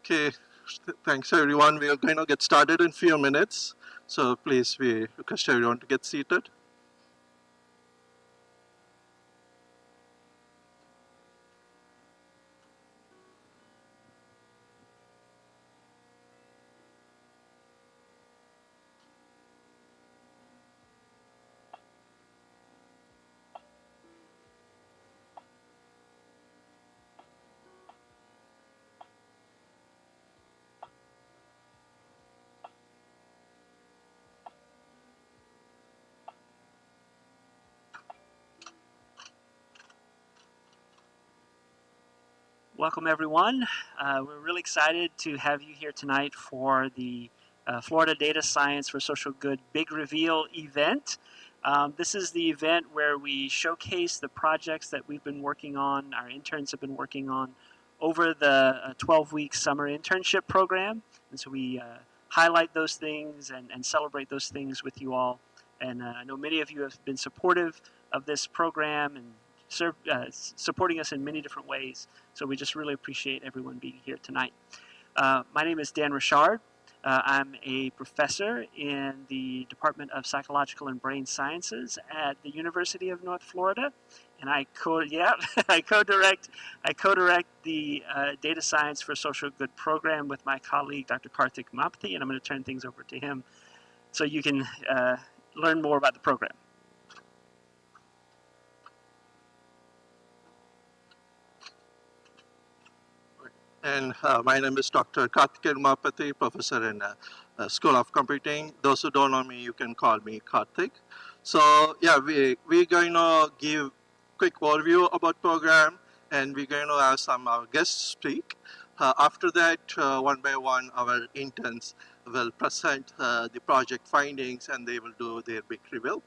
Okay, thanks everyone. We are going to get started in a few minutes. So please, we request everyone to get seated. Welcome everyone. We're really excited to have you here tonight for the Florida Data Science for Social Good Big Reveal event. This is the event where we showcase the projects that we've been working on, our interns have been working on over the 12-week summer internship program. And so we highlight those things and celebrate those things with you all. And I know many of you have been supportive of this program and supporting us in many different ways. So we just really appreciate everyone being here tonight. My name is Dan Richard. I'm a professor in the Department of Psychological and Brain Sciences at the University of North Florida, and I co-direct the Data Science for Social Good program with my colleague, Dr. Karthik Mapthi, and I'm going to turn things over to him so you can learn more about the program. And my name is Dr. Karthik Mapthi, professor in School of Computing. Those who don't know me, you can call me Karthik. So yeah, we're going to give quick overview about program, and we're going to have some guests speak. After that, one by one, our interns will present the project findings, and they will do their big reveal.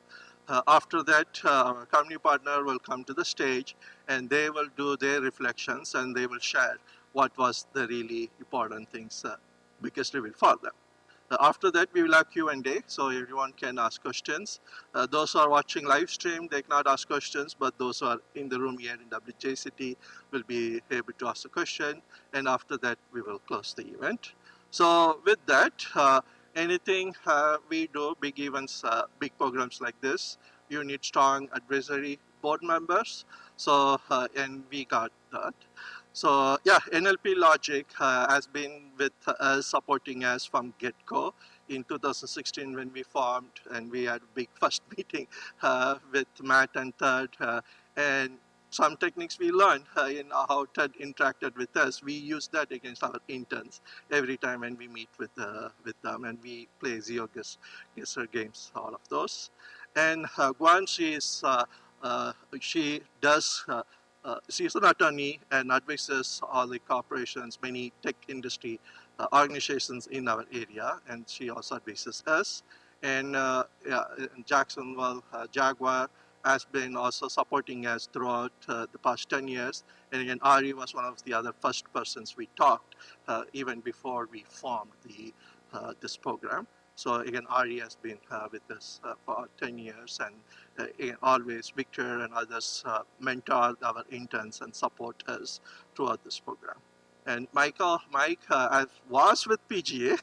After that, our company partner will come to the stage, and they will do their reflections, and they will share what was the really important things, biggest reveal for them. After that, we will have Q&A, so everyone can ask questions. Those who are watching live stream, they cannot ask questions, but those who are in the room here in WJCT will be able to ask a question, and after that, we will close the event. So with that, anything we do, big events, big programs like this, you need strong advisory board members. So, and we got that. So yeah, NLP Logic has been with us, supporting us from get-go. In 2016 when we formed, and we had a big first meeting with Matt and Ted, and some techniques we learned in how Ted interacted with us, we use that against our interns every time when we meet with them, and we play zero-guesser games, all of those. And Guan, she does she's an attorney and advises all the corporations, many tech industry organizations in our area, and she also advises us. And yeah, in Jacksonville, Jaguar has been also supporting us throughout the past 10 years. And again, Ari was one of the other first persons we talked even before we formed this program. So again, Ari has been with us for 10 years, and always Victor and others mentor our interns and support us throughout this program. And Mike was with PGA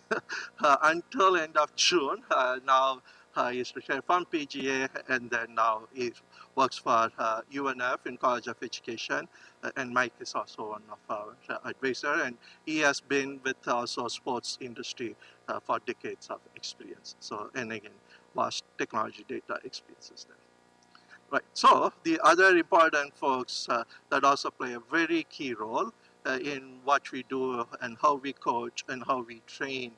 until end of June. Now he's retired from PGA, and then now he works for UNF in College of Education. And Mike is also one of our advisor, and he has been with also sports industry for decades of experience. So, and again, vast technology data experiences there. Right, so the other important folks that also play a very key role in what we do and how we coach and how we train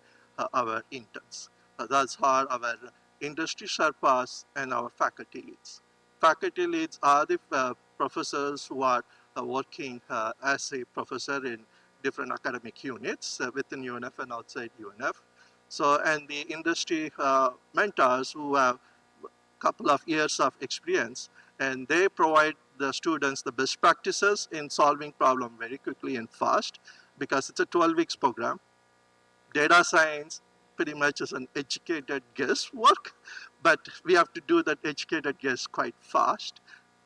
our interns. Those are our industry Sherpas and our faculty leads. Faculty leads are the professors who are working as a professor in different academic units within UNF and outside UNF. So, and the industry mentors who have couple of years of experience, and they provide the students the best practices in solving problem very quickly and fast, because it's a 12 weeks program. Data science pretty much is an educated guesswork, but we have to do that educated guess quite fast.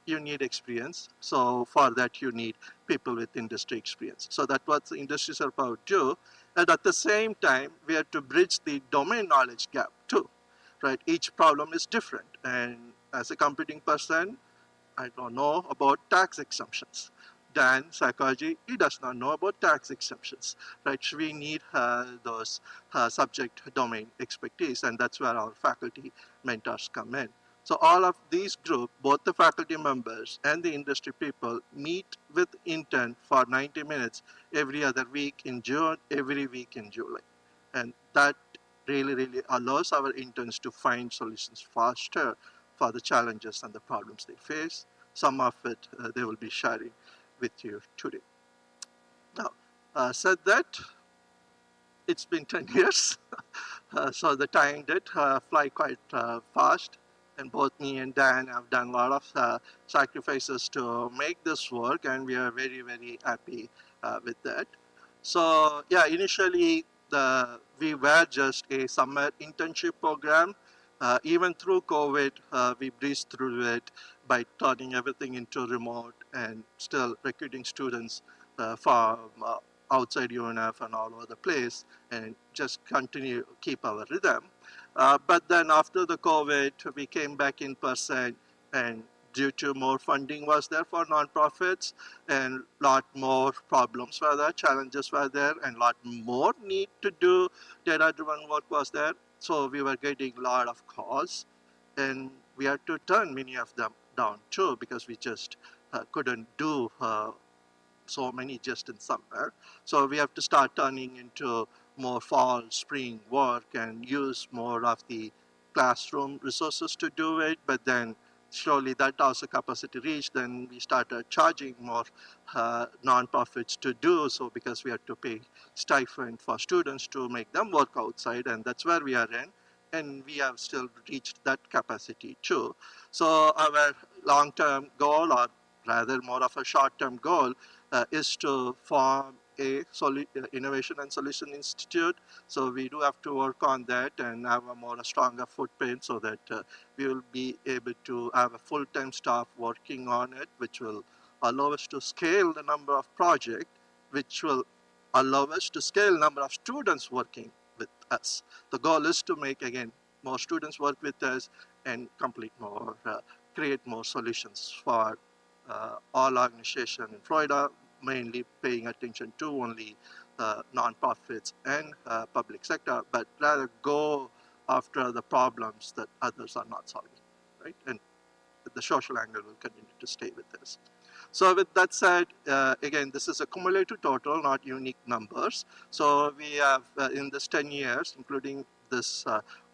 You need experience, so for that you need people with industry experience. So that's what the industry Sherpa would do. And at the same time, we have to bridge the domain knowledge gap too, right? Each problem is different. And as a computing person, I don't know about tax exemptions. Dan, psychology, he does not know about tax exemptions, right? So we need those subject domain expertise, and that's where our faculty mentors come in. So all of these group, both the faculty members and the industry people, meet with intern for 90 minutes every other week in June, every week in July. And that really allows our interns to find solutions faster for the challenges and the problems they face. Some of it they will be sharing with you today. Now, said that, it's been 10 years, so the time did fly quite fast, and both me and Dan have done a lot of sacrifices to make this work, and we are very happy with that. So yeah, initially we were just a summer internship program. Even through COVID, we breezed through it by turning everything into remote and still recruiting students from outside UNF and all over the place, and just continue keep our rhythm. But then after the COVID, we came back in person, and due to more funding was there for nonprofits, and lot more problems were there, challenges were there, and lot more need to do data-driven work was there. So we were getting a lot of calls, and we had to turn many of them down too, because we just couldn't do so many just in summer. So we have to start turning into more fall, spring work and use more of the classroom resources to do it. But then slowly that also capacity reached, then we started charging more nonprofits to do so, because we had to pay stipend for students to make them work outside, and that's where we are in. And we have still reached that capacity too. So our long-term goal, or rather more of a short-term goal, is to form a innovation and solution institute. So we do have to work on that and have a more stronger footprint, so that we will be able to have a full-time staff working on it, which will allow us to scale the number of projects, which will allow us to scale the number of students working with us. The goal is to make, again, more students work with us and create more solutions for all organizations in Florida, mainly paying attention to only nonprofits and public sector, but rather go after the problems that others are not solving, right? And the social angle will continue to stay with us. So with that said, again, this is a cumulative total, not unique numbers. So we have, in this 10 years, including this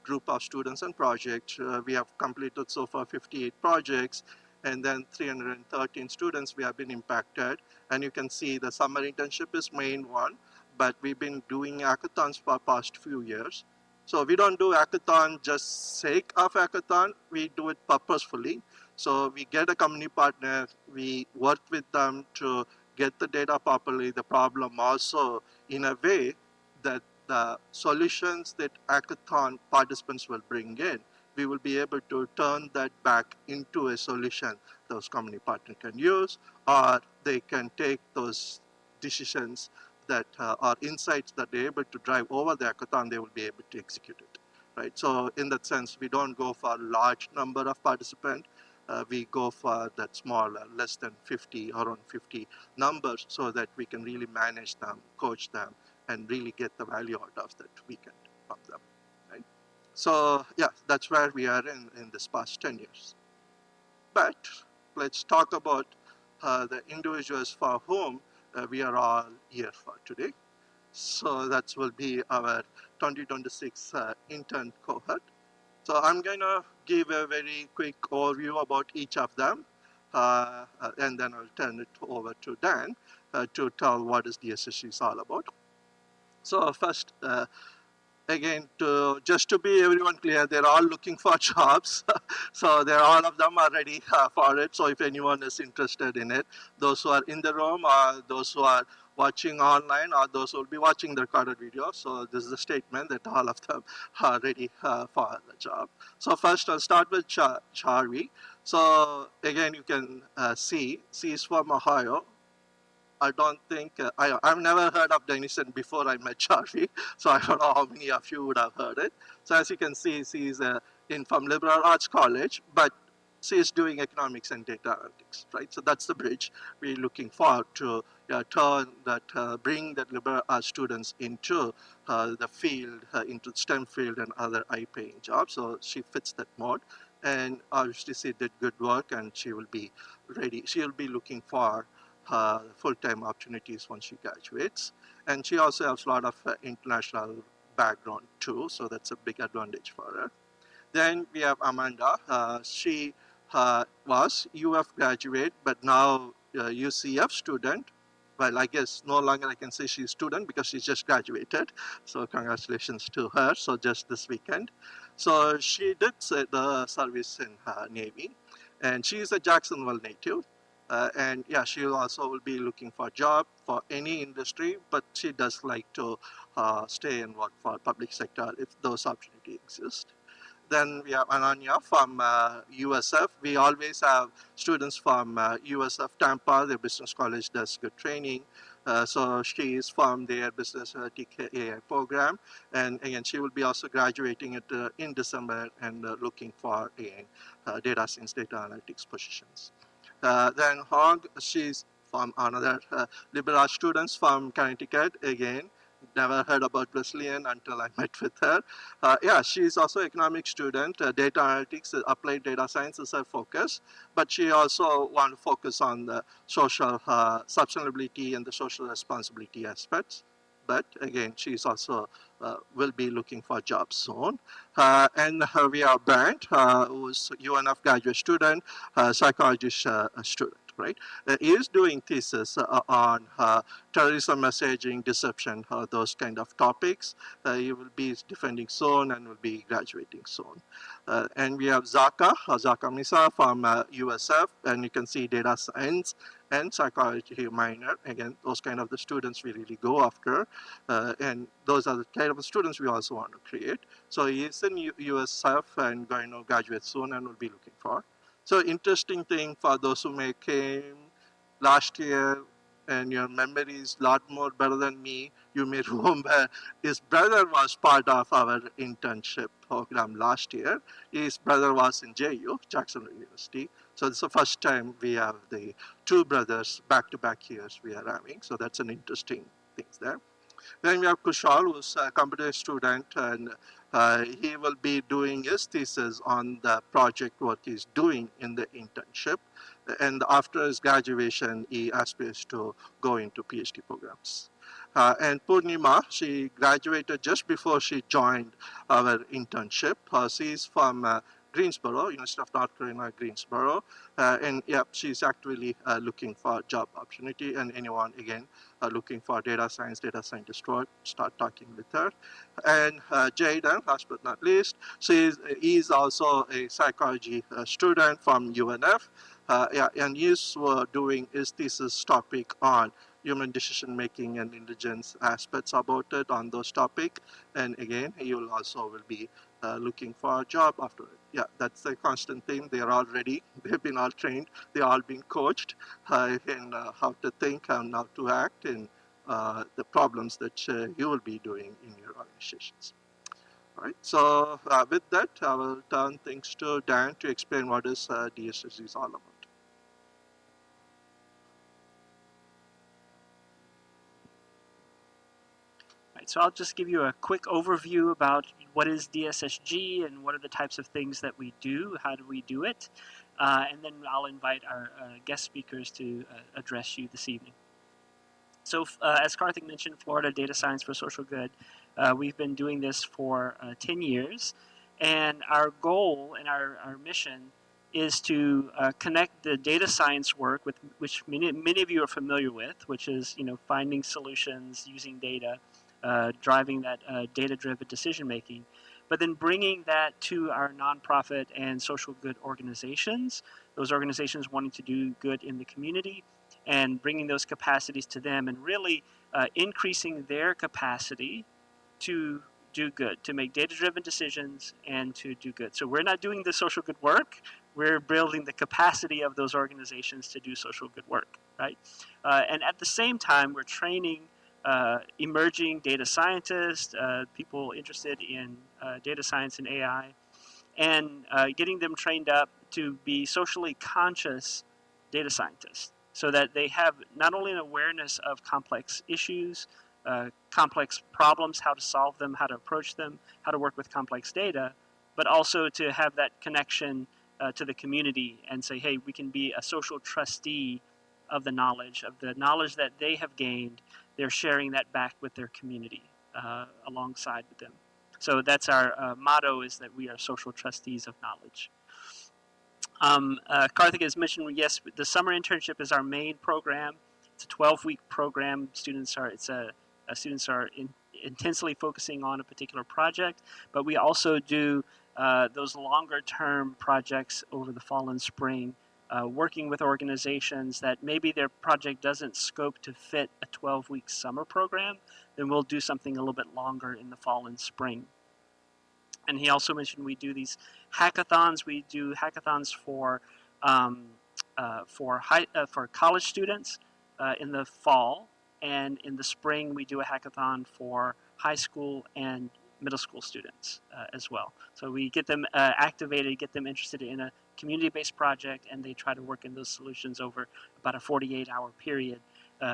group of students and projects, we have completed so far 58 projects, and then 313 students we have been impacted. And you can see the summer internship is main one, but we've been doing hackathons for past few years. So we don't do hackathon just sake of hackathon, we do it purposefully. So we get a community partner, we work with them to get the data properly, the problem also in a way that the solutions that hackathon participants will bring in, we will be able to turn that back into a solution those community partners can use, or they can take those decisions that are insights that they're able to drive over the hackathon, they will be able to execute it, right? So in that sense, we don't go for a large number of participants. We go for that smaller, less than 50, around 50 numbers, so that we can really manage them, coach them, and really get the value out of that weekend from them, right? So yeah, that's where we are in this past 10 years. But let's talk about the individuals for whom we are all here for today. So that will be our 2026 intern cohort. So I'm going to give a very quick overview about each of them, and then I'll turn it over to Dan to tell what is DSSG is all about. So first, again, just to be everyone clear, they're all looking for jobs. So all of them are ready for it. So if anyone is interested in it, those who are in the room, or those who are watching online, or those who will be watching the recorded video. So this is a statement that all of them are ready for the job. So first I'll start with Charvi. So again, you can see, she's from Ohio. I don't think, I've never heard of Denison before I met Charlie, so I don't know how many of you would have heard it. So as you can see, she's from Liberal Arts College, but she is doing economics and data analytics, right? So that's the bridge we're looking forward to bring the liberal arts students into the field, into STEM field and other high-paying jobs. So she fits that mode, and obviously she did good work, and she will be ready. She will be looking for full-time opportunities once she graduates, and she also has a lot of international background too, so that's a big advantage for her. Then we have Amanda. She was UF graduate, but now UCF student. Well, I guess no longer I can say she's student because she's just graduated. So congratulations to her. So just this weekend. So she did the service in Navy, and she is a Jacksonville native. And yeah, she also will be looking for a job for any industry, but she does like to stay and work for public sector if those opportunities exist. Then we have Ananya from USF. We always have students from USF Tampa. Their business college does good training. So she is from their business TKAI program. And again, she will be also graduating in December and looking for data science, data analytics positions. Then Hog, she's from another liberal arts students from Connecticut again. Never heard about Wesleyan until I met with her. Yeah, she's also an economics student. Data analytics, applied data science is her focus, but she also wants to focus on the social sustainability and the social responsibility aspects. But again, she's also will be looking for jobs soon. And we have Brent, who's UNF graduate student, psychologist student, right? He is doing thesis on terrorism messaging, deception, those kind of topics. He will be defending soon and will be graduating soon. And we have Zaka Misa from USF, and you can see data science and psychology minor. Again, those kind of the students we really go after, and those are the kind of students we also want to create. So he is in USF and going to graduate soon and will be looking for. So interesting thing for those who may came last year, and your memory is a lot more better than me. You may remember his brother was part of our internship program last year. His brother was in JU, Jacksonville University. So it's the first time we have the two brothers back-to-back years we are having. So that's an interesting thing there. Then we have Kushal, who's a computer student, and he will be doing his thesis on the project work he's doing in the internship. And after his graduation, he aspires to go into PhD programs. And Purnima, she graduated just before she joined our internship. She's from Greensboro, University of North Carolina, Greensboro. And yeah, she's actually looking for job opportunity, and anyone, again, looking for data science, data scientist work, start talking with her. And Jayden, last but not least, he's also a psychology student from UNF. Yeah, and he's doing his thesis topic on human decision making and intelligence aspects about it on those topics. And again, he will be looking for a job after it. Yeah, that's a constant theme. They are all ready. They've been all trained. They're all been coached in how to think and how to act in the problems that you will be doing in your organizations. All right. So with that, I will turn things to Dan to explain what is DSSG is all about. So I'll just give you a quick overview about what is DSSG and what are the types of things that we do, how do we do it, and then I'll invite our guest speakers to address you this evening. So as Karthik mentioned, Florida Data Science for Social Good, we've been doing this for 10 years, and our goal and our mission is to connect the data science work, with which many of you are familiar with, which is finding solutions using data, driving that data-driven decision-making, but then bringing that to our nonprofit and social good organizations, those organizations wanting to do good in the community, and bringing those capacities to them and really increasing their capacity to do good, to make data-driven decisions and to do good. So we're not doing the social good work. we're building the capacity of those organizations to do social good work, right? And at the same time, we're training emerging data scientists, people interested in data science and AI, and getting them trained up to be socially conscious data scientists so that they have not only an awareness of complex issues, complex problems, how to solve them, how to approach them, how to work with complex data, but also to have that connection to the community and say, hey, we can be a social trustee of the knowledge that they have gained. They're sharing that back with their community alongside with them. So that's our motto, is that we are social trustees of knowledge. Karthik has mentioned, yes, the summer internship is our main program. It's a 12-week program. Students are intensely focusing on a particular project, but we also do those longer-term projects over the fall and spring, working with organizations that maybe their project doesn't scope to fit a 12-week summer program, then we'll do something a little bit longer in the fall and spring. And he also mentioned we do these hackathons. We do hackathons for college students in the fall, and in the spring we do a hackathon for high school and middle school students as well. So we get them activated, get them interested in a community-based project, and they try to work in those solutions over about a 48-hour period,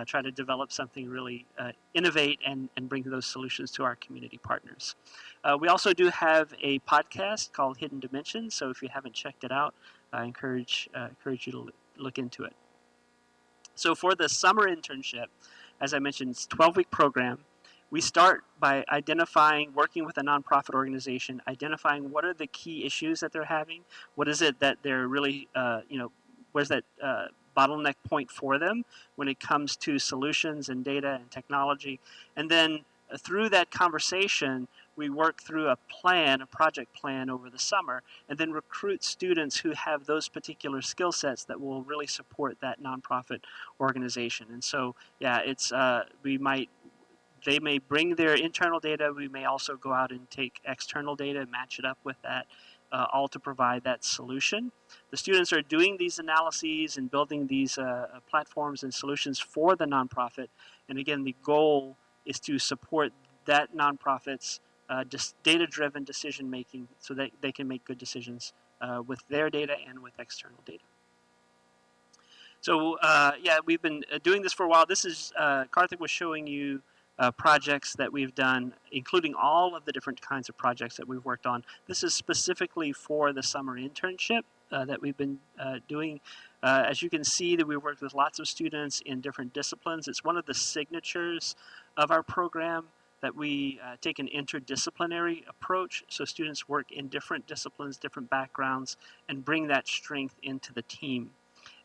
try to develop something really innovate and bring those solutions to our community partners. We also do have a podcast called Hidden Dimensions, so if you haven't checked it out, I encourage you to look into it. So for the summer internship, as I mentioned, it's a 12-week program. We start by identifying, working with a nonprofit organization, identifying what are the key issues that they're having, what is it that they're really, where's that bottleneck point for them when it comes to solutions and data and technology. And then through that conversation, we work through a project plan over the summer, and then recruit students who have those particular skill sets that will really support that nonprofit organization. And so, yeah, it's they may bring their internal data. We may also go out and take external data and match it up with that, all to provide that solution. The students are doing these analyses and building these platforms and solutions for the nonprofit. And again, the goal is to support that nonprofit's data-driven decision making so that they can make good decisions with their data and with external data. So yeah, we've been doing this for a while. This is, Karthik was showing you projects that we've done, including all of the different kinds of projects that we've worked on. This is specifically for the summer internship that we've been doing. As you can see, that we've worked with lots of students in different disciplines. It's one of the signatures of our program that we take an interdisciplinary approach. So students work in different disciplines, different backgrounds, and bring that strength into the team.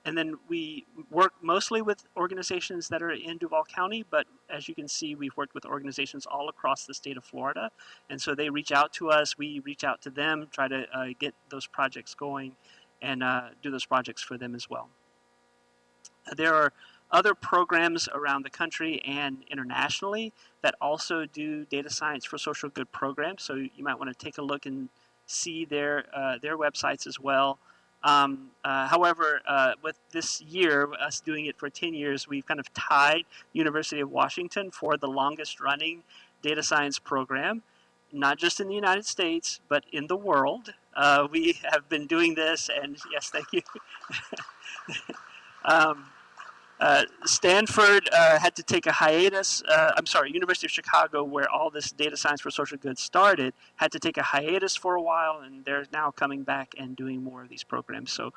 And then we work mostly with organizations that are in Duval County, but as you can see, we've worked with organizations all across the state of Florida. And so they reach out to us, we reach out to them, try to get those projects going and do those projects for them as well. There are other programs around the country and internationally that also do data science for social good programs. So you might want to take a look and see their websites as well. However, with this year, us doing it for 10 years, we've kind of tied University of Washington for the longest running data science program, not just in the United States, but in the world. We have been doing this, and yes, thank you. Stanford had to take a hiatus. University of Chicago, where all this data science for social good started, had to take a hiatus for a while, and they're now coming back and doing more of these programs. So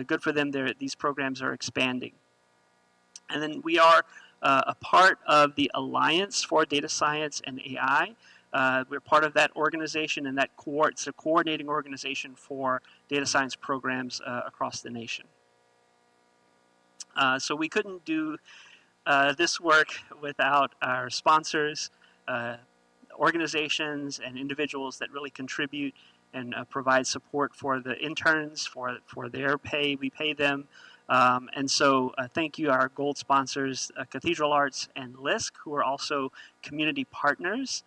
good for them. These programs are expanding. And then we are a part of the Alliance for Data Science and AI. We're part of that organization, and it's a coordinating organization for data science programs across the nation. So we couldn't do this work without our sponsors, organizations, and individuals that really contribute and provide support for the interns, for their pay. We pay them. And so thank you, our gold sponsors, Cathedral Arts and LISC, who are also community partners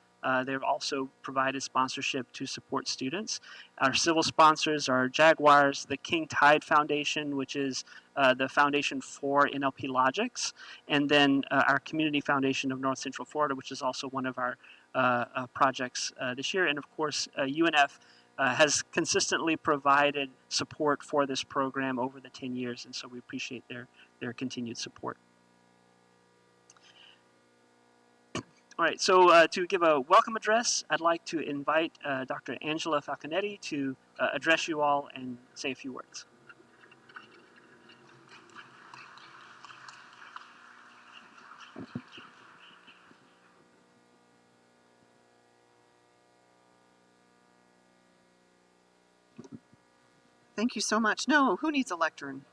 They've also provided sponsorship to support students. Our civil sponsors are Jaguars, the King Tide Foundation, which is the foundation for NLP Logics, and then our Community Foundation of North Central Florida, which is also one of our projects this year. And of course, UNF has consistently provided support for this program over the 10 years, and so we appreciate their continued support. All right, so to give a welcome address, I'd like to invite Dr. Angela Falconetti to address you all and say a few words. Thank you so much. No, who needs a lectern?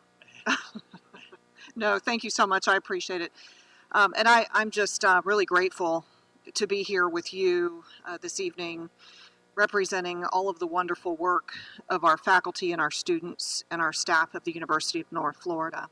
No, thank you so much. I appreciate it. And I'm just really grateful to be here with you this evening, representing all of the wonderful work of our faculty and our students and our staff of the University of North Florida.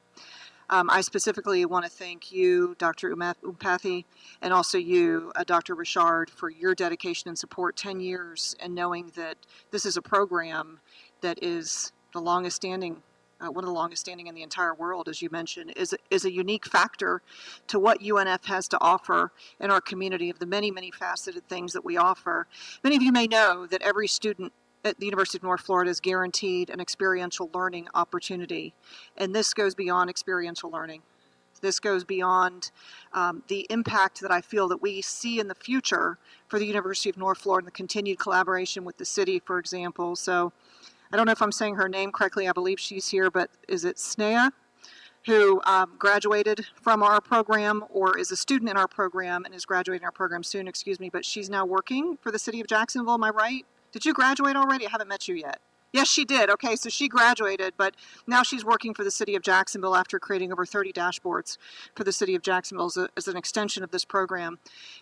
I specifically want to thank you, Dr. Umpathy, and also you, Dr. Richard, for your dedication and support 10 years, and knowing that this is a program that is the longest standing, one of the longest standing in the entire world, as you mentioned, is a unique factor to what UNF has to offer in our community of the many, many faceted things that we offer. Many of you may know that every student at the University of North Florida is guaranteed an experiential learning opportunity, and this goes beyond experiential learning. This goes beyond the impact that I feel that we see in the future for the University of North Florida and the continued collaboration with the city, for example. So I don't know if I'm saying her name correctly. I believe she's here, but is it Snea, who graduated from our program or is a student in our program and is graduating our program soon, excuse me, but she's now working for the city of Jacksonville, am I right? Did you graduate already? I haven't met you yet. Yes, she did. Okay, so she graduated, but now she's working for the city of Jacksonville after creating over 30 dashboards for the city of Jacksonville as an extension of this program.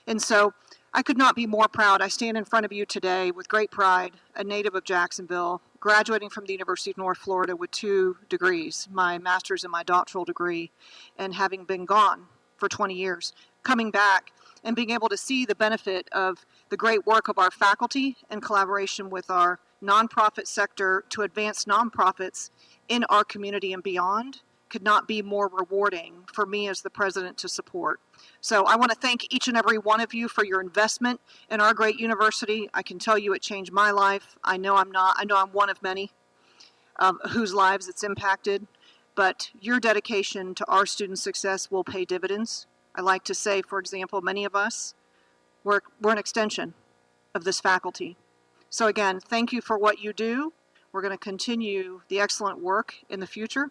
And so I could not be more proud. I stand in front of you today with great pride, a native of Jacksonville, graduating from the University of North Florida with 2 degrees, my master's and my doctoral degree, and having been gone for 20 years, coming back and being able to see the benefit of the great work of our faculty in collaboration with our nonprofit sector to advance nonprofits in our community and beyond could not be more rewarding for me as the president to support. So I want to thank each and every one of you for your investment in our great university. I can tell you it changed my life. I know I'm one of many whose lives it's impacted, but your dedication to our student success will pay dividends. I like to say, for example, many of us, we're an extension of this faculty. So again, thank you for what you do. We're going to continue the excellent work in the future.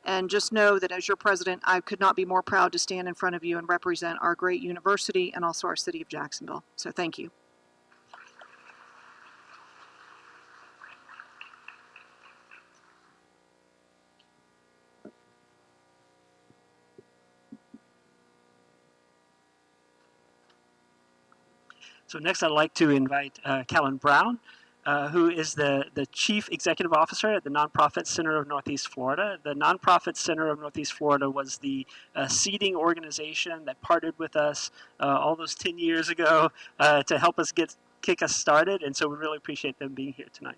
And just know that as your president, I could not be more proud to stand in front of you and represent our great university and also our city of Jacksonville. So thank you. So next I'd like to invite Callan Brown, who is the Chief Executive Officer at the Nonprofit Center of Northeast Florida. The Nonprofit Center of Northeast Florida was the seeding organization that partnered with us all those 10 years ago to help us kick us started, and so we really appreciate them being here tonight.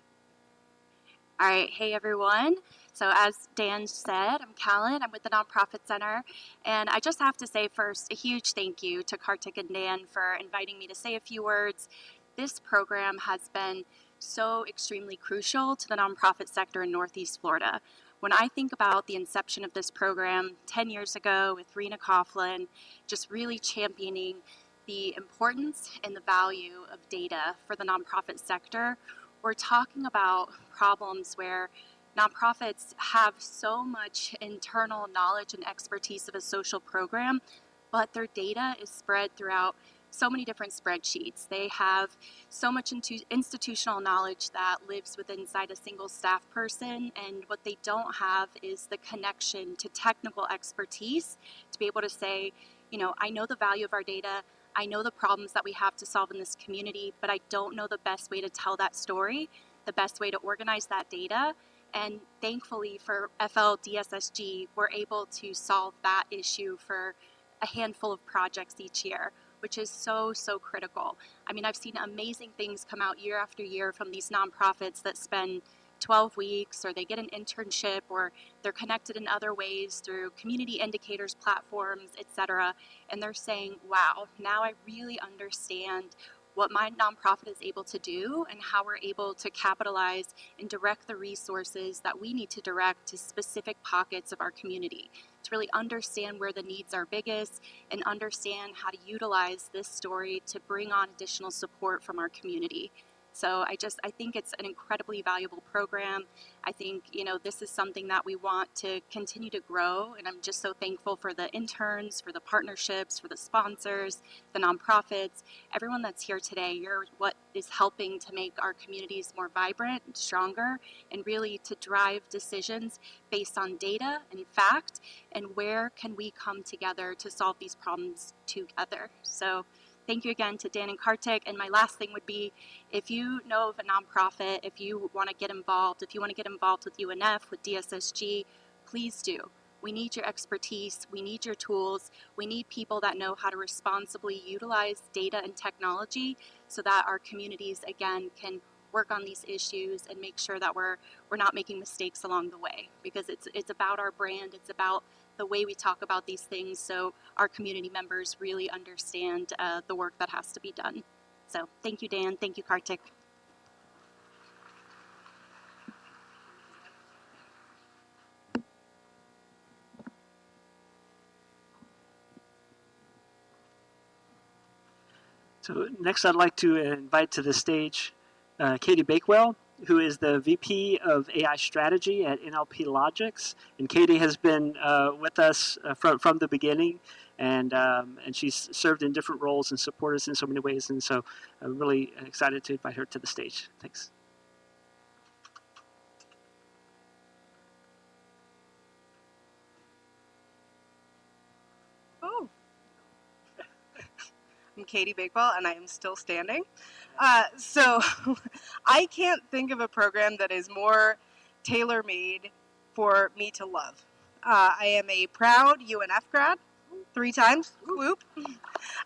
All right, hey everyone. So as Dan said, I'm Callan, I'm with the Nonprofit Center, and I just have to say first a huge thank you to Kartik and Dan for inviting me to say a few words. This program has been so extremely crucial to the nonprofit sector in Northeast Florida. When I think about the inception of this program 10 years ago with Rena Coughlin, just really championing the importance and the value of data for the nonprofit sector, we're talking about problems where nonprofits have so much internal knowledge and expertise of a social program, but their data is spread throughout so many different spreadsheets. They have so much institutional knowledge that lives within inside a single staff person, and what they don't have is the connection to technical expertise to be able to say, you know, I know the value of our data, I know the problems that we have to solve in this community, but I don't know the best way to tell that story, the best way to organize that data. And thankfully for FL-DSSG, we're able to solve that issue for a handful of projects each year. which is so, so critical. I mean, I've seen amazing things come out year after year from these nonprofits that spend 12 weeks, or they get an internship, or they're connected in other ways through community indicators platforms, etc. And they're saying, wow, now I really understand what my nonprofit is able to do and how we're able to capitalize and direct the resources that we need to direct to specific pockets of our community, to really understand where the needs are biggest and understand how to utilize this story to bring on additional support from our community. So I think it's an incredibly valuable program. I think, this is something that we want to continue to grow, and I'm just so thankful for the interns, for the partnerships, for the sponsors, the nonprofits, everyone that's here today. You're what is helping to make our communities more vibrant and stronger, and really to drive decisions based on data and fact, and where can we come together to solve these problems together. So thank you again to Dan and Kartik. And my last thing would be, if you know of a nonprofit, if you want to get involved, if you want to get involved with UNF, with DSSG, please do. We need your expertise. We need your tools. We need people that know how to responsibly utilize data and technology so that our communities, again, can work on these issues and make sure that we're not making mistakes along the way, because it's about our brand. It's about the way we talk about these things, so our community members really understand the work that has to be done. So thank you, Dan. Thank you, Kartik. So next I'd like to invite to the stage Katie Bakewell, who is the VP of AI Strategy at NLP Logics. And Katie has been with us from the beginning, and she's served in different roles and supported us in so many ways. And so I'm really excited to invite her to the stage. Thanks. Oh. I'm Katie Bakewell, and I am still standing. So I can't think of a program that is more tailor-made for me to love. I am a proud UNF grad, 3 times, whoop.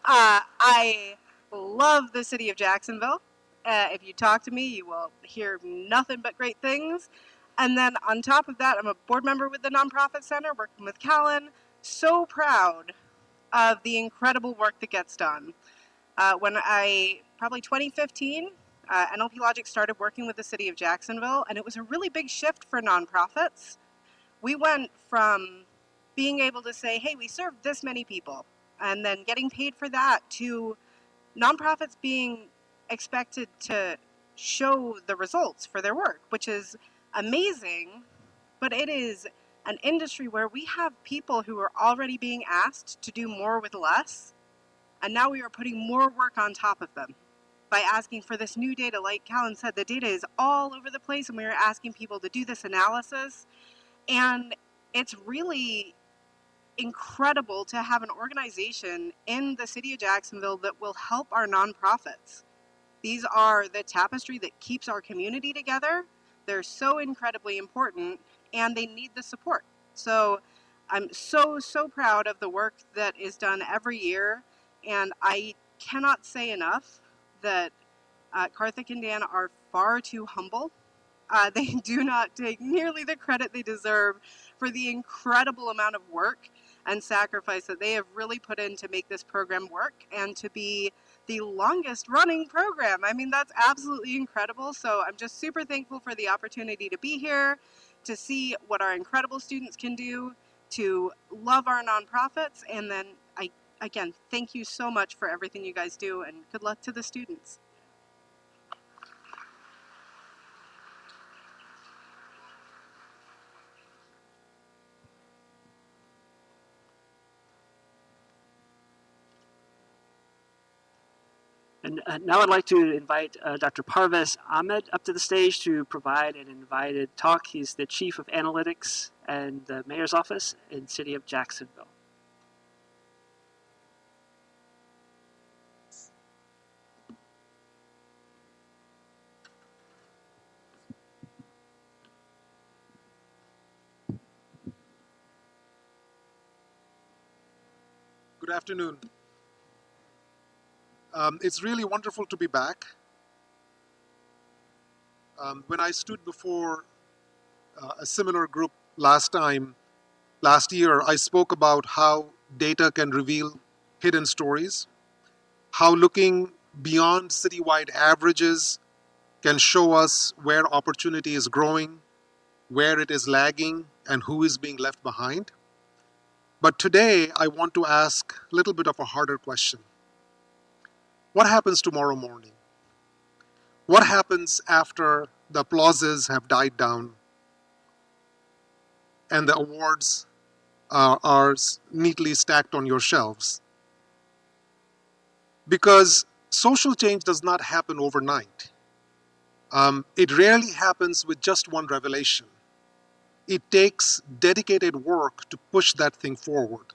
I love the city of Jacksonville. If you talk to me, you will hear nothing but great things. And then on top of that, I'm a board member with the Nonprofit Center, working with Callan. So proud of the incredible work that gets done. Probably 2015, NLP Logic started working with the city of Jacksonville, and it was a really big shift for nonprofits. We went from being able to say, hey, we serve this many people, and then getting paid for that, to nonprofits being expected to show the results for their work, which is amazing, but it is an industry where we have people who are already being asked to do more with less, and now we are putting more work on top of them by asking for this new data. Like Callan said, the data is all over the place, and we are asking people to do this analysis, and it's really incredible to have an organization in the city of Jacksonville that will help our nonprofits. These are the tapestry that keeps our community together. They're so incredibly important, and they need the support. So I'm so proud of the work that is done every year, and I cannot say enough that Karthik and Dan are far too humble. They do not take nearly the credit they deserve for the incredible amount of work and sacrifice that they have really put in to make this program work and to be the longest running program. I mean, that's absolutely incredible. So I'm just super thankful for the opportunity to be here, to see what our incredible students can do, to love our nonprofits, and then again, thank you so much for everything you guys do, and good luck to the students. And now I'd like to invite Dr. Parvez Ahmed up to the stage to provide an invited talk. He's the Chief of Analytics in the Mayor's Office in the City of Jacksonville. Good afternoon. It's really wonderful to be back. When I stood before a similar group last year, I spoke about how data can reveal hidden stories, how looking beyond citywide averages can show us where opportunity is growing, where it is lagging, and who is being left behind. But today, I want to ask a little bit of a harder question. What happens tomorrow morning? What happens after the applauses have died down and the awards are neatly stacked on your shelves? Because social change does not happen overnight. It rarely happens with just one revelation. It takes dedicated work to push that thing forward.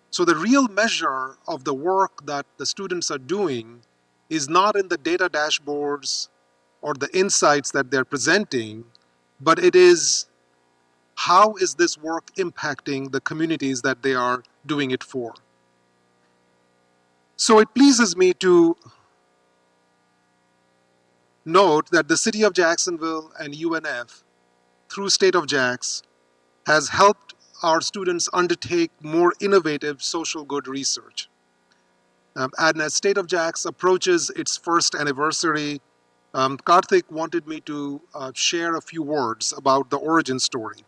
So the real measure of the work that the students are doing is not in the data dashboards or the insights that they're presenting, but it is how is this work impacting the communities that they are doing it for. So it pleases me to note that the City of Jacksonville and UNF, through State of Jax, has helped our students undertake more innovative social good research. And as State of Jax approaches its first anniversary, Karthik wanted me to share a few words about the origin story.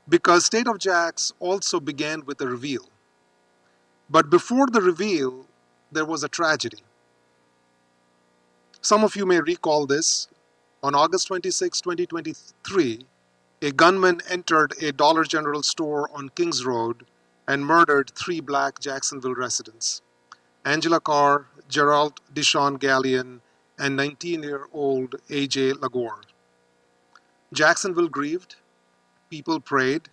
Because State of Jax also began with a reveal. But before the reveal, there was a tragedy. Some of you may recall this. On August 26, 2023, a gunman entered a Dollar General store on Kings Road and murdered 3 Black Jacksonville residents: Angela Carr, Gerald Deshaun Gallion, and 19-year-old AJ Lagore. Jacksonville grieved. People prayed.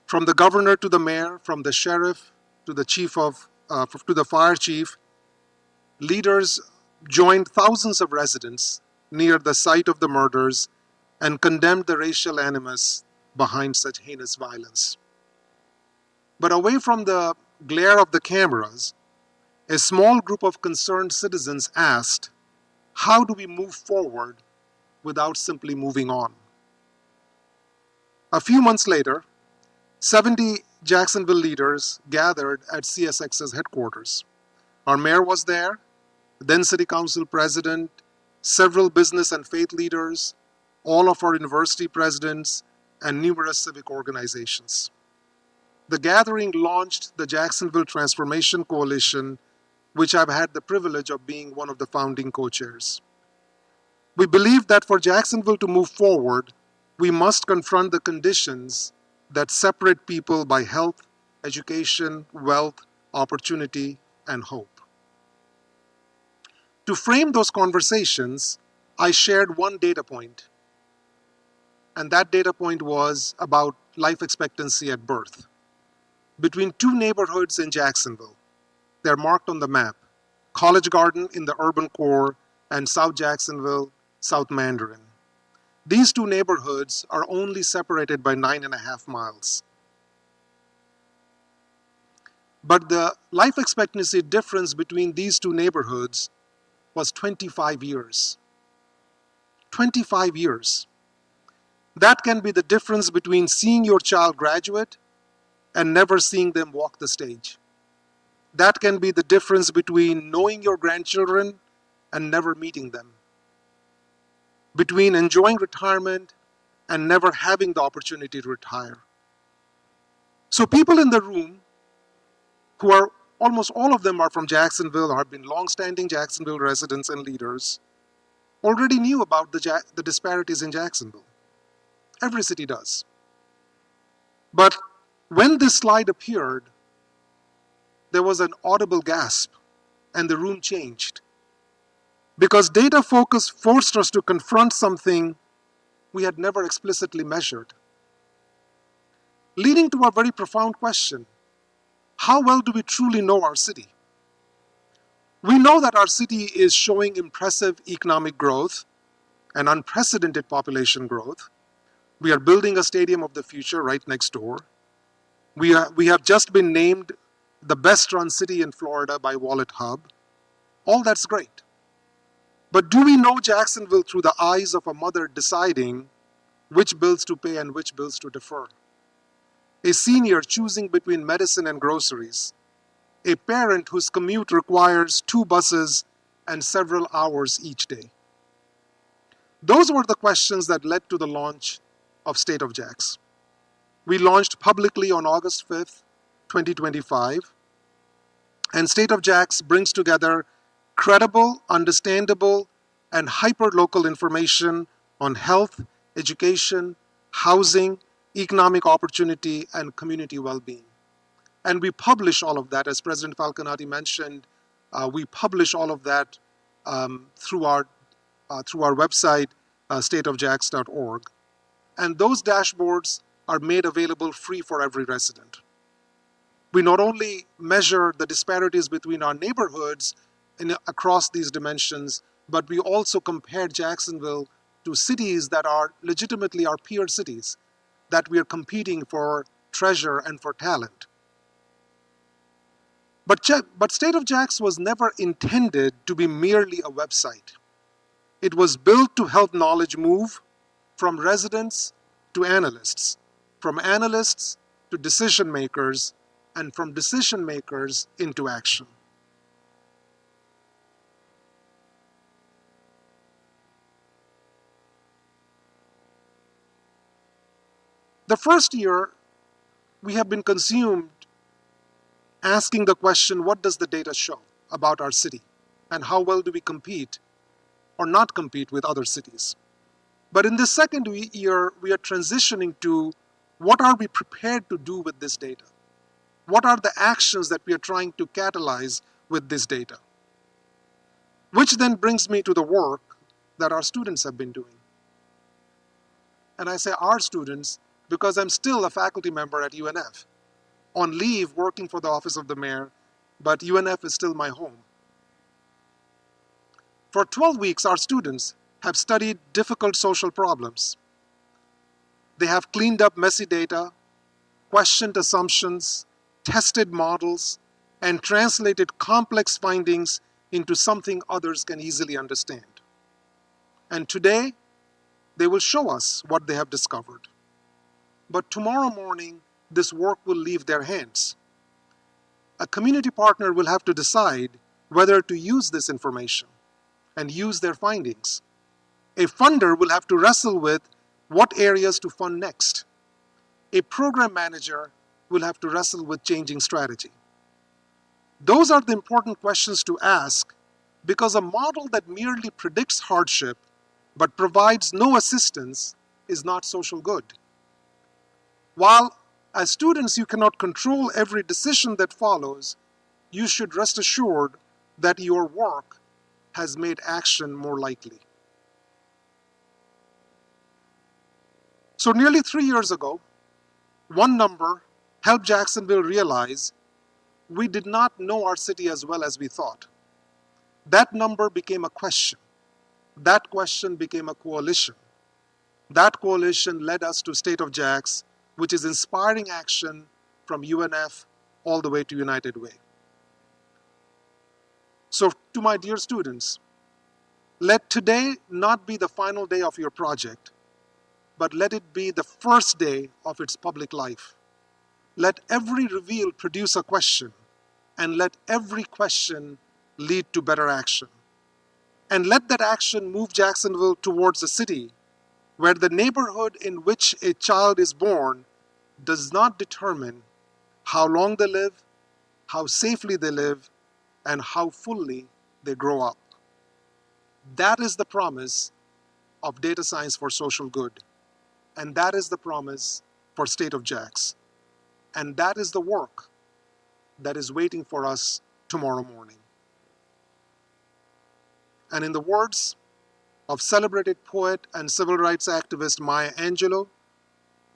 From the governor to the mayor, from the sheriff to the fire chief, leaders joined thousands of residents near the site of the murders and condemned the racial animus behind such heinous violence. But away from the glare of the cameras, a small group of concerned citizens asked, how do we move forward without simply moving on? A few months later, 70 Jacksonville leaders gathered at CSX's headquarters. Our mayor was there, then City Council president, several business and faith leaders, all of our university presidents, and numerous civic organizations. The gathering launched the Jacksonville Transformation Coalition, which I've had the privilege of being one of the founding co-chairs. We believe that for Jacksonville to move forward, we must confront the conditions that separate people by health, education, wealth, opportunity, and hope. To frame those conversations, I shared one data point, and that data point was about life expectancy at birth. Between 2 neighborhoods in Jacksonville, they're marked on the map: College Garden in the urban core and South Jacksonville, South Mandarin. These 2 neighborhoods are only separated by 9.5 miles. But the life expectancy difference between these 2 neighborhoods was 25 years. 25 years. That can be the difference between seeing your child graduate and never seeing them walk the stage. That can be the difference between knowing your grandchildren and never meeting them. Between enjoying retirement and never having the opportunity to retire. So people in the room, who are almost all of them are from Jacksonville or have been long-standing Jacksonville residents and leaders, already knew about the disparities in Jacksonville. Every city does. But when this slide appeared, there was an audible gasp and the room changed. Because data focus forced us to confront something we had never explicitly measured. Leading to a very profound question: how well do we truly know our city? We know that our city is showing impressive economic growth and unprecedented population growth. We are building a stadium of the future right next door. We have just been named the best run city in Florida by Wallet Hub. All that's great. But do we know Jacksonville through the eyes of a mother deciding which bills to pay and which bills to defer? A senior choosing between medicine and groceries? A parent whose commute requires 2 buses and several hours each day? Those were the questions that led to the launch of State of Jax. We launched publicly on August 5th, 2025, and State of Jax brings together credible, understandable, and hyper-local information on health, education, housing, economic opportunity, and community well-being. And we publish all of that, as President Falconati mentioned. We publish all of that through our website, stateofjax.org. And those dashboards are made available free for every resident. We not only measure the disparities between our neighborhoods across these dimensions, but we also compare Jacksonville to cities that are legitimately our peer cities, that we are competing for treasure and for talent. But State of Jax was never intended to be merely a website. It was built to help knowledge move from residents to analysts, from analysts to decision makers, and from decision makers into action. The first year, we have been consumed asking the question, what does the data show about our city? And how well do we compete or not compete with other cities? But in the second year, we are transitioning to what are we prepared to do with this data? What are the actions that we are trying to catalyze with this data? Which then brings me to the work that our students have been doing. And I say our students because I'm still a faculty member at UNF, on leave working for the Office of the Mayor, but UNF is still my home. For 12 weeks, our students have studied difficult social problems. They have cleaned up messy data, questioned assumptions, tested models, and translated complex findings into something others can easily understand. And today, they will show us what they have discovered. But tomorrow morning, this work will leave their hands. A community partner will have to decide whether to use this information and use their findings. A funder will have to wrestle with what areas to fund next. A program manager will have to wrestle with changing strategy. Those are the important questions to ask because a model that merely predicts hardship but provides no assistance is not social good. While as students you cannot control every decision that follows, you should rest assured that your work has made action more likely. So nearly 3 years ago, one number helped Jacksonville realize we did not know our city as well as we thought. That number became a question. That question became a coalition. That coalition led us to State of Jax, which is inspiring action from UNF all the way to United Way. So to my dear students, let today not be the final day of your project, but let it be the first day of its public life. Let every reveal produce a question, and let every question lead to better action. And let that action move Jacksonville towards a city where the neighborhood in which a child is born does not determine how long they live, how safely they live, and how fully they grow up. That is the promise of data science for social good. And that is the promise for State of Jax. And that is the work that is waiting for us tomorrow morning. And in the words of celebrated poet and civil rights activist Maya Angelou,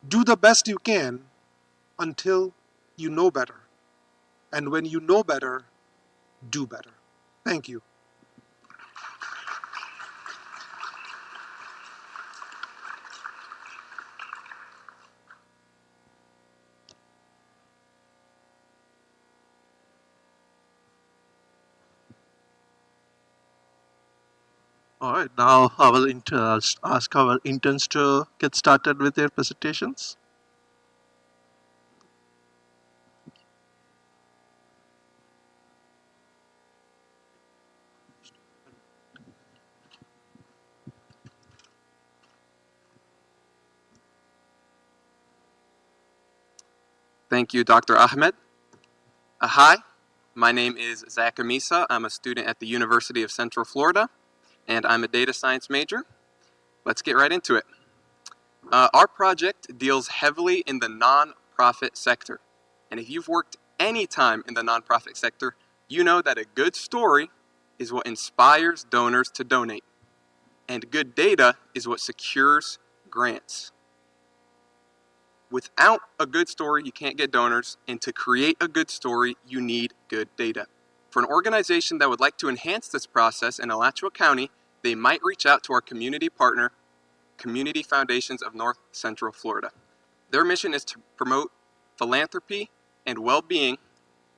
do the best you can until you know better. And when you know better, do better. Thank you. All right, now I will ask our interns to get started with their presentations. Thank you, Dr. Ahmed. Hi, my name is Zach Amisa. I'm a student at the University of Central Florida, and I'm a data science major. Let's get right into it. Our project deals heavily in the nonprofit sector. And if you've worked any time in the nonprofit sector, you know that a good story is what inspires donors to donate. And good data is what secures grants. Without a good story, you can't get donors, and to create a good story, you need good data. For an organization that would like to enhance this process in Alachua County, they might reach out to our community partner, Community Foundations of North Central Florida. Their mission is to promote philanthropy and well-being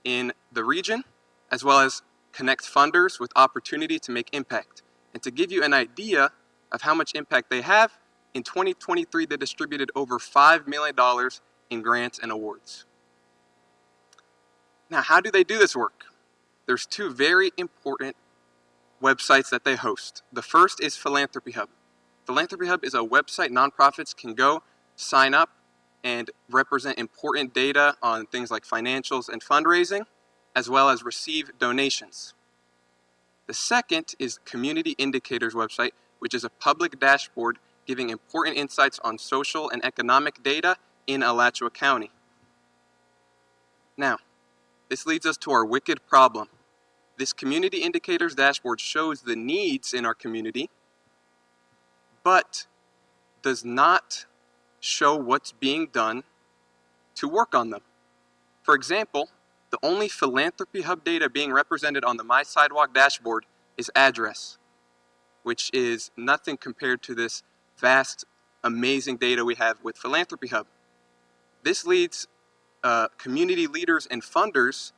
in the region, as well as connect funders with opportunity to make impact. And to give you an idea of how much impact they have, in 2023, they distributed over $5 million in grants and awards. Now, how do they do this work? There's two very important websites that they host. The first is Philanthropy Hub. Philanthropy Hub is a website nonprofits can go, sign up, and represent important data on things like financials and fundraising, as well as receive donations. The second is Community Indicators website, which is a public dashboard giving important insights on social and economic data in Alachua County. Now, this leads us to our wicked problem. This Community Indicators dashboard shows the needs in our community, but does not show what's being done to work on them. For example, the only Philanthropy Hub data being represented on the My Sidewalk dashboard is address, which is nothing compared to this vast, amazing data we have with Philanthropy Hub. This leads community leaders and funders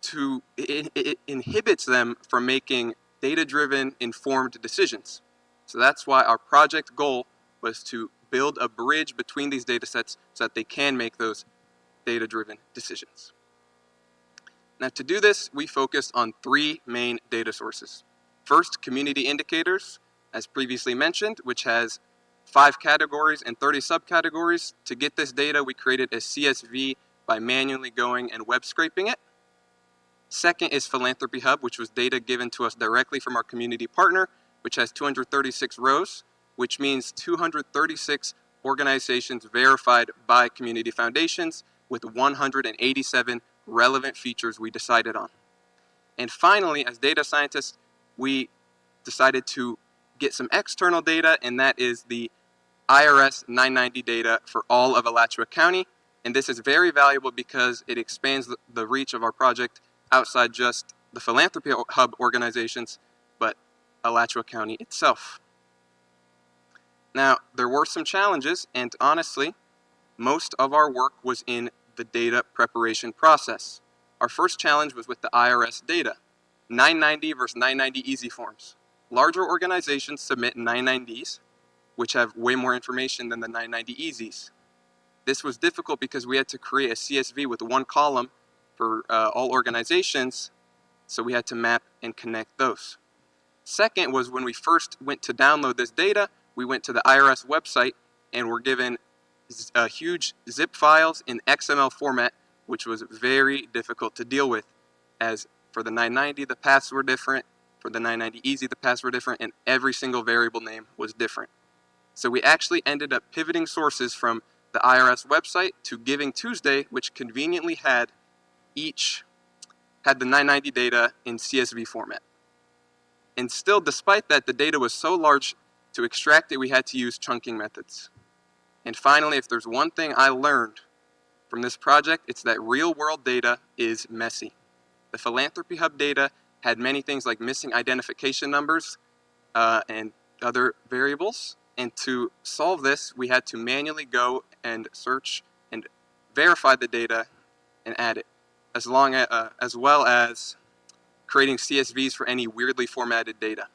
to, it inhibits them from making data-driven, informed decisions. So that's why our project goal was to build a bridge between these data sets so that they can make those data-driven decisions. Now, to do this, we focused on three main data sources. First, Community Indicators, as previously mentioned, which has 5 categories and 30 subcategories. To get this data, we created a CSV by manually going and web scraping it. Second is Philanthropy Hub, which was data given to us directly from our community partner, which has 236 rows, which means 236 organizations verified by community foundations with 187 relevant features we decided on. And finally, as data scientists, we decided to get some external data, and that is the IRS 990 data for all of Alachua County. And this is very valuable because it expands the reach of our project outside just the Philanthropy Hub organizations, but Alachua County itself. Now, there were some challenges, and honestly, most of our work was in the data preparation process. Our first challenge was with the IRS data, 990 versus 990 easy forms. Larger organizations submit 990s, which have way more information than the 990 easies. This was difficult because we had to create a CSV with one column for all organizations, so we had to map and connect those. Second was when we first went to download this data, we went to the IRS website and were given huge zip files in XML format, which was very difficult to deal with, as for the 990 the paths were different, for the 990 easy the paths were different, and every single variable name was different. So we actually ended up pivoting sources from the IRS website to Giving Tuesday, which conveniently had the 990 data in CSV format. And still, despite that, the data was so large, to extract it, we had to use chunking methods. And finally, if there's one thing I learned from this project, it's that real-world data is messy. The Philanthropy Hub data had many things like missing identification numbers and other variables. And to solve this, we had to manually go and search and verify the data and add it, as well as creating CSVs for any weirdly formatted data.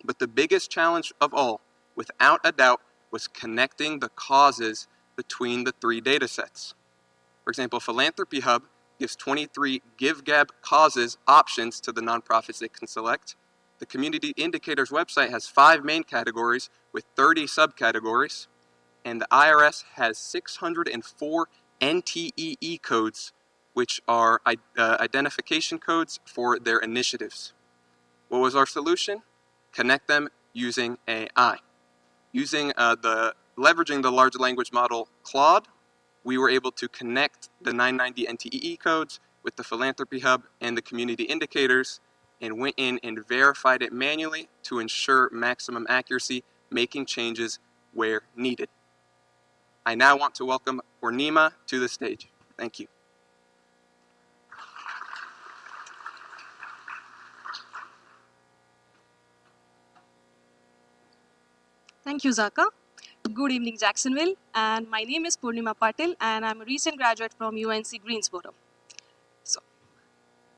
But the biggest challenge of all, without a doubt, was connecting the causes between the three data sets. For example, Philanthropy Hub gives 23 GiveGab causes options to the nonprofits they can select. The Community Indicators website has 5 main categories with 30 subcategories, and the IRS has 604 NTEE codes, which are identification codes for their initiatives. What was our solution? Connect them using AI. Leveraging the large language model Claude, we were able to connect the 990 NTEE codes with the Philanthropy Hub and the Community Indicators, and went in and verified it manually to ensure maximum accuracy, making changes where needed. I now want to welcome Ornima to the stage. Thank you. Thank you, Zaka. Good evening, Jacksonville. And my name is Purnima Patil, and I'm a recent graduate from UNC Greensboro. So,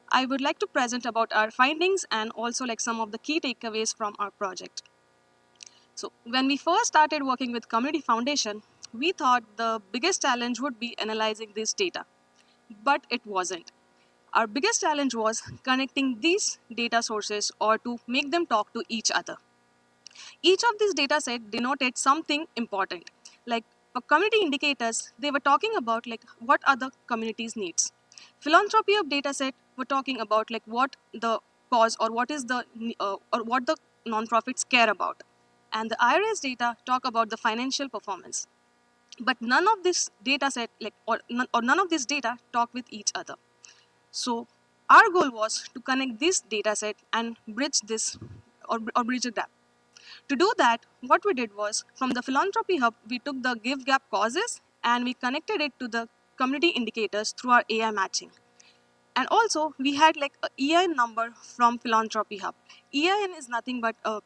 I would like to present about our findings and also like some of the key takeaways from our project. So, when we first started working with Community Foundation, we thought the biggest challenge would be analyzing this data, but it wasn't. Our biggest challenge was connecting these data sources or to make them talk to each other. Each of these data sets denoted something important. Like for community indicators, they were talking about like what are the community's needs. Philanthropy of data set were talking about like what the cause or what is the or what the nonprofits care about. And the IRS data talk about the financial performance. But none of this data set none of this data talk with each other. So our goal was to connect this data set and bridge this or bridge a gap. To do that, what we did was, from the Philanthropy Hub, we took the GiveGap causes and we connected it to the community indicators through our AI matching. And also, we had like a EIN number from Philanthropy Hub. EIN is nothing but a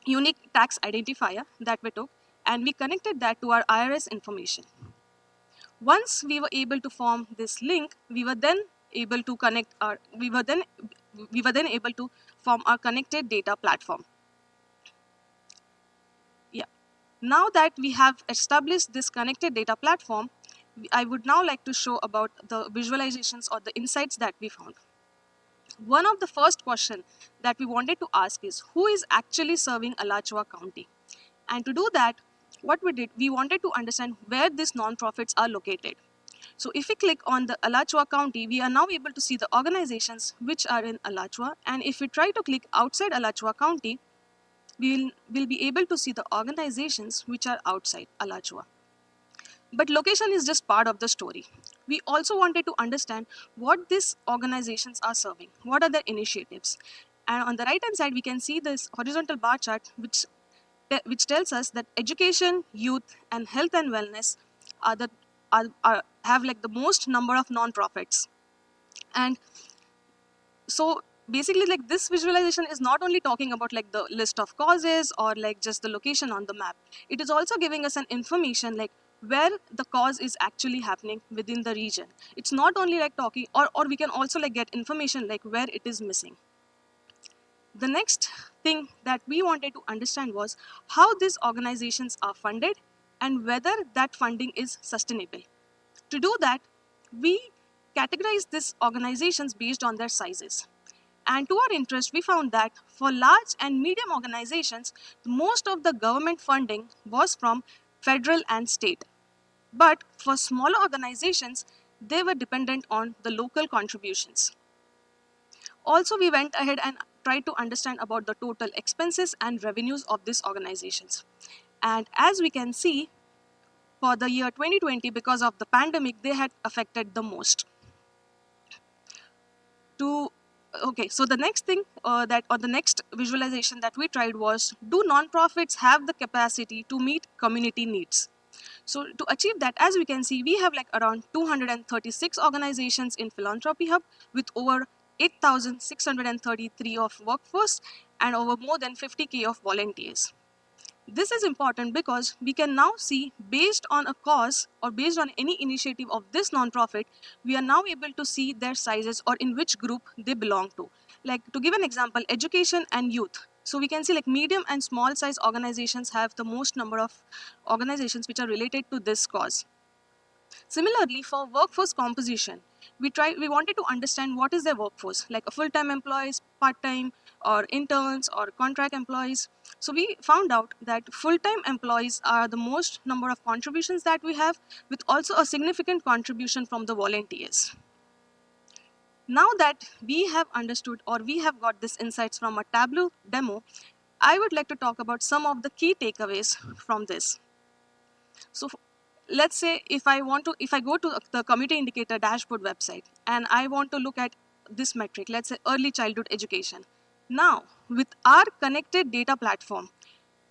unique tax identifier that we took, and we connected that to our IRS information. Once we were able to form this link, we were then able to form our connected data platform. Now that we have established this connected data platform, I would now like to show about the visualizations or the insights that we found. One of the first questions that we wanted to ask is, who is actually serving Alachua County? And to do that, what we did, we wanted to understand where these nonprofits are located. So if we click on the Alachua County, we are now able to see the organizations which are in Alachua. And if we try to click outside Alachua County, we'll be able to see the organizations which are outside Alachua. But location is just part of the story. We also wanted to understand what these organizations are serving, what are their initiatives. And on the right hand side, we can see this horizontal bar chart which tells us that education, youth, and health and wellness have like the most number of nonprofits. And so basically, like this visualization is not only talking about like the list of causes or like just the location on the map. It is also giving us an information like where the cause is actually happening within the region. It's not only like talking, or we can also like get information like where it is missing. The next thing that we wanted to understand was how these organizations are funded and whether that funding is sustainable. To do that, we categorize these organizations based on their sizes. And to our interest, we found that for large and medium organizations, most of the government funding was from federal and state. But for smaller organizations, they were dependent on the local contributions. Also, we went ahead and tried to understand about the total expenses and revenues of these organizations. And as we can see, for the year 2020, because of the pandemic, they had affected the most. Okay, so the next thing the next visualization that we tried was, do nonprofits have the capacity to meet community needs? So to achieve that, as we can see, we have like around 236 organizations in Philanthropy Hub with over 8,633 of workforce and over more than 50K of volunteers. This is important because we can now see, based on a cause or based on any initiative of this nonprofit, we are now able to see their sizes or in which group they belong to. Like to give an example, education and youth. So we can see like medium and small size organizations have the most number of organizations which are related to this cause. Similarly, for workforce composition, we wanted to understand what is their workforce, like a full-time employees, part-time, or interns, or contract employees. So we found out that full-time employees are the most number of contributions that we have, with also a significant contribution from the volunteers. Now that we have understood or we have got this insights from a Tableau demo, I would like to talk about some of the key takeaways from this. So let's say if I go to the community indicator dashboard website and I want to look at this metric, let's say early childhood education. Now, with our connected data platform,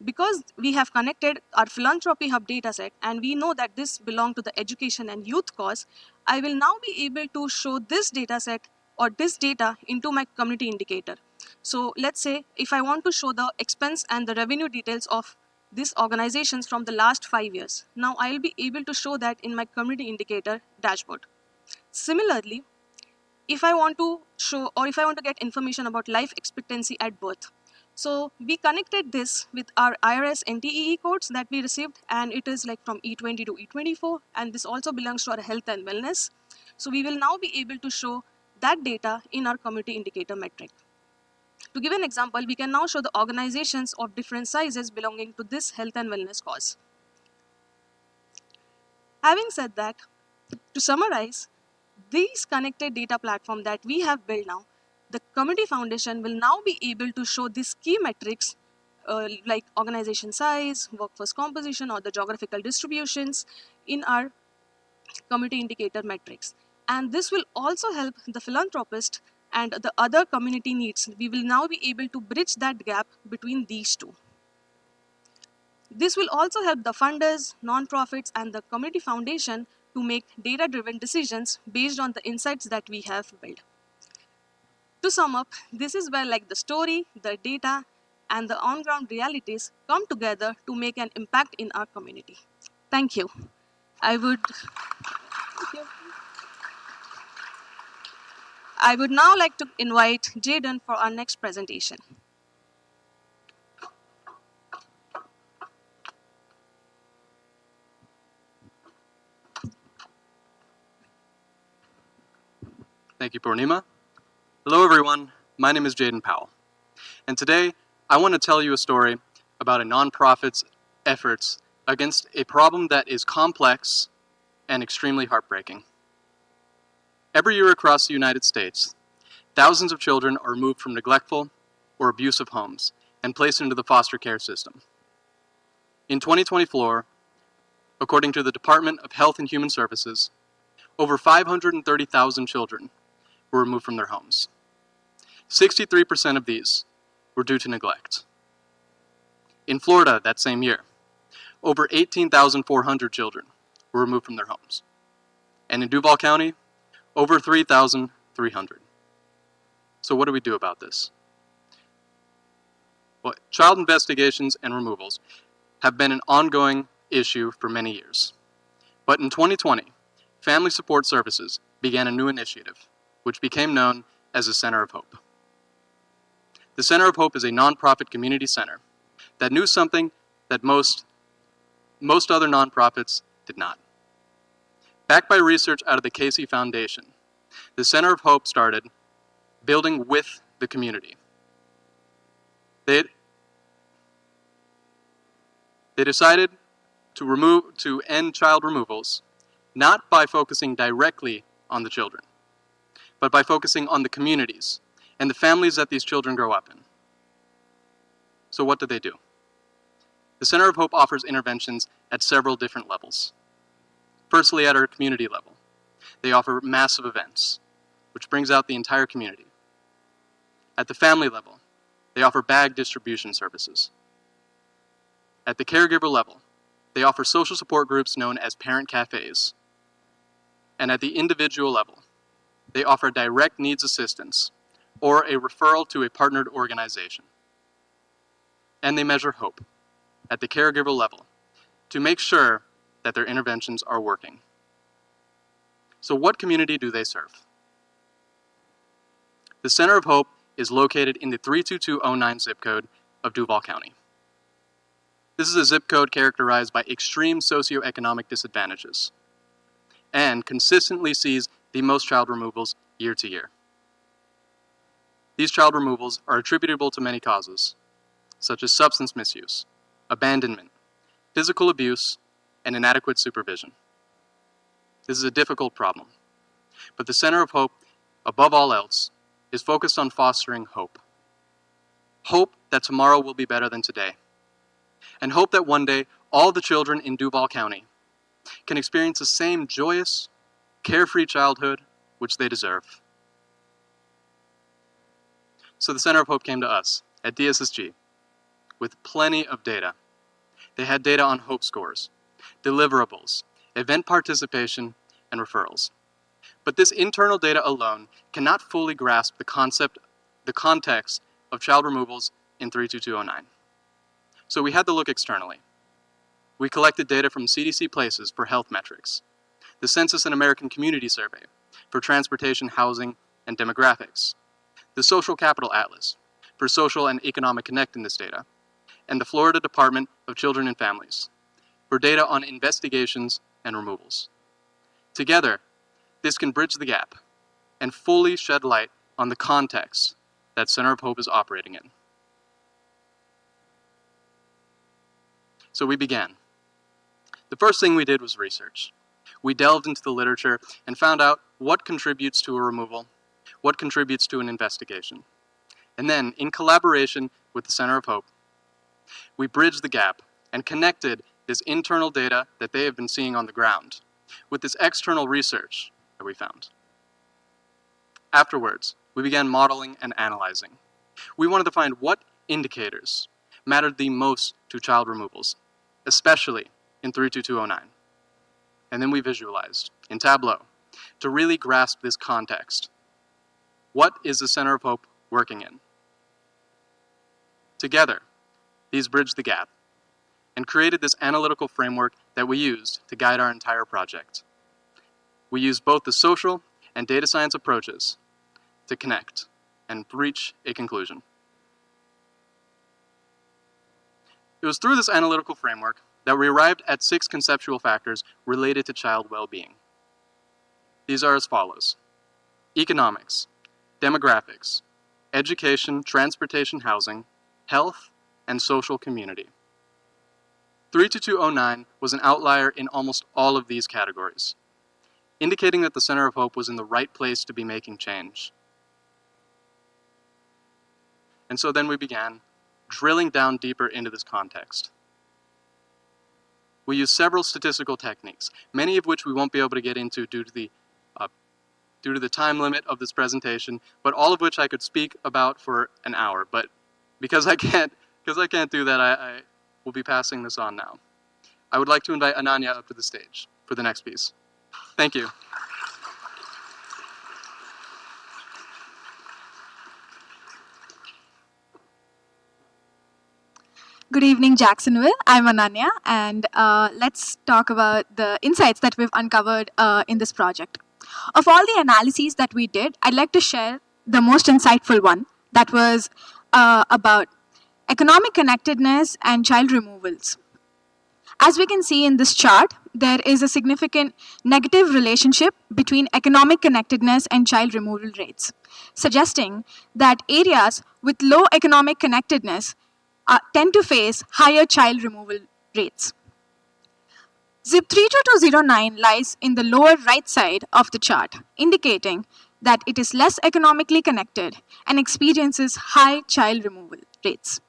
because we have connected our philanthropy hub dataset and we know that this belongs to the education and youth cause, I will now be able to show this dataset or this data into my community indicator. So let's say if I want to show the expense and the revenue details of these organizations from the last 5 years, now I'll be able to show that in my community indicator dashboard. Similarly, if I want to show or if I want to get information about life expectancy at birth, so we connected this with our IRS NTEE codes that we received, and it is like from E20 to E24, and this also belongs to our health and wellness. So we will now be able to show that data in our community indicator metric. To give an example, we can now show the organizations of different sizes belonging to this health and wellness cause. Having said that, to summarize, these connected data platform that we have built now, the Community Foundation will now be able to show these key metrics like organization size, workforce composition, or the geographical distributions in our community indicator metrics. And this will also help the philanthropist and the other community needs. We will now be able to bridge that gap between these two. This will also help the funders, nonprofits, and the community foundation to make data-driven decisions based on the insights that we have built. To sum up, this is where like the story, the data, and the on-ground realities come together to make an impact in our community. Thank you. I would now like to invite Jayden for our next presentation. Thank you, Purnima. Hello, everyone. My name is Jayden Powell. And today, I want to tell you a story about a nonprofit's efforts against a problem that is complex and extremely heartbreaking. Every year across the United States, thousands of children are removed from neglectful or abusive homes and placed into the foster care system. In 2024, according to the Department of Health and Human Services, over 530,000 children were removed from their homes. 63% of these were due to neglect. In Florida that same year, over 18,400 children were removed from their homes. And in Duval County, over 3,300. So what do we do about this? Well, child investigations and removals have been an ongoing issue for many years. But in 2020, Family Support Services began a new initiative, which became known as the Center of Hope. The Center of Hope is a nonprofit community center that knew something that most other nonprofits did not. Backed by research out of the Casey Foundation, the Center of Hope started building with the community. They decided to end child removals, not by focusing directly on the children, but by focusing on the communities and the families that these children grow up in. So what do they do? The Center of Hope offers interventions at several different levels. Firstly, at our community level, they offer massive events, which brings out the entire community. At the family level, they offer bag distribution services. At the caregiver level, they offer social support groups known as parent cafes. And at the individual level, they offer direct needs assistance or a referral to a partnered organization. And they measure hope at the caregiver level to make sure that their interventions are working. So what community do they serve? The Center of Hope is located in the 32209 zip code of Duval County. This is a zip code characterized by extreme socioeconomic disadvantages and consistently sees the most child removals year to year. These child removals are attributable to many causes, such as substance misuse, abandonment, physical abuse, and inadequate supervision. This is a difficult problem, but the Center of Hope, above all else, is focused on fostering hope. Hope that tomorrow will be better than today, and hope that one day all the children in Duval County can experience the same joyous, carefree childhood which they deserve. So the Center of Hope came to us at DSSG with plenty of data. They had data on hope scores, deliverables, event participation, and referrals. But this internal data alone cannot fully grasp the context of child removals in 32209. So we had to look externally. We collected data from CDC Places for health metrics, the Census and American Community Survey for transportation, housing, and demographics, the Social Capital Atlas for social and economic connectedness data, and the Florida Department of Children and Families for data on investigations and removals. Together, this can bridge the gap and fully shed light on the context that Center of Hope is operating in. So we began. The first thing we did was research. We delved into the literature and found out what contributes to a removal, what contributes to an investigation. And then, in collaboration with the Center of Hope, we bridged the gap and connected this internal data that they have been seeing on the ground with this external research that we found. Afterwards, we began modeling and analyzing. We wanted to find what indicators mattered the most to child removals, especially in 32209. And then we visualized in Tableau to really grasp this context. What is the Center of Hope working in? Together, these bridged the gap and created this analytical framework that we used to guide our entire project. We used both the social and data science approaches to connect and reach a conclusion. It was through this analytical framework that we arrived at 6 conceptual factors related to child well-being. These are as follows: economics, demographics, education, transportation, housing, health, and social community. 32209 was an outlier in almost all of these categories, indicating that the Center of Hope was in the right place to be making change. And so then we began drilling down deeper into this context. We used several statistical techniques, many of which we won't be able to get into due to the time limit of this presentation, but all of which I could speak about for an hour. But because I can't do that, I will be passing this on now. I would like to invite Ananya up to the stage for the next piece. Thank you. Good evening, Jacksonville. I'm Ananya, and let's talk about the insights that we've uncovered in this project. Of all the analyses that we did, I'd like to share the most insightful one that was about economic connectedness and child removals. As we can see in this chart, there is a significant negative relationship between economic connectedness and child removal rates, suggesting that areas with low economic connectedness tend to face higher child removal rates. ZIP 32209 lies in the lower right side of the chart, indicating that it is less economically connected and experiences high child removal rates.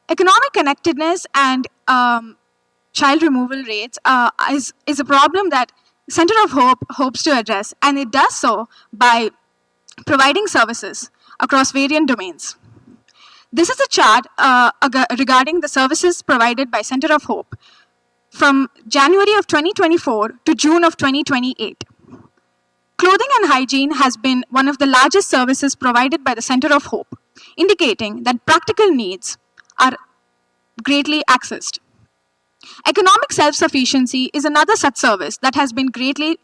Economic connectedness and child removal rates is a problem that Center of Hope hopes to address, and it does so by providing services across variant domains. This is a chart regarding the services provided by Center of Hope from January of 2024 to June of 2028. Clothing and hygiene has been one of the largest services provided by the Center of Hope, indicating that practical needs are greatly accessed. Economic self-sufficiency is another such service that has been greatly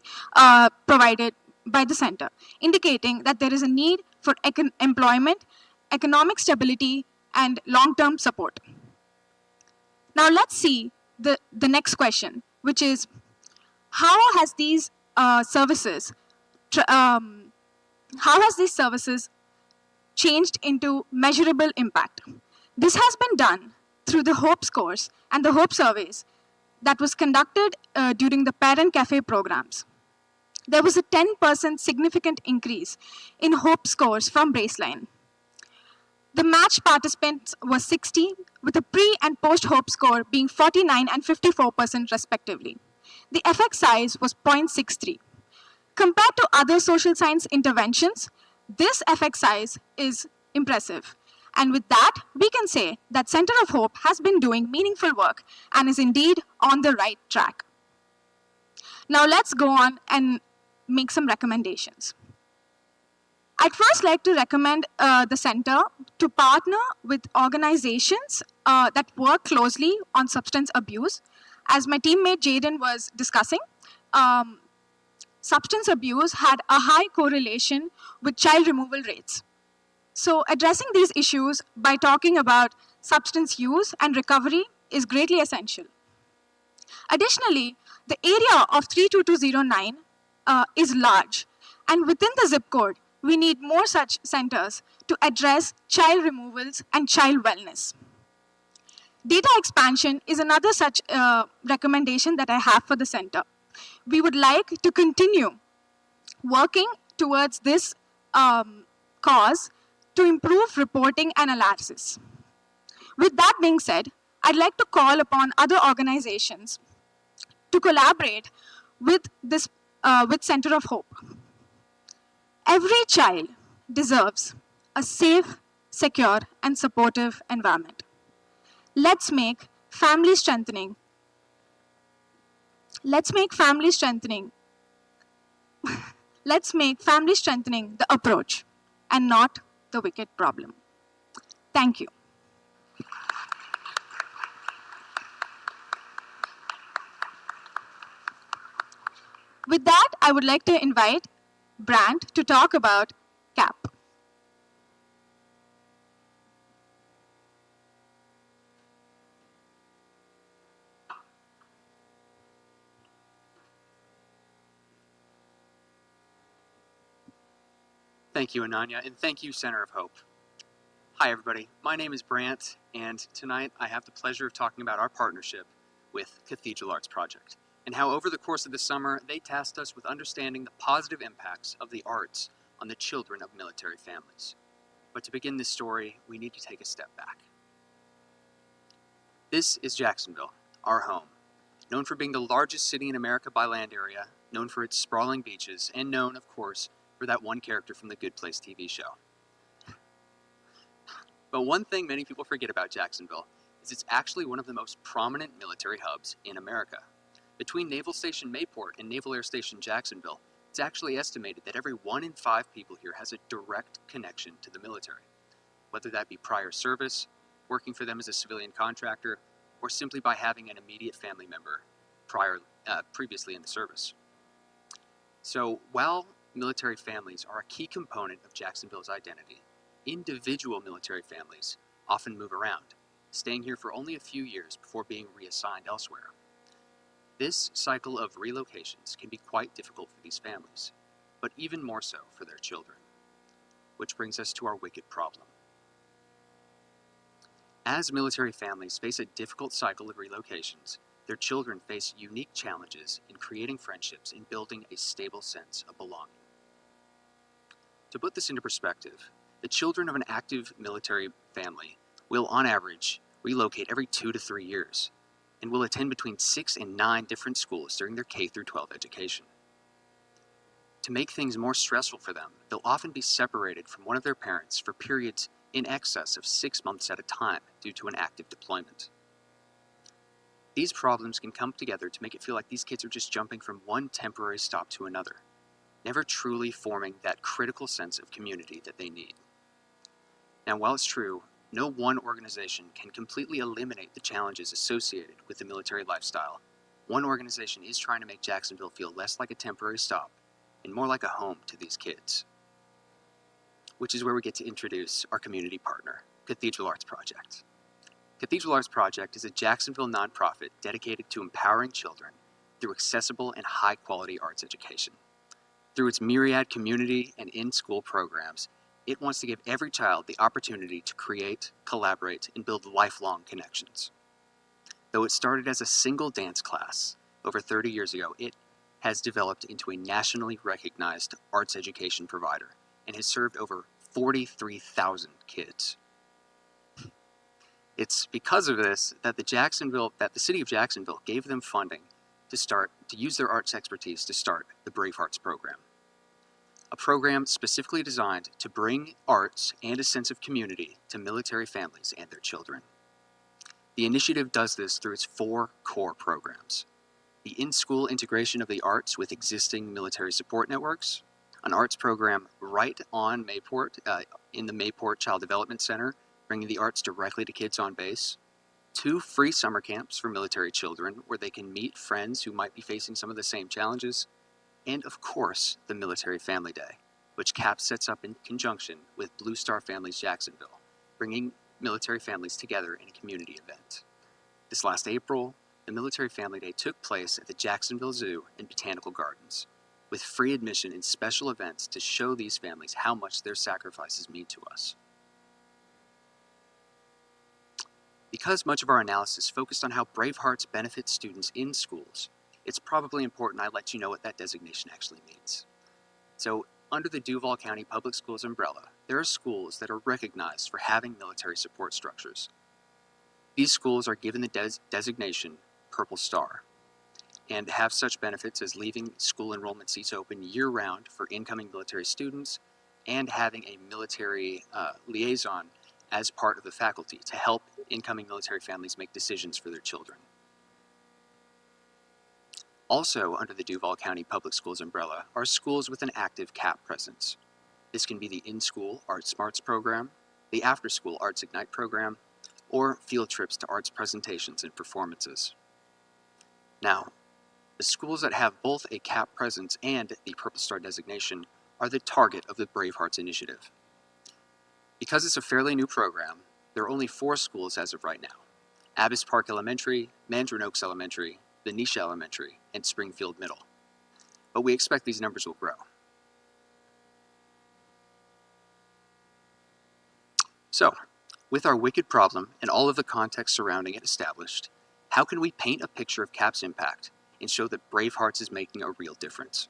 provided by the center, indicating that there is a need for employment, economic stability, and long-term support. Now let's see the next question, which is, how has these services changed into measurable impact? This has been done through the HOPE scores and the HOPE surveys that was conducted during the Parent Cafe programs. There was a 10% significant increase in HOPE scores from baseline. The matched participants were 60, with a pre and post HOPE score being 49 and 54% respectively. The effect size was 0.63. Compared to other social science interventions, this effect size is impressive. And with that, we can say that Center of Hope has been doing meaningful work and is indeed on the right track. Now let's go on and make some recommendations. I'd first like to recommend the center to partner with organizations that work closely on substance abuse. As my teammate Jaden was discussing, substance abuse had a high correlation with child removal rates. So addressing these issues by talking about substance use and recovery is greatly essential. Additionally, the area of 32209 is large, and within the zip code, we need more such centers to address child removals and child wellness. Data expansion is another such recommendation that I have for the center. We would like to continue working towards this cause to improve reporting and analysis. With that being said, I'd like to call upon other organizations to collaborate with Center of Hope. Every child deserves a safe, secure, and supportive environment. Let's make family strengthening the approach and not the wicked problem. Thank you. With that, I would like to invite Brand to talk about CAP. Thank you, Ananya, and thank you, Center of Hope. Hi, everybody. My name is Brant, and tonight I have the pleasure of talking about our partnership with Cathedral Arts Project, and how over the course of the summer, they tasked us with understanding the positive impacts of the arts on the children of military families. But to begin this story, we need to take a step back. This is Jacksonville, our home, known for being the largest city in America by land area, known for its sprawling beaches, and known, of course, for that one character from the Good Place TV show. But one thing many people forget about Jacksonville is it's actually one of the most prominent military hubs in America. Between Naval Station Mayport and Naval Air Station Jacksonville, it's actually estimated that every 1 in 5 people here has a direct connection to the military, whether that be prior service, working for them as a civilian contractor, or simply by having an immediate family member previously in the service. So while military families are a key component of Jacksonville's identity, individual military families often move around, staying here for only a few years before being reassigned elsewhere. This cycle of relocations can be quite difficult for these families, but even more so for their children. Which brings us to our wicked problem. As military families face a difficult cycle of relocations, their children face unique challenges in creating friendships and building a stable sense of belonging. To put this into perspective, the children of an active military family will, on average, relocate every 2 to 3 years, and will attend between 6 and 9 different schools during their K-12 education. To make things more stressful for them, they'll often be separated from one of their parents for periods in excess of 6 months at a time due to an active deployment. These problems can come together to make it feel like these kids are just jumping from one temporary stop to another, never truly forming that critical sense of community that they need. Now, while it's true, no one organization can completely eliminate the challenges associated with the military lifestyle, one organization is trying to make Jacksonville feel less like a temporary stop and more like a home to these kids. which is where we get to introduce our community partner, Cathedral Arts Project. Cathedral Arts Project is a Jacksonville nonprofit dedicated to empowering children through accessible and high-quality arts education. Through its myriad community and in-school programs, it wants to give every child the opportunity to create, collaborate, and build lifelong connections. Though it started as a single dance class over 30 years ago, it has developed into a nationally recognized arts education provider and has served over 43,000 kids. It's because of this that the city of Jacksonville gave them funding to use their arts expertise to start the Brave Hearts program. A program specifically designed to bring arts and a sense of community to military families and their children. The initiative does this through its 4 core programs: the in-school integration of the arts with existing military support networks, an arts program right on Mayport, in the Mayport Child Development Center, bringing the arts directly to kids on base, 2 free summer camps for military children where they can meet friends who might be facing some of the same challenges, and of course, the Military Family Day, which CAP sets up in conjunction with Blue Star Families Jacksonville, bringing military families together in a community event. This last April, the Military Family Day took place at the Jacksonville Zoo and Botanical Gardens, with free admission and special events to show these families how much their sacrifices mean to us. Because much of our analysis focused on how Brave Hearts benefits students in schools, it's probably important I let you know what that designation actually means. So, under the Duval County Public Schools umbrella, there are schools that are recognized for having military support structures. These schools are given the designation Purple Star and have such benefits as leaving school enrollment seats open year-round for incoming military students and having a military liaison as part of the faculty to help incoming military families make decisions for their children. Also under the Duval County Public Schools umbrella are schools with an active CAP presence. This can be the in-school Arts Smarts program, the after-school Arts Ignite program, or field trips to arts presentations and performances. Now, the schools that have both a CAP presence and the Purple Star designation are the target of the Brave Hearts initiative. Because it's a fairly new program, there are only 4 schools as of right now: Abbas Park Elementary, Mandarin Oaks Elementary, Benicia Elementary, and Springfield Middle. But we expect these numbers will grow. So, with our wicked problem and all of the context surrounding it established, how can we paint a picture of CAP's impact and show that Brave Hearts is making a real difference?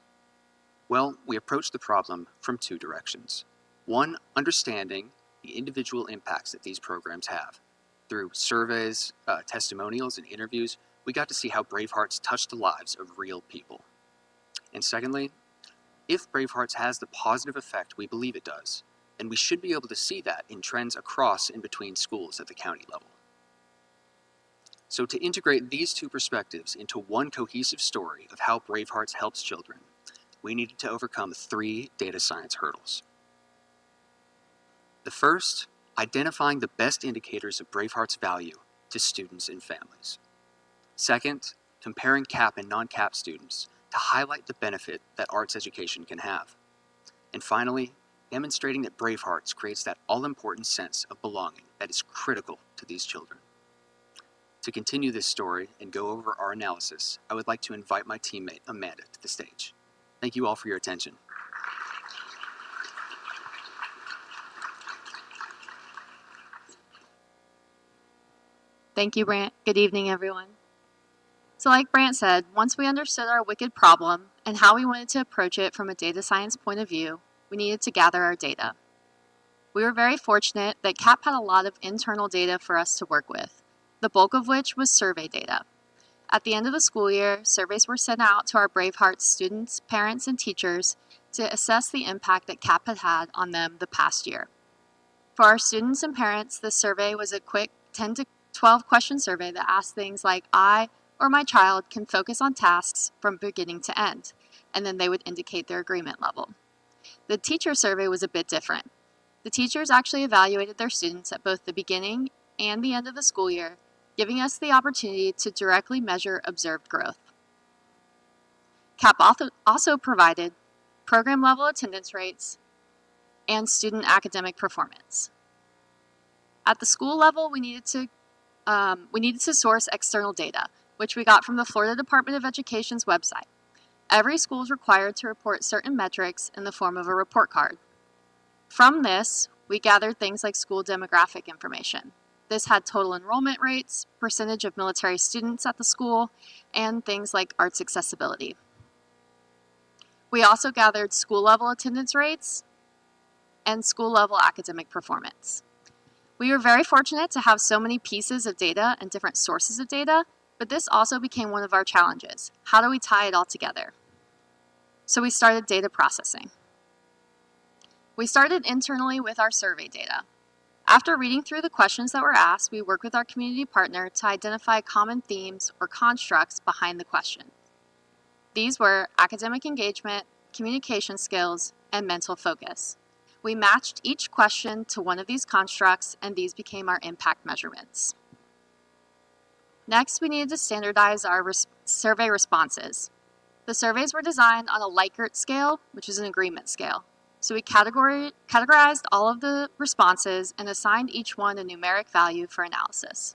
Well, we approach the problem from 2 directions. One, understanding the individual impacts that these programs have. Through surveys, testimonials, and interviews, we got to see how Brave Hearts touch the lives of real people. And secondly, if Brave Hearts has the positive effect we believe it does, then we should be able to see that in trends across and between schools at the county level. So to integrate these 2 perspectives into one cohesive story of how Brave Hearts helps children, we needed to overcome 3 data science hurdles. The first, identifying the best indicators of Brave Hearts' value to students and families. Second, comparing CAP and non-CAP students to highlight the benefit that arts education can have. And finally, demonstrating that Brave Hearts creates that all-important sense of belonging that is critical to these children. To continue this story and go over our analysis, I would like to invite my teammate Amanda to the stage. Thank you all for your attention. Thank you, Brant. Good evening, everyone. So like Brant said, once we understood our wicked problem and how we wanted to approach it from a data science point of view, we needed to gather our data. We were very fortunate that CAP had a lot of internal data for us to work with, the bulk of which was survey data. At the end of the school year, surveys were sent out to our Brave Hearts students, parents, and teachers to assess the impact that CAP had had on them the past year. For our students and parents, this survey was a quick 10 to 12 question survey that asked things like, I or my child can focus on tasks from beginning to end, and then they would indicate their agreement level. The teacher survey was a bit different. The teachers actually evaluated their students at both the beginning and the end of the school year, giving us the opportunity to directly measure observed growth. CAP also provided program level attendance rates and student academic performance. At the school level, we needed to source external data, which we got from the Florida Department of Education's website. Every school is required to report certain metrics in the form of a report card. From this, we gathered things like school demographic information. This had total enrollment rates, percentage of military students at the school, and things like arts accessibility. We also gathered school-level attendance rates and school-level academic performance. We were very fortunate to have so many pieces of data and different sources of data, but this also became one of our challenges. How do we tie it all together? So we started data processing. We started internally with our survey data. After reading through the questions that were asked, we worked with our community partner to identify common themes or constructs behind the question. These were academic engagement, communication skills, and mental focus. We matched each question to one of these constructs, and these became our impact measurements. Next, we needed to standardize our survey responses. The surveys were designed on a Likert scale, which is an agreement scale. So we categorized all of the responses and assigned each one a numeric value for analysis.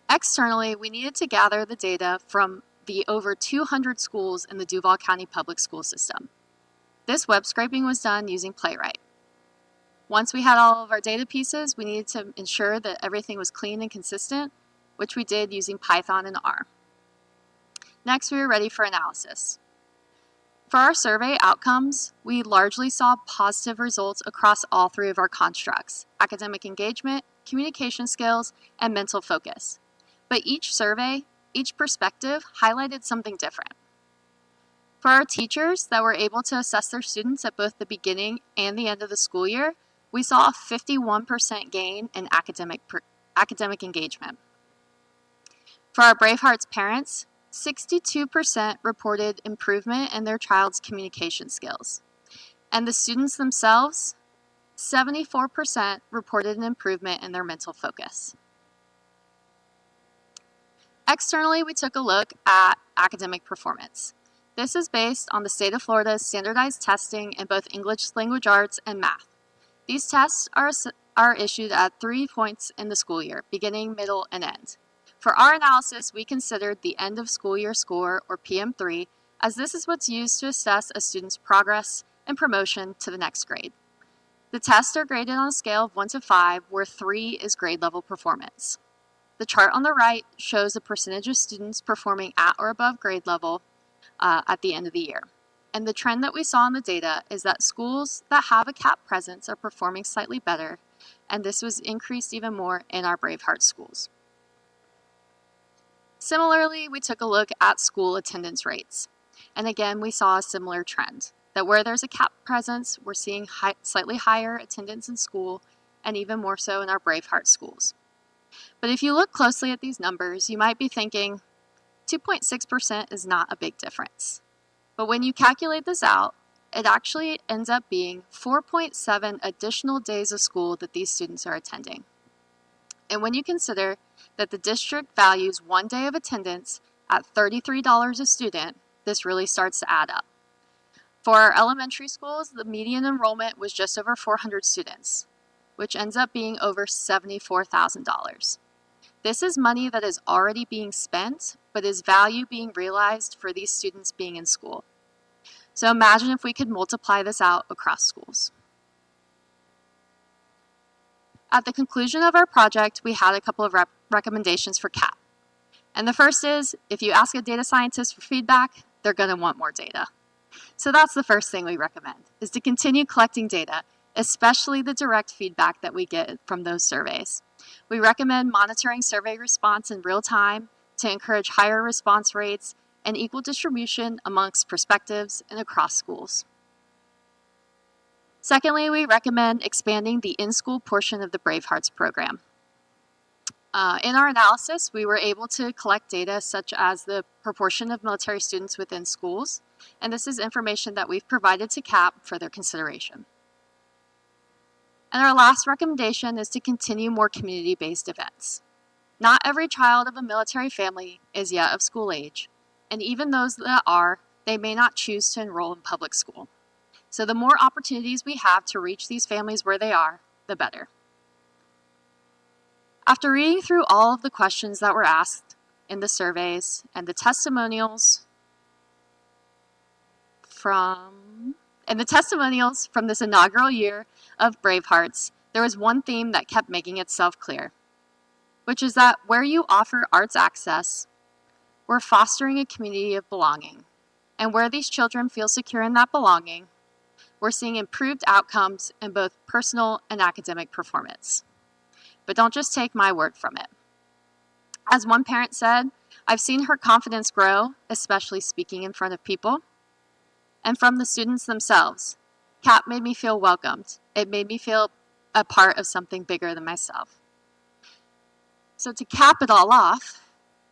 Externally, we needed to gather the data from the over 200 schools in the Duval County Public School System. This web scraping was done using Playwright. Once we had all of our data pieces, we needed to ensure that everything was clean and consistent, which we did using Python and R. Next, we were ready for analysis. For our survey outcomes, we largely saw positive results across all three of our constructs: academic engagement, communication skills, and mental focus. But each survey, each perspective highlighted something different. For our teachers that were able to assess their students at both the beginning and the end of the school year, we saw a 51% gain in academic engagement. For our Brave Hearts parents, 62% reported improvement in their child's communication skills. And the students themselves, 74% reported an improvement in their mental focus. Externally, we took a look at academic performance. This is based on the state of Florida's standardized testing in both English language arts and math. These tests are issued at 3 points in the school year, beginning, middle, and end. For our analysis, we considered the end of school year score, or PM3, as this is what's used to assess a student's progress and promotion to the next grade. The tests are graded on a scale of 1 to 5, where 3 is grade level performance. The chart on the right shows the percentage of students performing at or above grade level at the end of the year. And the trend that we saw in the data is that schools that have a CAP presence are performing slightly better, and this was increased even more in our Brave Hearts schools. Similarly, we took a look at school attendance rates. And again, we saw a similar trend, that where there's a CAP presence, we're seeing slightly higher attendance in school, and even more so in our Brave Hearts schools. But if you look closely at these numbers, you might be thinking 2.6% is not a big difference. But when you calculate this out, it actually ends up being 4.7 additional days of school that these students are attending. And when you consider that the district values 1 day of attendance at $33 a student, this really starts to add up. For our elementary schools, the median enrollment was just over 400 students, which ends up being over $74,000. This is money that is already being spent, but is value being realized for these students being in school. So imagine if we could multiply this out across schools. At the conclusion of our project, we had a couple of recommendations for CAP. And the first is, if you ask a data scientist for feedback, they're going to want more data. So that's the first thing we recommend, is to continue collecting data, especially the direct feedback that we get from those surveys. We recommend monitoring survey response in real time to encourage higher response rates and equal distribution amongst perspectives and across schools. Secondly, we recommend expanding the in-school portion of the Brave Hearts program. In our analysis, we were able to collect data such as the proportion of military students within schools, and this is information that we've provided to CAP for their consideration. And our last recommendation is to continue more community-based events. Not every child of a military family is yet of school age, and even those that are, they may not choose to enroll in public school. So the more opportunities we have to reach these families where they are, the better. After reading through all of the questions that were asked in the surveys and the testimonials from this inaugural year of Bravehearts, there was one theme that kept making itself clear, which is that where you offer arts access, we're fostering a community of belonging. And where these children feel secure in that belonging, we're seeing improved outcomes in both personal and academic performance. But don't just take my word from it. As one parent said, I've seen her confidence grow, especially speaking in front of people. And from the students themselves, CAP made me feel welcomed. It made me feel a part of something bigger than myself. So to cap it all off,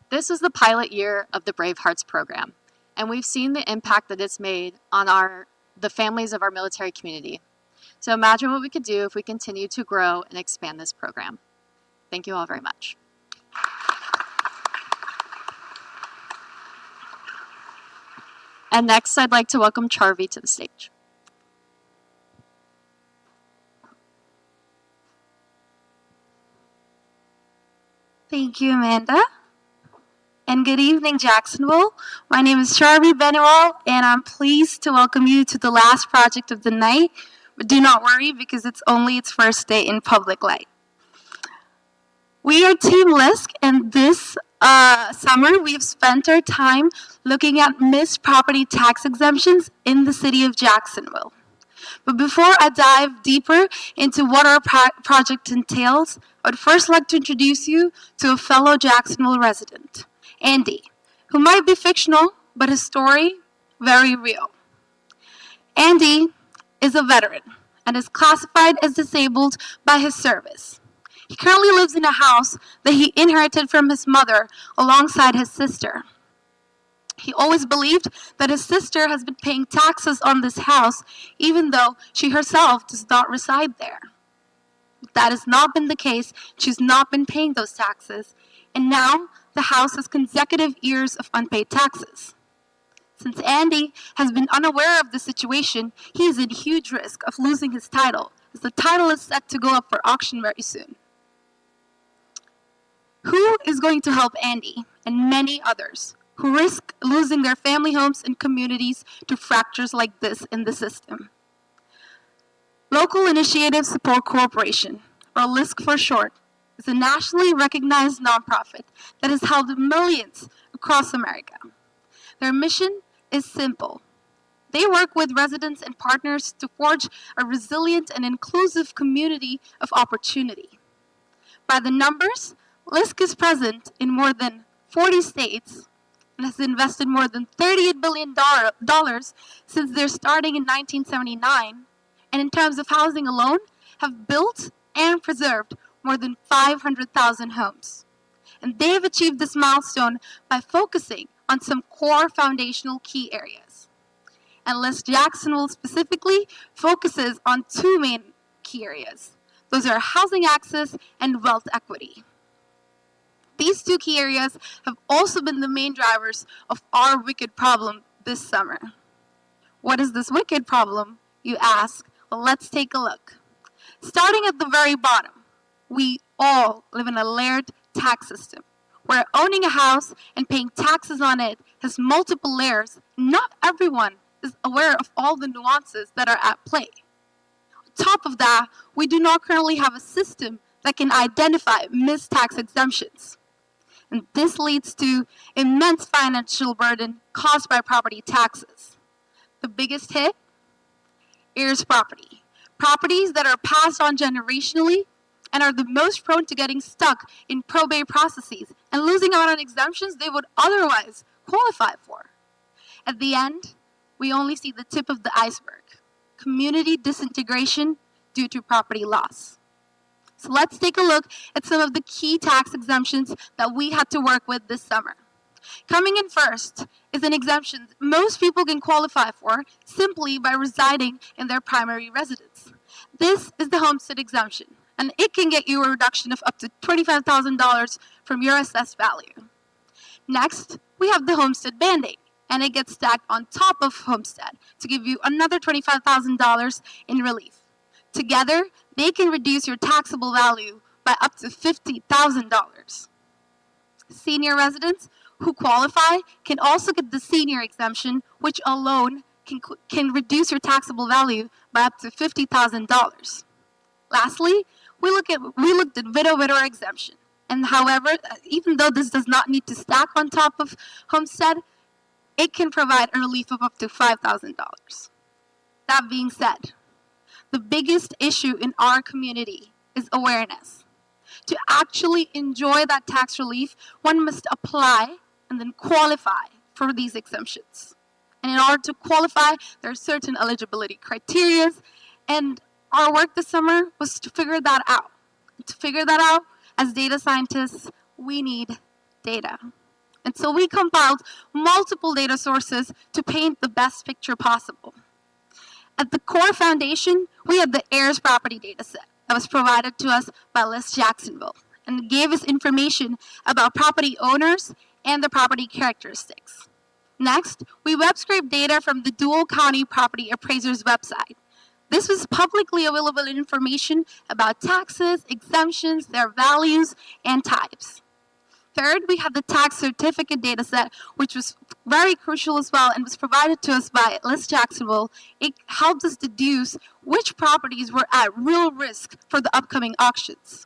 this was the pilot year of the Bravehearts program, and we've seen the impact that it's made on the families of our military community. So imagine what we could do if we continue to grow and expand this program. Thank you all very much. And next, I'd like to welcome Charvi to the stage. Thank you, Amanda. And good evening, Jacksonville. My name is Charvi Benual, and I'm pleased to welcome you to the last project of the night. But do not worry, because it's only its first day in public light. We are Team LISC, and this summer we've spent our time looking at missed property tax exemptions in the city of Jacksonville. But before I dive deeper into what our project entails, I would first like to introduce you to a fellow Jacksonville resident, Andy, who might be fictional, but his story, very real. Andy is a veteran and is classified as disabled by his service. He currently lives in a house that he inherited from his mother alongside his sister. He always believed that his sister has been paying taxes on this house, even though she herself does not reside there. That has not been the case. She's not been paying those taxes, and now the house has consecutive years of unpaid taxes. Since Andy has been unaware of the situation, he is in huge risk of losing his title, as the title is set to go up for auction very soon. Who is going to help Andy and many others who risk losing their family homes and communities to fractures like this in the system? Local Initiative Support Corporation, or LISC for short, is a nationally recognized nonprofit that has helped millions across America. Their mission is simple. They work with residents and partners to forge a resilient and inclusive community of opportunity. By the numbers, LISC is present in more than 40 states and has invested more than $38 billion since their starting in 1979, and in terms of housing alone, have built and preserved more than 500,000 homes. And they have achieved this milestone by focusing on some core foundational key areas. And LISC Jacksonville specifically focuses on two main key areas. Those are housing access and wealth equity. These two key areas have also been the main drivers of our wicked problem this summer. What is this wicked problem, you ask? Well, let's take a look. Starting at the very bottom, we all live in a layered tax system, where owning a house and paying taxes on it has multiple layers. Not everyone is aware of all the nuances that are at play. On top of that, we do not currently have a system that can identify missed tax exemptions. And this leads to immense financial burden caused by property taxes. The biggest hit? Heirs property. Properties that are passed on generationally and are the most prone to getting stuck in probate processes and losing out on exemptions they would otherwise qualify for. At the end, we only see the tip of the iceberg: community disintegration due to property loss. So let's take a look at some of the key tax exemptions that we had to work with this summer. Coming in first is an exemption most people can qualify for simply by residing in their primary residence. This is the homestead exemption, and it can get you a reduction of up to $25,000 from your assessed value. Next, we have the homestead band-aid, and it gets stacked on top of homestead to give you another $25,000 in relief. Together, they can reduce your taxable value by up to $50,000. Senior residents who qualify can also get the senior exemption, which alone can reduce your taxable value by up to $50,000. Lastly, we looked at widower exemption. And however, even though this does not need to stack on top of homestead, it can provide a relief of up to $5,000. That being said, the biggest issue in our community is awareness. To actually enjoy that tax relief, one must apply and then qualify for these exemptions. And in order to qualify, there are certain eligibility criteria, and our work this summer was to figure that out. To figure that out, as data scientists, we need data. And so we compiled multiple data sources to paint the best picture possible. At the core foundation, we had the heirs property data set that was provided to us by LISC Jacksonville and gave us information about property owners and the property characteristics. Next, we web scraped data from the Dual County Property Appraiser's website. This was publicly available information about taxes, exemptions, their values, and types. Third, we have the tax certificate data set, which was very crucial as well and was provided to us by LISC Jacksonville. It helped us deduce which properties were at real risk for the upcoming auctions.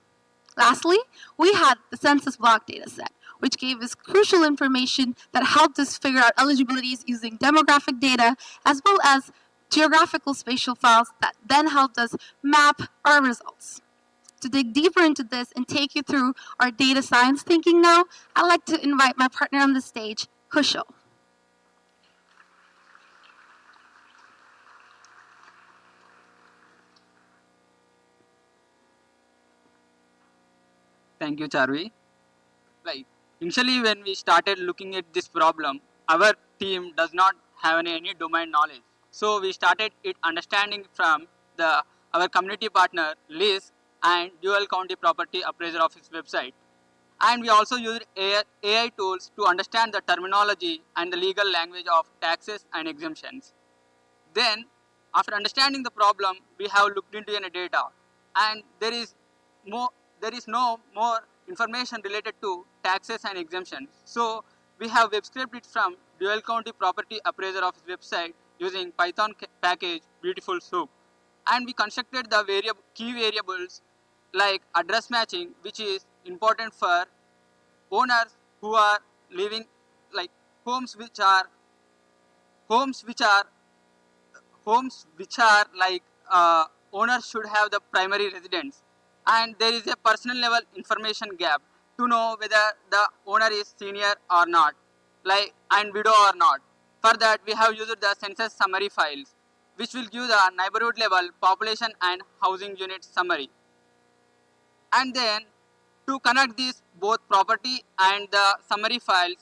Lastly, we had the census block data set, which gave us crucial information that helped us figure out eligibilities using demographic data as well as geographical spatial files that then helped us map our results. To dig deeper into this and take you through our data science thinking now, I'd like to invite my partner on the stage, Kushal. Thank you, Charvi. Initially when we started looking at this problem, our team does not have any domain knowledge. So we started understanding from our community partner, LISC, and Dual County Property Appraiser Office website. And we also used AI tools to understand the terminology and the legal language of taxes and exemptions. Then, after understanding the problem, we have looked into any data, and there is no more information related to taxes and exemptions. So we have web scraped it from Dual County Property Appraiser Office website using Python package Beautiful Soup, and we constructed the key variables like address matching, which is important for owners who are living homes which are owners should have the primary residence, and there is a personal level information gap to know whether the owner is senior or not, and widow or not. For that, we have used the census summary files, which will give the neighborhood level population and housing unit summary. And then to connect these both property and the summary files,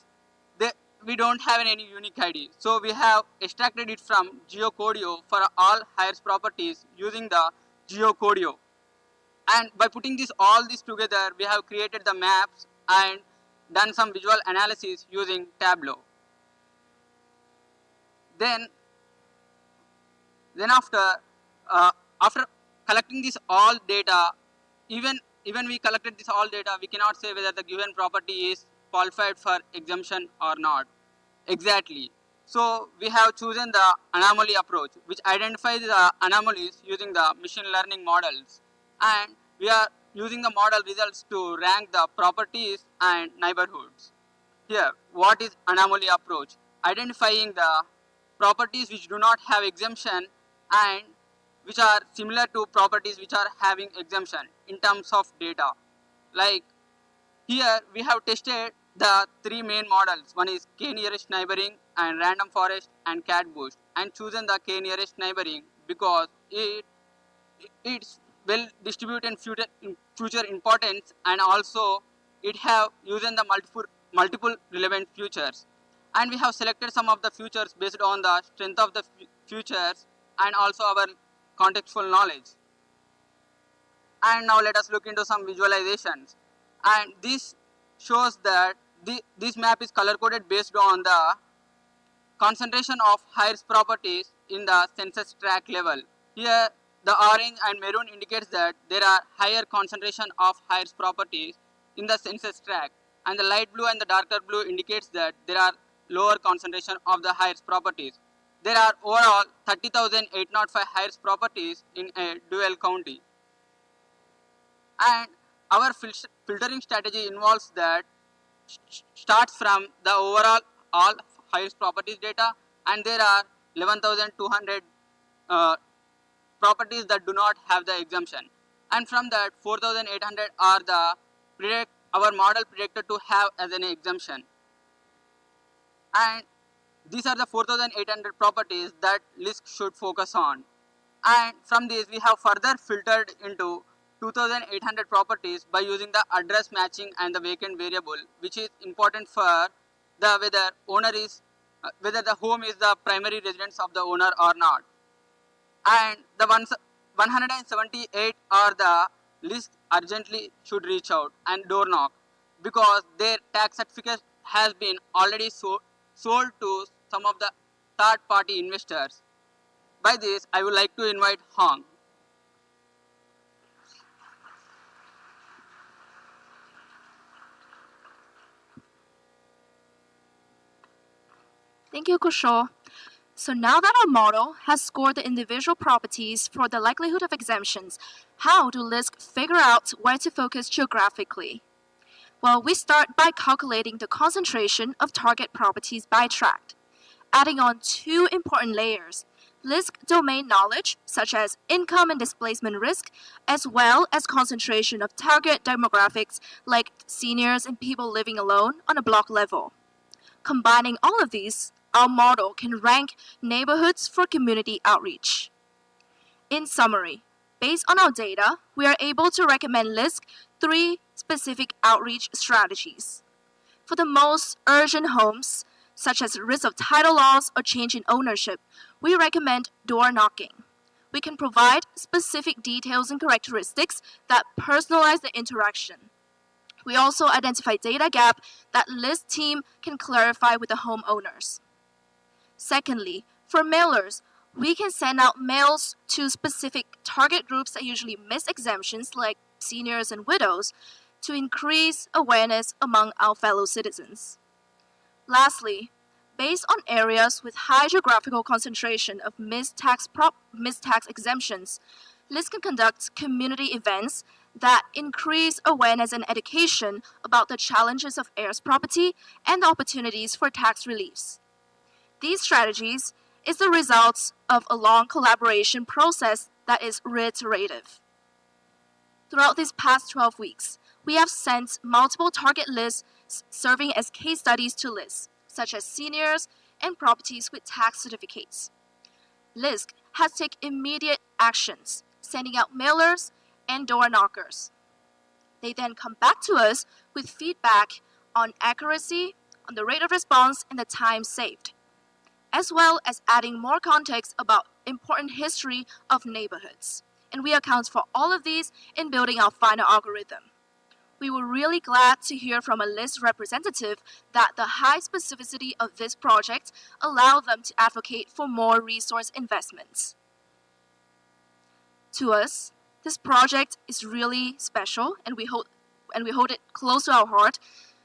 we don't have any unique ID. So we have extracted it from GeoCodio for all heirs properties using the GeoCodio. And by putting all this together, we have created the maps and done some visual analysis using Tableau. Then after collecting this all data, even we collected this all data, we cannot say whether the given property is qualified for exemption or not exactly. So we have chosen the anomaly approach, which identifies the anomalies using the machine learning models, and we are using the model results to rank the properties and neighborhoods. Here, what is anomaly approach? Identifying the properties which do not have exemption and which are similar to properties which are having exemption in terms of data. Like here we have tested the three main models. One is k-nearest neighboring and random forest and cat boost, and chosen the k-nearest neighboring because it's well distributed in future importance, and also it have used the multiple relevant features. And we have selected some of the features based on the strength of the features and also our contextual knowledge. And now let us look into some visualizations. And this shows that this map is color coded based on the concentration of high-risk properties in the census tract level. Here, the orange and maroon indicates that there are higher concentration of high-risk properties in the census tract, and the light blue and the darker blue indicates that there are lower concentration of the high-risk properties. There are overall 30,805 high-risk properties in a dual county. And our filtering strategy involves that starts from the overall all high-risk properties data, and there are 11,200 properties that do not have the exemption. And from that, 4,800 are the our model predicted to have as an exemption. And these are the 4,800 properties that LISC should focus on. And from these, we have further filtered into 2,800 properties by using the address matching and the vacant variable, which is important for the whether the home is the primary residence of the owner or not. And the 178 are the LISC urgently should reach out and door knock, because their tax certificate has been already sold to some of the third-party investors. By this, I would like to invite Hong. Thank you, Kushal. So now that our model has scored the individual properties for the likelihood of exemptions, how do LISC figure out where to focus geographically? Well, we start by calculating the concentration of target properties by tract, adding on two important layers: LISC domain knowledge, such as income and displacement risk, as well as concentration of target demographics like seniors and people living alone on a block level. Combining all of these, our model can rank neighborhoods for community outreach. In summary, based on our data, we are able to recommend LISC 3 specific outreach strategies. For the most urgent homes, such as risk of title loss or change in ownership, we recommend door knocking. We can provide specific details and characteristics that personalize the interaction. We also identify data gap that LISC team can clarify with the homeowners. Secondly, for mailers, we can send out mails to specific target groups that usually miss exemptions, like seniors and widows, to increase awareness among our fellow citizens. Lastly, based on areas with high geographical concentration of missed tax exemptions, LISC can conduct community events that increase awareness and education about the challenges of heirs property and the opportunities for tax reliefs. These strategies is the results of a long collaboration process that is reiterative. Throughout these past 12 weeks, we have sent multiple target lists serving as case studies to LISC, such as seniors and properties with tax certificates. LISC has taken immediate actions, sending out mailers and door knockers. They then come back to us with feedback on accuracy, on the rate of response, and the time saved, as well as adding more context about important history of neighborhoods. And we account for all of these in building our final algorithm. We were really glad to hear from a LISC representative that the high specificity of this project allowed them to advocate for more resource investments. To us, this project is really special, and we hold it close to our heart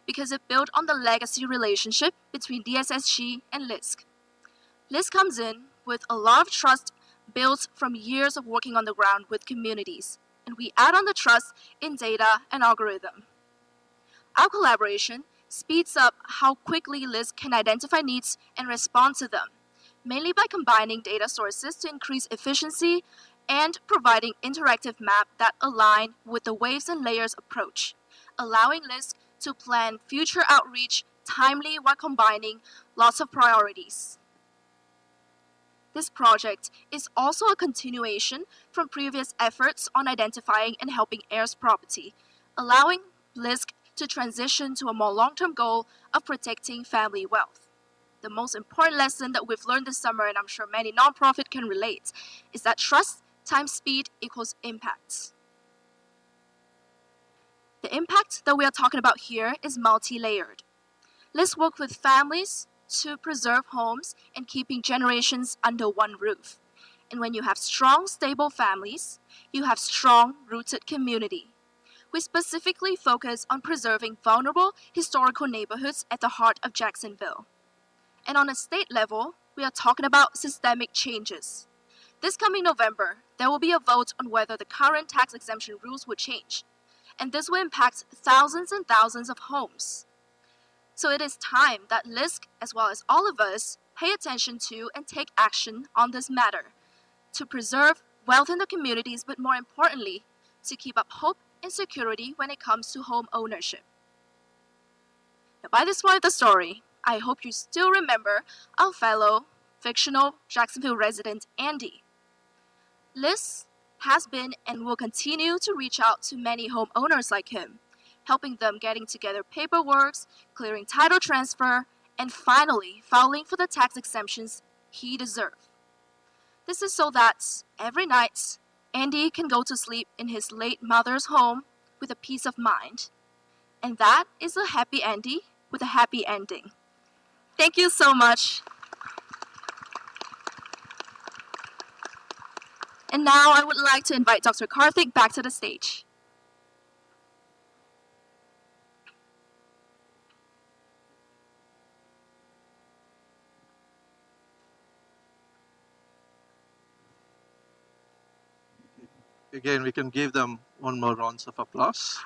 because it built on the legacy relationship between DSSG and LISC. LISC comes in with a lot of trust built from years of working on the ground with communities, and we add on the trust in data and algorithm. Our collaboration speeds up how quickly LISC can identify needs and respond to them, mainly by combining data sources to increase efficiency and providing interactive maps that align with the waves and layers approach, allowing LISC to plan future outreach timely while combining lots of priorities. This project is also a continuation from previous efforts on identifying and helping heirs property, allowing LISC to transition to a more long-term goal of protecting family wealth. The most important lesson that we've learned this summer, and I'm sure many nonprofits can relate, is that trust times speed equals impact. The impact that we are talking about here is multi-layered. LISC works with families to preserve homes and keeping generations under one roof. And when you have strong, stable families, you have strong, rooted community. We specifically focus on preserving vulnerable historical neighborhoods at the heart of Jacksonville. And on a state level, we are talking about systemic changes. This coming November, there will be a vote on whether the current tax exemption rules will change. And this will impact thousands and thousands of homes. So it is time that LISC, as well as all of us, pay attention to and take action on this matter to preserve wealth in the communities, but more importantly, to keep up hope and security when it comes to home ownership. Now, by this point of the story, I hope you still remember our fellow fictional Jacksonville resident, Andy. LISC has been and will continue to reach out to many homeowners like him, helping them getting together paperwork, clearing title transfer, and finally filing for the tax exemptions he deserves. This is so that every night, Andy can go to sleep in his late mother's home with a peace of mind. And that is a happy Andy with a happy ending. Thank you so much. And now I would like to invite Dr. Karthik back to the stage. Again, we can give them one more round of applause.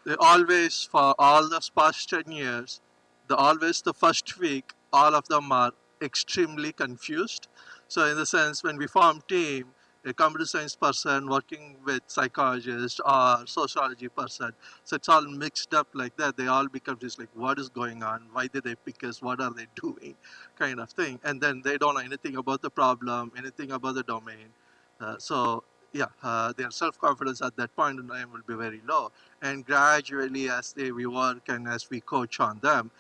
They always, for all the past 10 years, the first week, all of them are extremely confused. So in the sense, when we form team, a computer science person working with psychologist or sociology person, so it's all mixed up like that. They all become just like, what is going on? Why did they pick us? What are they doing? Kind of thing. And then they don't know anything about the problem, anything about the domain. Their self-confidence at that point in time will be very low. And gradually, as we work and as we coach on them,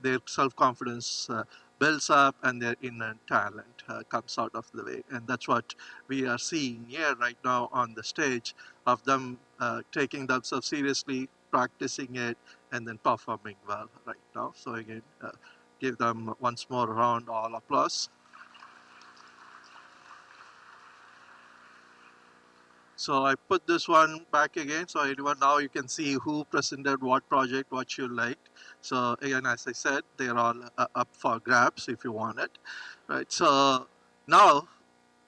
their self-confidence builds up and their inner talent comes out of the way. And that's what we are seeing here right now on the stage of them taking themselves seriously, practicing it, and then performing well right now. So again, give them once more round all applause. So I put this one back again, so anyone now you can see who presented what project, what you liked. So again, as I said, they're all up for grabs if you want it, right? So now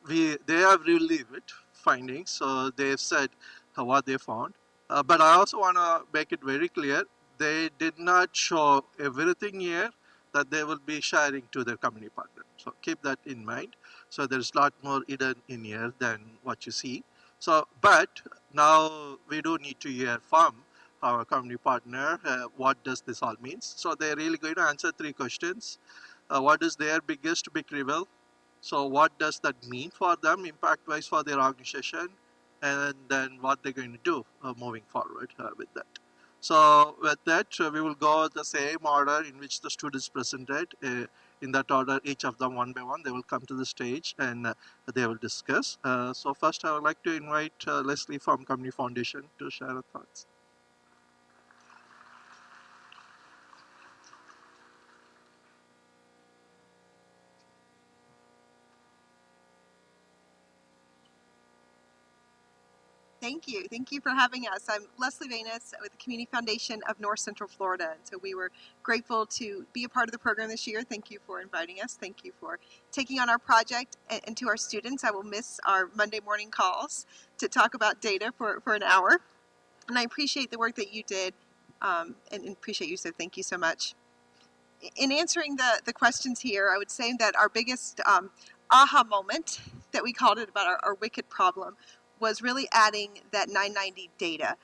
they have relieved findings, so they've said what they found. But I also want to make it very clear, they did not show everything here that they will be sharing to their community partner. So keep that in mind. So there's a lot more hidden in here than what you see. So, but now we do need to hear from our community partner, what does this all mean? So they're really going to answer 3 questions. What is their biggest big reveal? So what does that mean for them, impact-wise for their organization? And then what they're going to do moving forward with that. So with that, we will go the same order in which the students presented. In that order, each of them one by one, they will come to the stage and they will discuss. So first, I would like to invite Leslie from Community Foundation to share her thoughts. Thank you. Thank you for having us. I'm Leslie Vanis with the Community Foundation of Northcentral Florida. And so we were grateful to be a part of the program this year. Thank you for inviting us. Thank you for taking on our project. And to our students, I will miss our Monday morning calls to talk about data for an hour. And I appreciate the work that you did and appreciate you. So thank you so much. In answering the questions here, I would say that our biggest aha moment that we called it about our wicked problem was really adding that 990 data.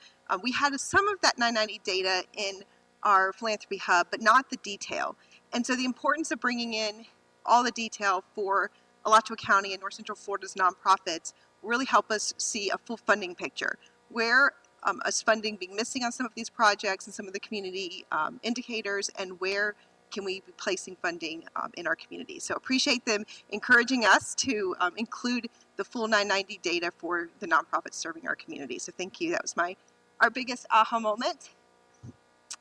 We had some of that 990 data in our philanthropy hub, but not the detail. And so the importance of bringing in all the detail for Alachua County and Northcentral Florida's nonprofits will really help us see a full funding picture. Where is funding being missing on some of these projects and some of the community indicators, and where can we be placing funding in our community? So appreciate them encouraging us to include the full 990 data for the nonprofits serving our community. So thank you. That was my our biggest aha moment,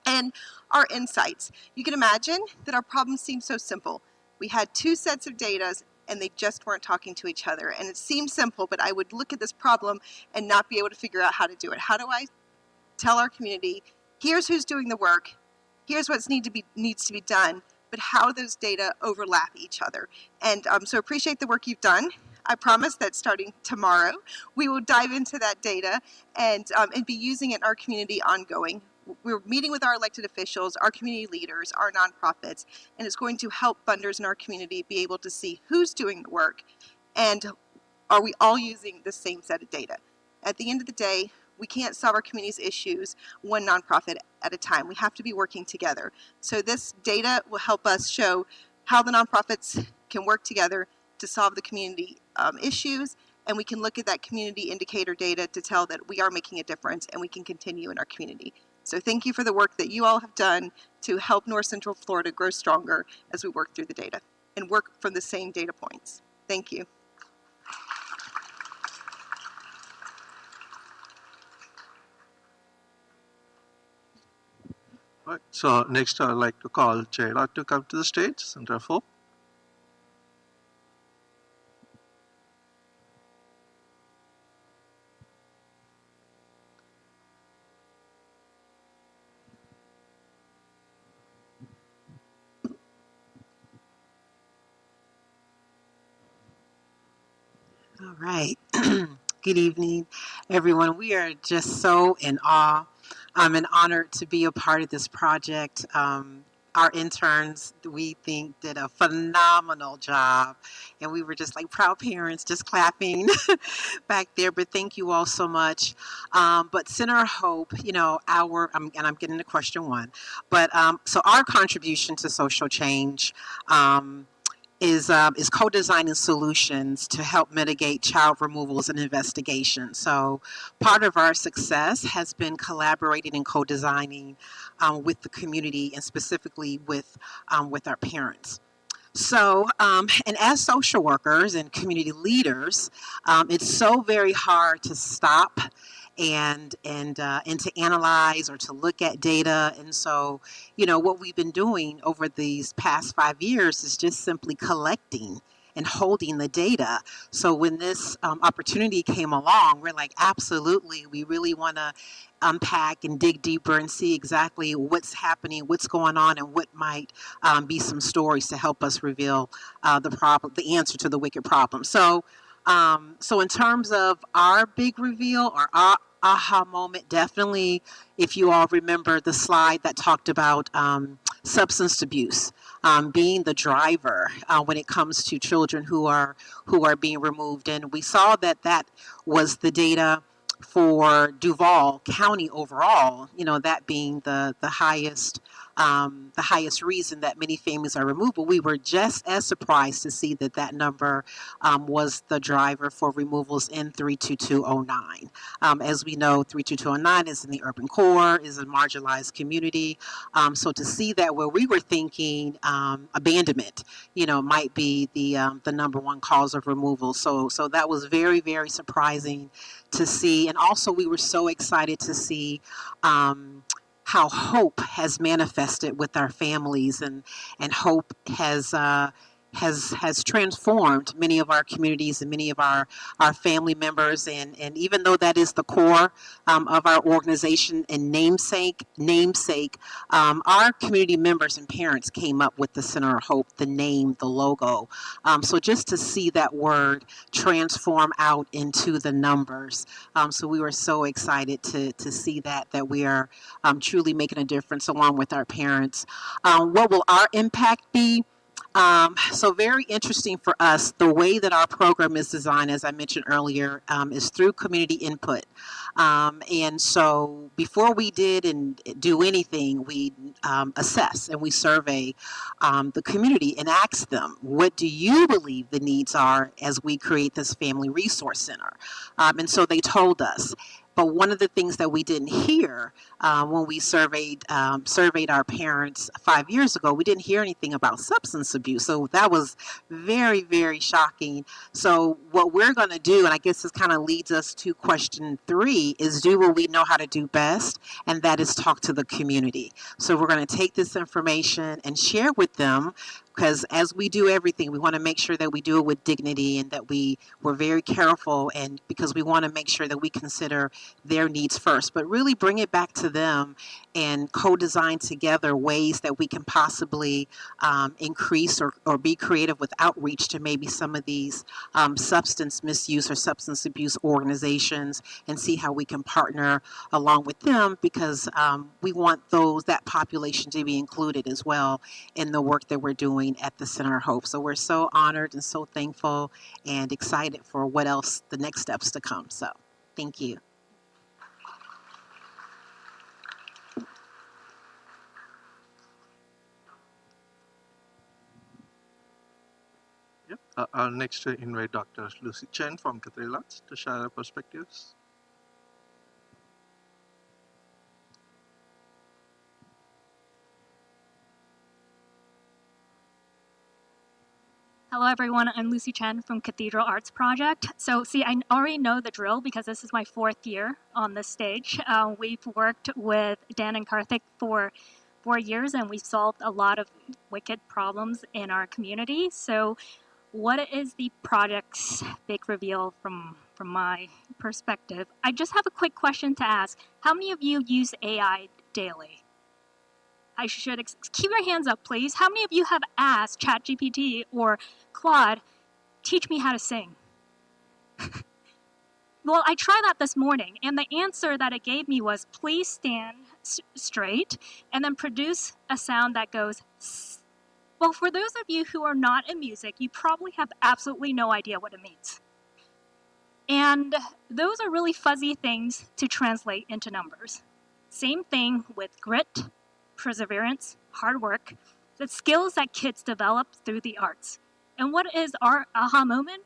and our insights. You can imagine that our problem seemed so simple. We had two sets of data and they just weren't talking to each other. And it seemed simple, but I would look at this problem and not be able to figure out how to do it. How do I tell our community, here's who's doing the work, here's what needs to be done, but how those data overlap each other. And so appreciate the work you've done. I promise that starting tomorrow, we will dive into that data and be using it in our community ongoing. We're meeting with our elected officials, our community leaders, our nonprofits, and it's going to help funders in our community be able to see who's doing the work and are we all using the same set of data. At the end of the day, we can't solve our community's issues one nonprofit at a time. We have to be working together. So this data will help us show how the nonprofits can work together to solve the community issues, and we can look at that community indicator data to tell that we are making a difference and we can continue in our community. So thank you for the work that you all have done to help North Central Florida grow stronger as we work through the data and work from the same data points. Thank you. Right. So next I'd like to call Jayla to come to the stage, Center of Hope. All right. Good evening, everyone. We are just so in awe and honored to be a part of this project. Our interns, we think, did a phenomenal job, and we were just like proud parents, just clapping back there. But thank you all so much. But Center of Hope, you know, I'm getting to question one, but so our contribution to social change is co-designing solutions to help mitigate child removals and investigations. So part of our success has been collaborating and co-designing with the community and specifically with our parents. So, and as social workers and community leaders, it's so very hard to stop and to analyze or to look at data. And so, you know, what we've been doing over these past 5 years is just simply collecting and holding the data. So when this opportunity came along, we're like, absolutely, we really want to unpack and dig deeper and see exactly what's happening, what's going on, and what might be some stories to help us reveal the answer to the wicked problem. So in terms of our big reveal or our aha moment, definitely, if you all remember the slide that talked about substance abuse being the driver when it comes to children who are being removed, and we saw that was the data for Duval County overall, you know, that being the highest reason that many families are removed. But we were just as surprised to see that number was the driver for removals in 32209. As we know, 32209 is in the urban core, is a marginalized community. So to see that where we were thinking abandonment, you know, might be the number one cause of removal. So that was very, very surprising to see. And also we were so excited to see how hope has manifested with our families, and hope has transformed many of our communities and many of our family members, and even though that is the core of our organization and namesake, our community members and parents came up with the Center of Hope, the name, the logo. So just to see that word transform out into the numbers. So we were so excited to see that we are truly making a difference along with our parents. What will our impact be? So very interesting for us, the way that our program is designed, as I mentioned earlier, is through community input. And so before we did and do anything, we assess and we survey the community and ask them, what do you believe the needs are as we create this family resource center? And so they told us, But one of the things that we didn't hear when we surveyed our parents 5 years ago, we didn't hear anything about substance abuse. So that was very, very shocking. So what we're going to do, and I guess this kind of leads us to question 3, is do what we know how to do best, and that is talk to the community. So we're going to take this information and share with them, because as we do everything, we want to make sure that we do it with dignity and that we're very careful, and because we want to make sure that we consider their needs first, but really bring it back to them and co-design together ways that we can possibly increase or be creative with outreach to maybe some of these substance misuse or substance abuse organizations, and see how we can partner along with them, because we want that population to be included as well in the work that we're doing at the Center of Hope. So we're so honored and so thankful and excited for what else the next steps to come. So thank you. Yep. I'll next invite Dr. Lucy Chen from Cathedral Arts to share her perspectives. Hello everyone, I'm Lucy Chen from Cathedral Arts Project. So see, I already know the drill because this is my 4th year on this stage. We've worked with Dan and Karthik for 4 years, and we've solved a lot of wicked problems in our community. So what is the project's big reveal from my perspective? I just have a quick question to ask. How many of you use AI daily? I should keep your hands up, please. How many of you have asked ChatGPT or Claude, teach me how to sing? Well, I tried that this morning, and the answer that it gave me was, please stand straight and then produce a sound that goes S. Well, for those of you who are not in music, you probably have absolutely no idea what it means. And those are really fuzzy things to translate into numbers. Same thing with grit, perseverance, hard work, the skills that kids develop through the arts. And what is our aha moment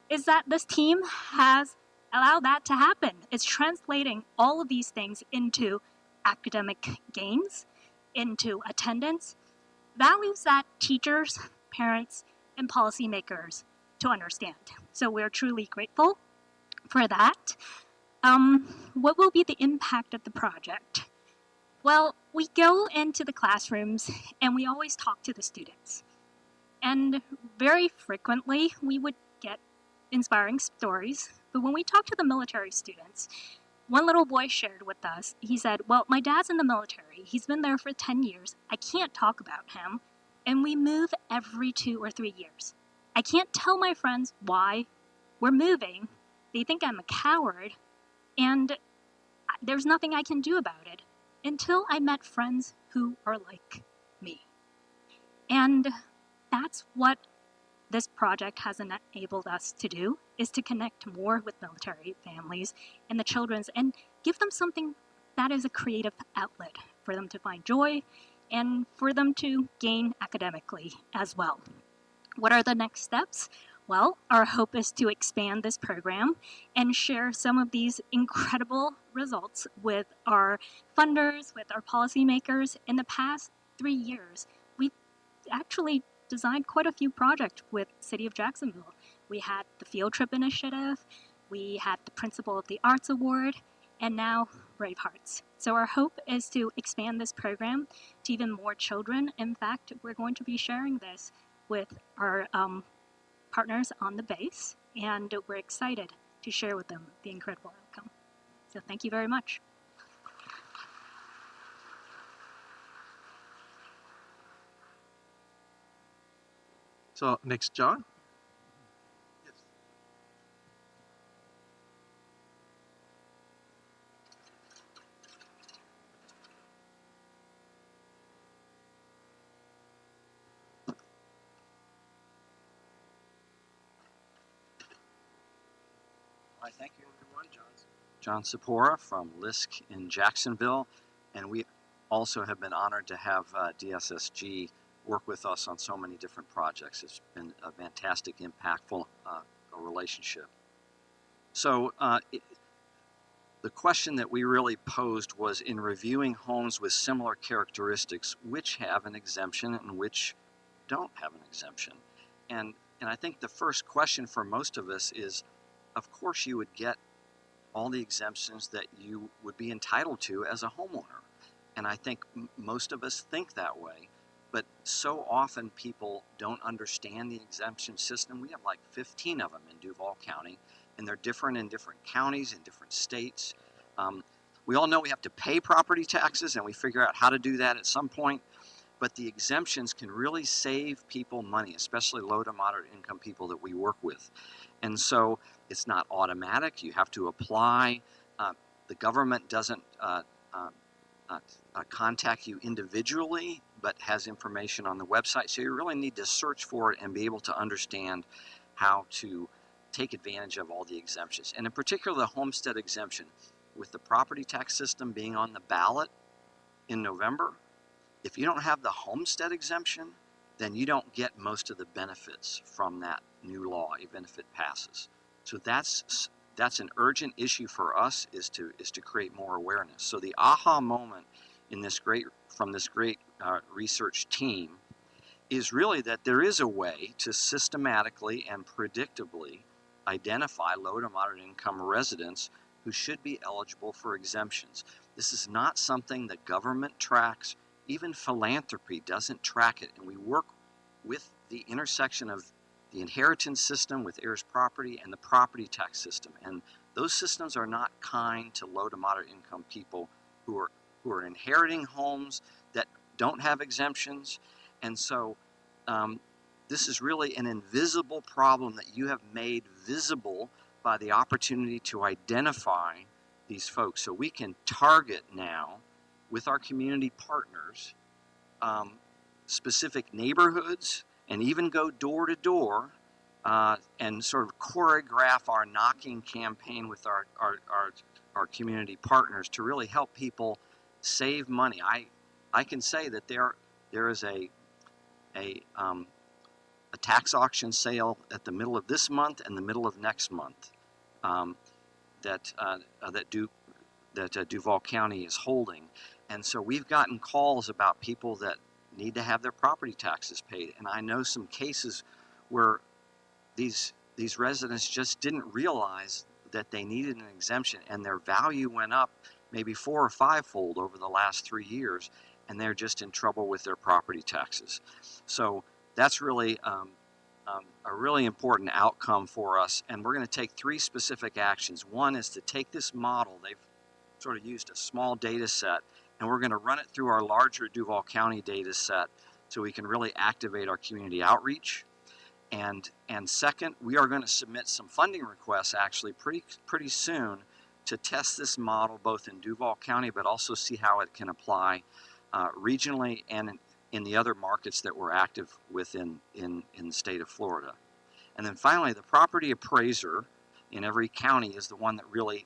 is that this team has allowed that to happen. It's translating all of these things into academic gains, into attendance, values that teachers, parents, and policymakers to understand. So we're truly grateful for that. What will be the impact of the project? Well, we go into the classrooms and we always talk to the students. And very frequently we would get inspiring stories. But when we talk to the military students, one little boy shared with us, he said, well, my dad's in the military. He's been there for 10 years. I can't talk about him. And we move every 2 or 3 years. I can't tell my friends why we're moving. They think I'm a coward. And there's nothing I can do about it until I met friends who are like me. And that's what this project has enabled us to do, is to connect more with military families and the children's and give them something that is a creative outlet for them to find joy and for them to gain academically as well. What are the next steps? Well, our hope is to expand this program and share some of these incredible results with our funders, with our policymakers. In the past 3 years, we've actually designed quite a few projects with City of Jacksonville. We had the Field Trip Initiative, we had the Principal of the Arts Award, and now Brave Hearts. So our hope is to expand this program to even more children. In fact, we're going to be sharing this with our partners on the base, and we're excited to share with them the incredible outcome. So thank you very much. So next, John. Hi, thank you everyone. John Sapora from LISC in Jacksonville, and we also have been honored to have DSSG work with us on so many different projects. It's been a fantastic, impactful relationship. So the the question that we really posed was, in reviewing homes with similar characteristics, which have an exemption and which don't have an exemption. And I think the first question for most of us is, of course you would get all the exemptions that you would be entitled to as a homeowner. And I think most of us think that way. But so often people don't understand the exemption system. We have like 15 of them in Duval County, and they're different in different counties, in different states. We all know we have to pay property taxes, and we figure out how to do that at some point. But the exemptions can really save people money, especially low to moderate income people that we work with. And so it's not automatic. You have to apply. The government doesn't contact you individually, but has information on the website. So you really need to search for it and be able to understand how to take advantage of all the exemptions. And in particular, the homestead exemption. With the property tax system being on the ballot in November, if you don't have the homestead exemption, then you don't get most of the benefits from that new law, even if it passes. So that's an urgent issue for us, is to create more awareness. So the aha moment in this great research team is really that there is a way to systematically and predictably identify low to moderate income residents who should be eligible for exemptions. This is not something the government tracks. Even philanthropy doesn't track it. And we work with the intersection of the inheritance system with heirs property and the property tax system. And those systems are not kind to low to moderate income people who are inheriting homes that don't have exemptions. And so this is really an invisible problem that you have made visible by the opportunity to identify these folks. So we can target now with our community partners specific neighborhoods, and even go door to door and sort of choreograph our knocking campaign with our community partners to really help people save money. I can say that there is a tax auction sale at the middle of this month and the middle of next month that Duval County is holding. And so we've gotten calls about people that need to have their property taxes paid. And I know some cases where these residents just didn't realize that they needed an exemption, and their value went up maybe 4 or 5-fold over the last 3 years, and they're just in trouble with their property taxes. So that's really a really important outcome for us, and we're going to take 3 specific actions. One is to take this model. They've sort of used a small data set, and we're going to run it through our larger Duval County data set so we can really activate our community outreach. And second, we are going to submit some funding requests actually pretty soon to test this model both in Duval County, but also see how it can apply regionally and in the other markets that we're active with in the state of Florida. And then finally, the property appraiser in every county is the one that really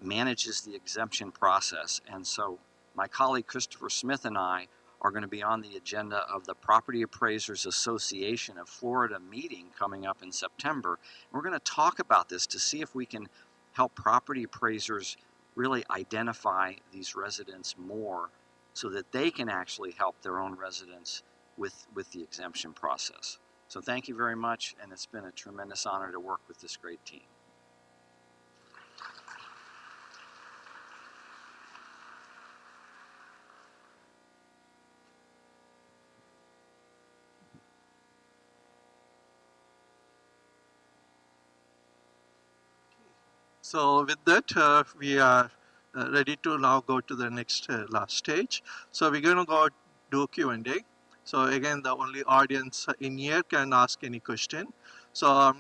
manages the exemption process. And so my colleague Christopher Smith and I are going to be on the agenda of the Property Appraisers Association of Florida meeting coming up in September. We're going to talk about this to see if we can help property appraisers really identify these residents more so that they can actually help their own residents with the exemption process. So thank you very much, and it's been a tremendous honor to work with this great team. So with that, we are ready to now go to the next last stage. So we're going to go do Q&A. So again, the only audience in here can ask any question. So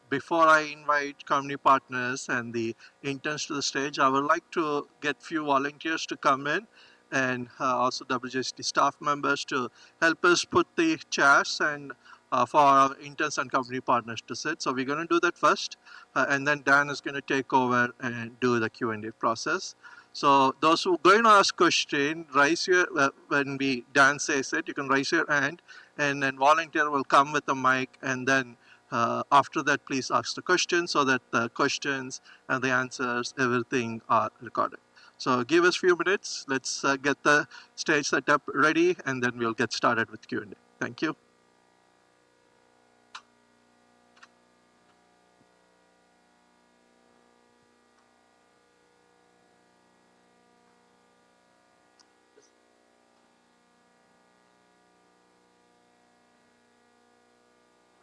before I invite community partners and the interns to the stage, I would like to get few volunteers to come in, and also WJST staff members to help us put the chairs and for our interns and company partners to sit. So we're going to do that first, and then Dan is going to take over and do the Q&A process. So those who are going to ask question, raise your, when Dan says it, you can raise your hand, and then volunteer will come with the mic, and then After that, please ask the question so that the questions and the answers, everything are recorded. So give us a few minutes. Let's get the stage set up ready, and then we'll get started with Q&A. Thank you.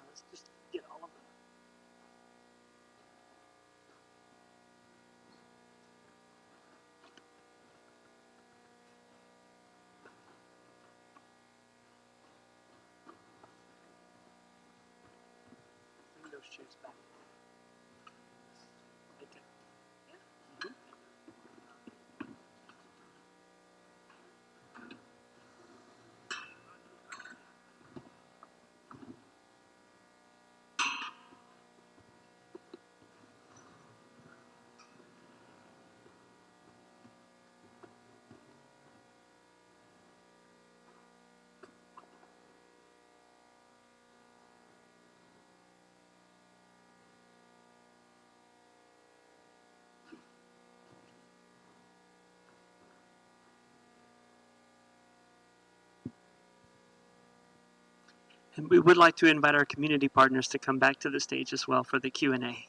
Let's just get all of them. Bring those chairs back. Okay. Mhm. And we would like to invite our community partners to come back to the stage as well for the Q&A.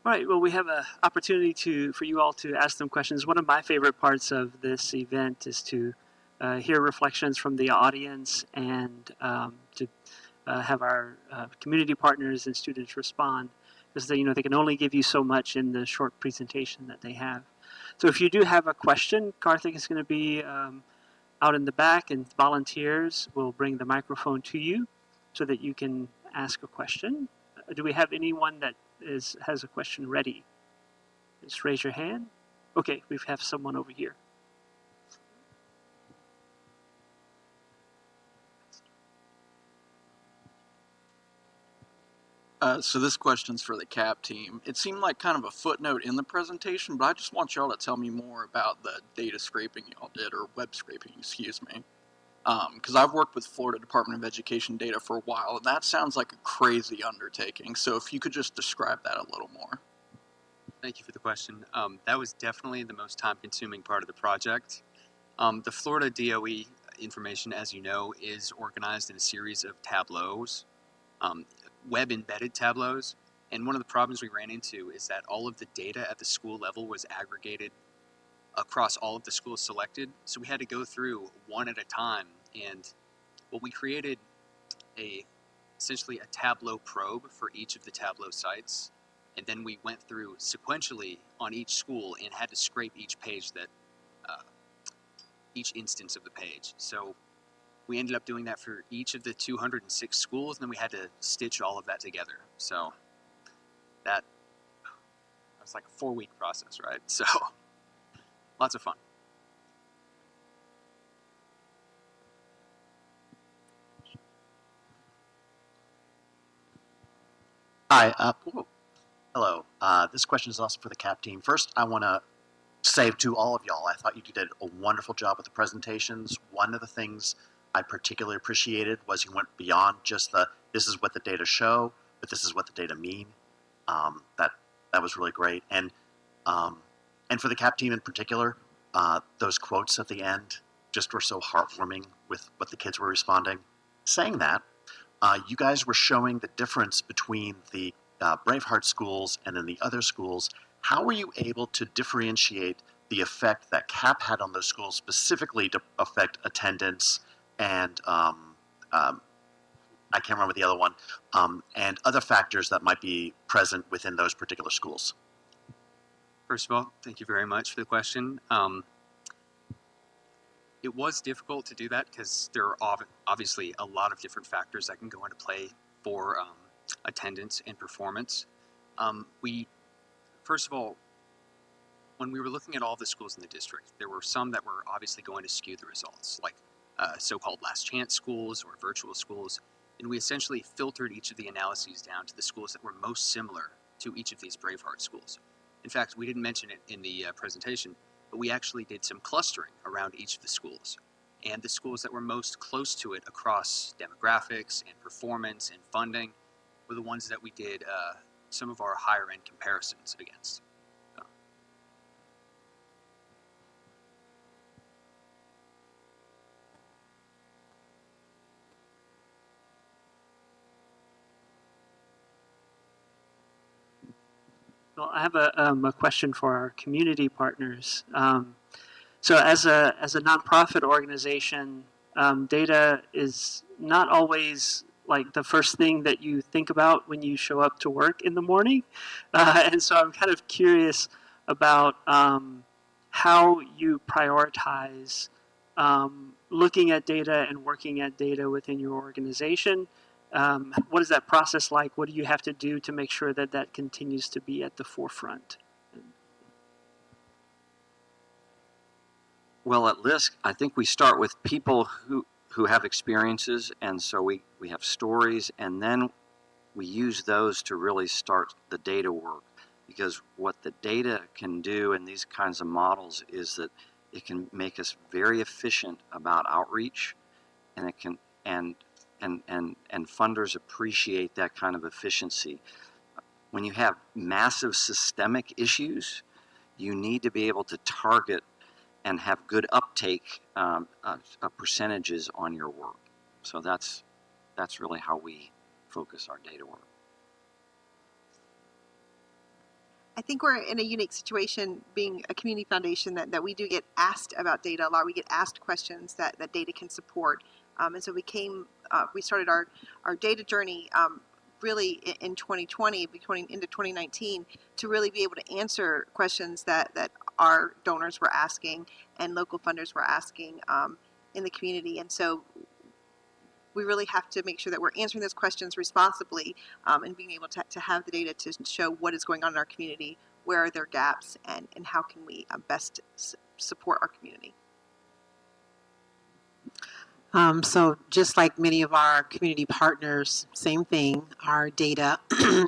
All right, well, we have an opportunity for you all to ask them questions. One of my favorite parts of this event is to hear reflections from the audience and to have our community partners and students respond, because they can only give you so much in the short presentation that they have. So if you do have a question, Karthik is going to be out in the back, and volunteers will bring the microphone to you so that you can ask a question. Do we have anyone that has a question ready? Just raise your hand. Okay, we have someone over here. So this question's for the CAP team. It seemed like kind of a footnote in the presentation, but I just want y'all to tell me more about the data scraping y'all did, or web scraping, excuse me. Because I've worked with Florida Department of Education data for a while, and that sounds like a crazy undertaking. So if you could just describe that a little more. Thank you for the question. That was definitely the most time-consuming part of the project. The Florida DOE information, as you know, is organized in a series of tableaus, web-embedded tableaus. And one of the problems we ran into is that all of the data at the school level was aggregated across all of the schools selected. So we had to go through one at a time. And well, we created essentially a Tableau probe for each of the Tableau sites. And then we went through sequentially on each school and had to scrape each page each instance of the page. So we ended up doing that for each of the 206 schools, and then we had to stitch all of that together. So that was like a 4-week process, right? So lots of fun. Hi. Hello. This question is also for the CAP team. First, I want to say to all of y'all, I thought you did a wonderful job with the presentations. One of the things I particularly appreciated was you went beyond just this is what the data show, but this is what the data mean. That was really great. And for the CAP team in particular, those quotes at the end just were so heartwarming with what the kids were responding. Saying that, you guys were showing the difference between the Braveheart schools and then the other schools. How were you able to differentiate the effect that CAP had on those schools, specifically to affect attendance and I can't remember the other one, and other factors that might be present within those particular schools? First of all, thank you very much for the question. It was difficult to do that because there are obviously a lot of different factors that can go into play for attendance and performance. First of all, when we were looking at all the schools in the district, there were some that were obviously going to skew the results, like so-called last chance schools or virtual schools, and we essentially filtered each of the analyses down to the schools that were most similar to each of these Braveheart schools. In fact, we didn't mention it in the presentation, but we actually did some clustering around each of the schools. And the schools that were most close to it across demographics and performance and funding were the ones that we did some of our higher end comparisons against. Well, I have a question for our community partners. So as a nonprofit organization, data is not always like the first thing that you think about when you show up to work in the morning. And so I'm kind of curious about how you prioritize looking at data and working at data within your organization. What is that process like? What do you have to do to make sure that that continues to be at the forefront? Well, at LISC, I think we start with people who have experiences, and so we have stories, and then we use those to really start the data work. Because what the data can do in these kinds of models is that it can make us very efficient about outreach, and it can and funders appreciate that kind of efficiency. When you have massive systemic issues, you need to be able to target and have good uptake percentages on your work. So that's really how we focus our data work. I think we're in a unique situation being a community foundation that we do get asked about data a lot. We get asked questions that data can support. And so we started our data journey really in 2020, going into 2019, to really be able to answer questions that our donors were asking and local funders were asking in the community. And so we really have to make sure that we're answering those questions responsibly and being able to have the data to show what is going on in our community, where are their gaps, and how can we best support our community. So just like many of our community partners, same thing, our data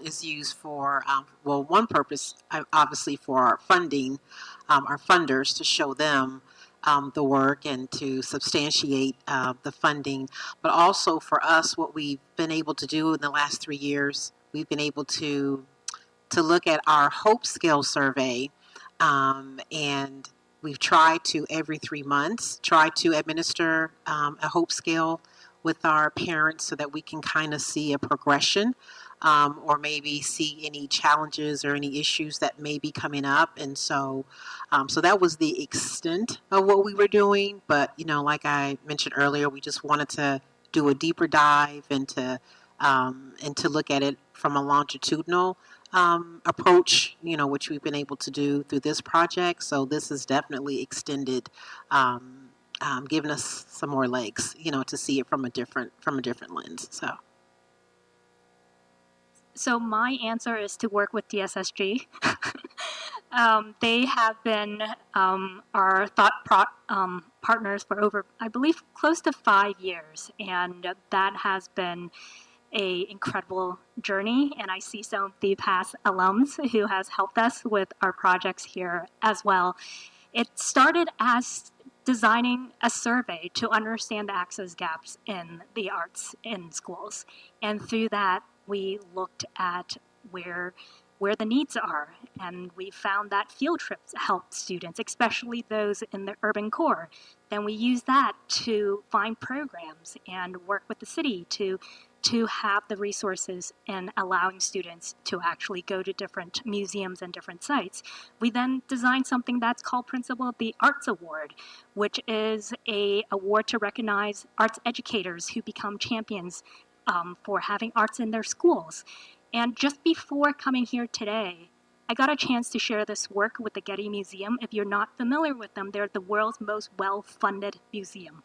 is used for, one purpose, obviously for our funding, our funders, to show them the work and to substantiate the funding. But also for us, what we've been able to do in the last 3 years, we've been able to look at our Hope Scale survey, and we've tried to, every 3 months, try to administer a Hope Scale with our parents so that we can kind of see a progression or maybe see any challenges or any issues that may be coming up. And so that was the extent of what we were doing. But, like I mentioned earlier, we just wanted to do a deeper dive and to look at it from a longitudinal approach, which we've been able to do through this project. So this has definitely extended, given us some more legs, to see it from a different lens. So my answer is to work with DSSG. They have been our partners for over, I believe, close to 5 years, and that has been an incredible journey. And I see some of the past alums who has helped us with our projects here as well. It started as designing a survey to understand the access gaps in the arts in schools, and through that we looked at where the needs are, and we found that field trips help students, especially those in the urban core. Then we use that to find programs and work with the city to have the resources in allowing students to actually go to different museums and different sites. We then designed something that's called Principal of the Arts Award, which is an award to recognize arts educators who become champions for having arts in their schools. And just before coming here today, I got a chance to share this work with the Getty Museum. If you're not familiar with them, they're the world's most well-funded museum,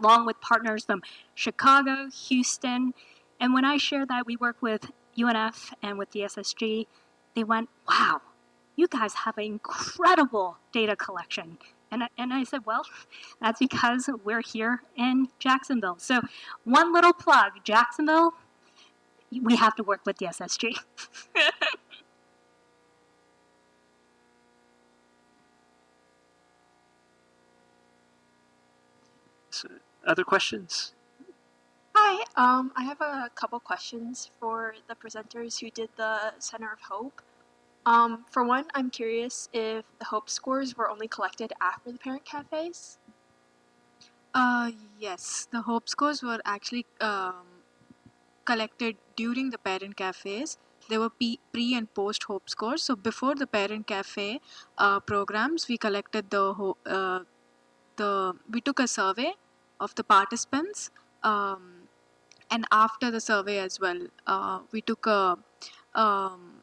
along with partners from Chicago, Houston. And when I shared that we work with UNF and with DSSG, they went, wow, you guys have an incredible data collection. And I said, well, that's because we're here in Jacksonville. So one little plug, Jacksonville, we have to work with DSSG. So, other questions? Hi, I have a couple questions for the presenters who did the Center of Hope. For one, I'm curious if the Hope scores were only collected after the parent cafes? Yes, the Hope scores were actually collected during the parent cafes. There were pre and post Hope scores. So before the parent cafe programs, we collected we took a survey of the participants, and after the survey as well, we took a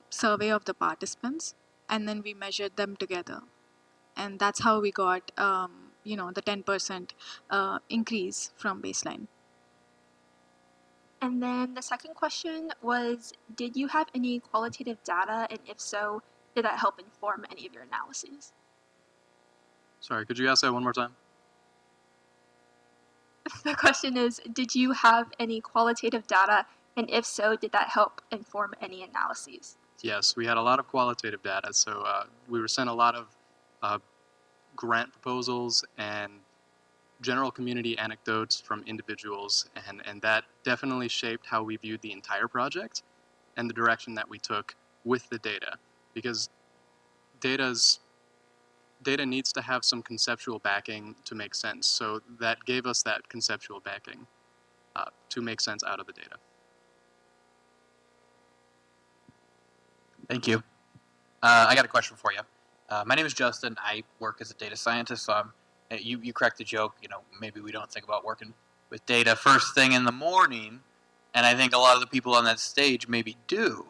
survey of the participants, and then we measured them together, and that's how we got the 10% increase from baseline. And then the second question was, did you have any qualitative data, and if so, did that help inform any of your analyses? Sorry, could you ask that one more time? The question is, did you have any qualitative data, and if so, did that help inform any analyses? Yes, we had a lot of qualitative data. So we were sent a lot of grant proposals and general community anecdotes from individuals, and that definitely shaped how we viewed the entire project and the direction that we took with the data, because data needs to have some conceptual backing to make sense. So that gave us that conceptual backing to make sense out of the data. Thank you. I got a question for you. My name is Justin. I work as a data scientist. So you cracked the joke. Maybe we don't think about working with data first thing in the morning, and I think a lot of the people on that stage maybe do.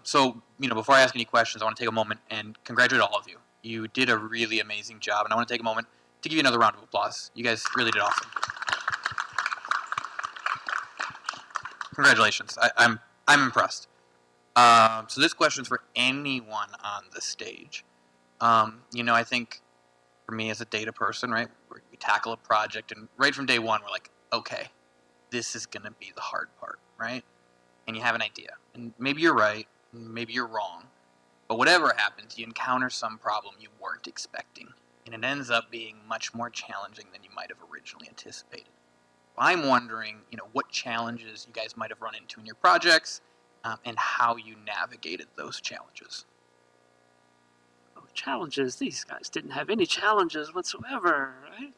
So before I ask any questions, I want to take a moment and congratulate all of you. You did a really amazing job, and I want to take a moment to give you another round of applause. You guys really did awesome. Congratulations. I'm impressed. So this question's for anyone on the stage. I think for me as a data person, right, we tackle a project, and right from day one, we're like, okay, this is going to be the hard part, right? And you have an idea. And maybe you're right, maybe you're wrong. But whatever happens, you encounter some problem you weren't expecting. And it ends up being much more challenging than you might have originally anticipated. I'm wondering, what challenges you guys might have run into in your projects, and how you navigated those challenges. Oh, challenges? These guys didn't have any challenges whatsoever, right?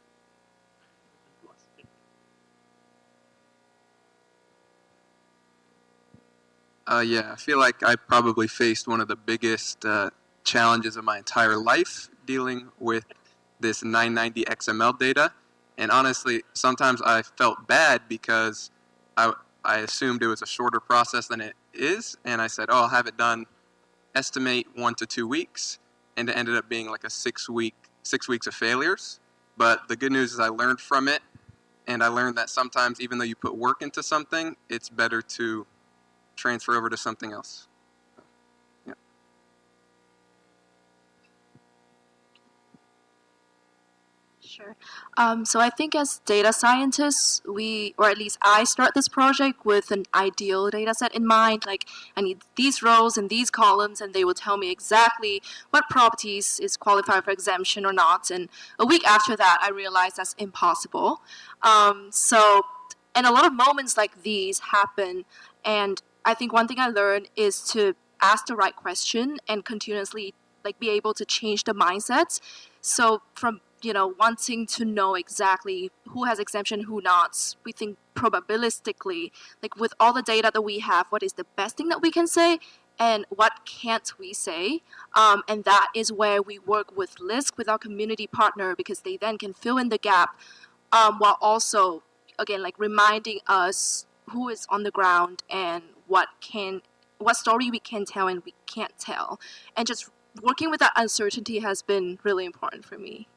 Yeah, I feel like I probably faced one of the biggest challenges of my entire life dealing with this 990 XML data. And honestly, sometimes I felt bad because I assumed it was a shorter process than it is. And I said, oh, I'll have it done, estimate 1 to 2 weeks. And it ended up being like a 6 weeks of failures. But the good news is I learned from it. And I learned that sometimes, even though you put work into something, it's better to transfer over to something else. Yeah. Sure. So I think as data scientists, or at least I start this project with an ideal data set in mind. Like, I need these rows and these columns, and they will tell me exactly what properties is qualified for exemption or not. And a week after that, I realized that's impossible. And a lot of moments like these happen, and I think one thing I learned is to ask the right question and continuously be able to change the mindsets. So from wanting to know exactly who has exemption, who not, we think probabilistically, with all the data that we have, what is the best thing that we can say and what can't we say. And that is where we work with LISC, with our community partner, because they then can fill in the gap, while also, again, reminding us who is on the ground and what can what story we can tell and we can't tell. And just working with that uncertainty has been really important for me.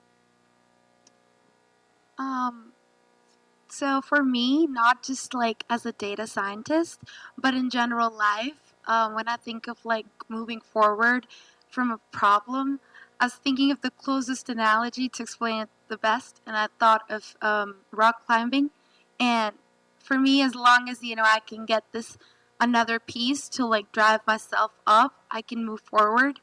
So for me, not just like as a data scientist, but in general life, when I think of like moving forward from a problem, I was thinking of the closest analogy to explain it the best, and I thought of rock climbing. And for me, as long as I can get this another piece to like drive myself up, I can move forward.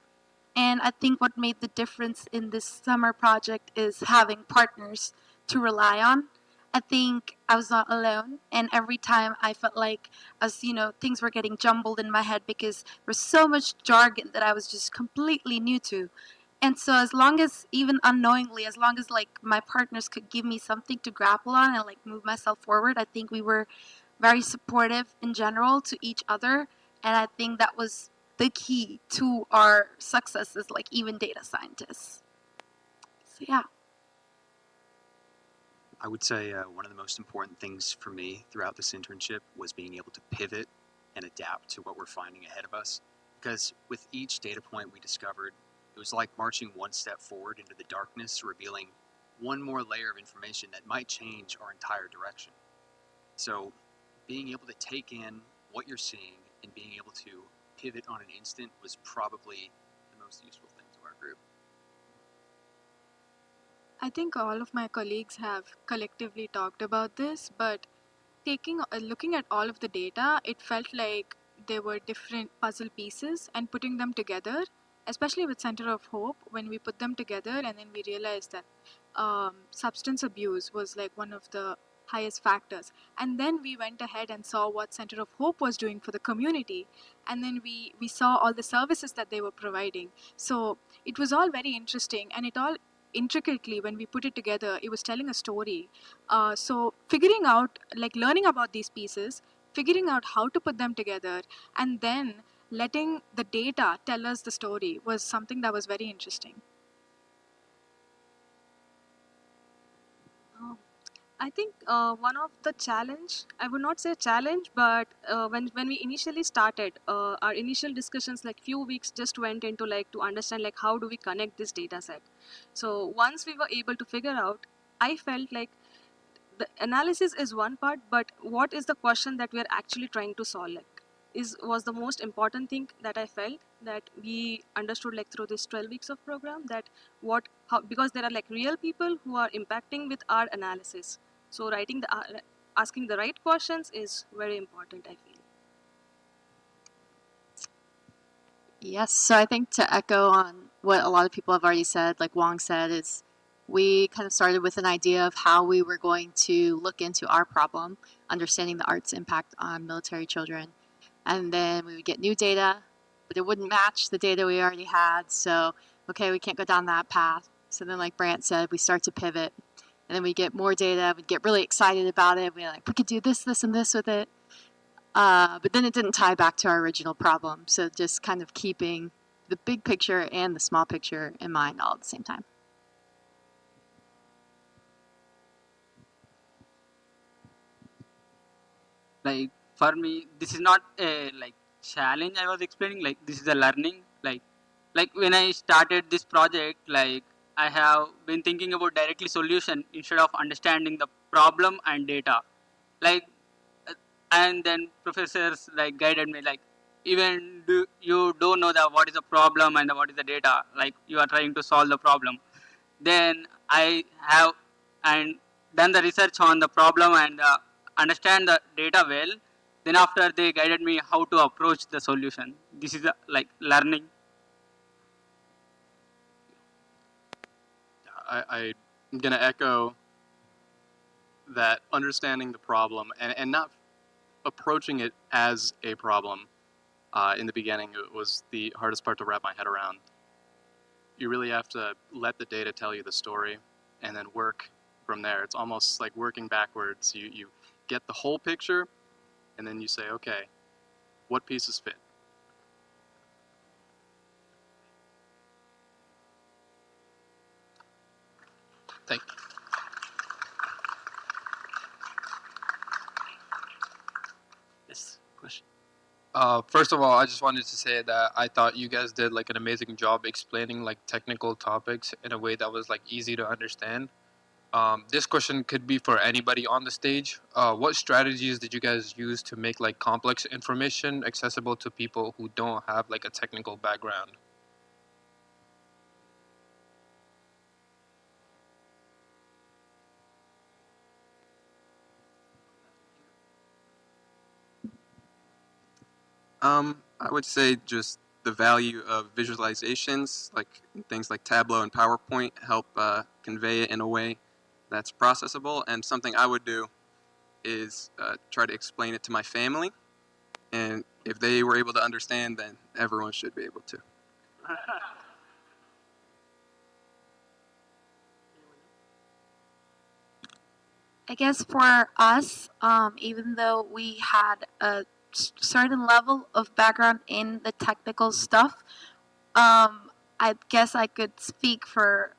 And I think what made the difference in this summer project is having partners to rely on. I think I was not alone, and every time I felt like things were getting jumbled in my head because there was so much jargon that I was just completely new to. And so as long as, even unknowingly, as long as like my partners could give me something to grapple on and like move myself forward, I think we were very supportive in general to each other, and I think that was the key to our success as like even data scientists. So yeah. I would say one of the most important things for me throughout this internship was being able to pivot and adapt to what we're finding ahead of us. Because with each data point we discovered, it was like marching one step forward into the darkness, revealing one more layer of information that might change our entire direction. So being able to take in what you're seeing and being able to pivot on an instant was probably the most useful thing to our group. I think all of my colleagues have collectively talked about this, but looking at all of the data, it felt like there were different puzzle pieces, and putting them together, especially with Center of Hope, when we put them together and then we realized that substance abuse was like one of the highest factors. And then we went ahead and saw what Center of Hope was doing for the community, and then we saw all the services that they were providing. So it was all very interesting, and it all intricately, when we put it together, it was telling a story. So figuring out, like learning about these pieces, figuring out how to put them together, and then letting the data tell us the story was something that was very interesting. I think one of the challenge, I would not say challenge, but when we initially started, our initial discussions like few weeks just went into like to understand like how do we connect this data set. So once we were able to figure out, I felt like the analysis is one part, but what is the question that we are actually trying to solve was the most important thing that I felt that we understood like through this 12 weeks of program, that because there are like real people who are impacting with our analysis. So asking the right questions is very important, I feel. Yes, so I think to echo on what a lot of people have already said, like Wong said, is we kind of started with an idea of how we were going to look into our problem, understanding the art's impact on military children. And then we would get new data, but it wouldn't match the data we already had. So, okay, we can't go down that path. So then, like Brant said, we start to pivot. And then we get more data, we'd get really excited about it. We're like, we could do this, this, and this with it. But then it didn't tie back to our original problem. So just kind of keeping the big picture and the small picture in mind all at the same time. Like for me, this is not a like challenge I was explaining. Like this is a learning. Like when I started this project, like I have been thinking about directly solution instead of understanding the problem and data. Like and then professors like guided me like even you don't know that what is the problem and what is the data, like you are trying to solve the problem. Then I have and done the research on the problem and understand the data well. Then after they guided me how to approach the solution. This is like learning. I'm going to echo that understanding the problem and not approaching it as a problem in the beginning was the hardest part to wrap my head around. You really have to let the data tell you the story and then work from there. It's almost like working backwards. You get the whole picture and then you say, okay, what pieces fit? Thank you. This question. First of all, I just wanted to say that I thought you guys did like an amazing job explaining like technical topics in a way that was like easy to understand. This question could be for anybody on the stage. What strategies did you guys use to make like complex information accessible to people who don't have like a technical background? I would say just the value of visualizations, like things like Tableau and PowerPoint, help convey it in a way that's processable. And something I would do is try to explain it to my family. And if they were able to understand, then everyone should be able to. I guess for us, even though we had a certain level of background in the technical stuff, I guess I could speak for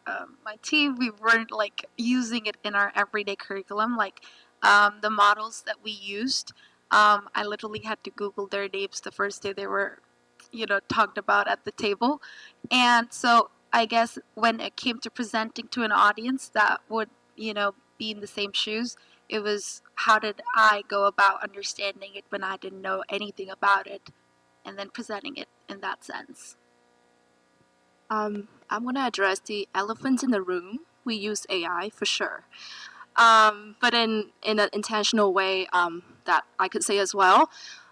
my team. We weren't like using it in our everyday curriculum, like the models that we used. I literally had to Google their names the first day they were, talked about at the table. And so I guess when it came to presenting to an audience that would, be in the same shoes, it was how did I go about understanding it when I didn't know anything about it, and then presenting it in that sense. I'm gonna address the elephant in the room. We use AI for sure, but in an intentional way that I could say as well.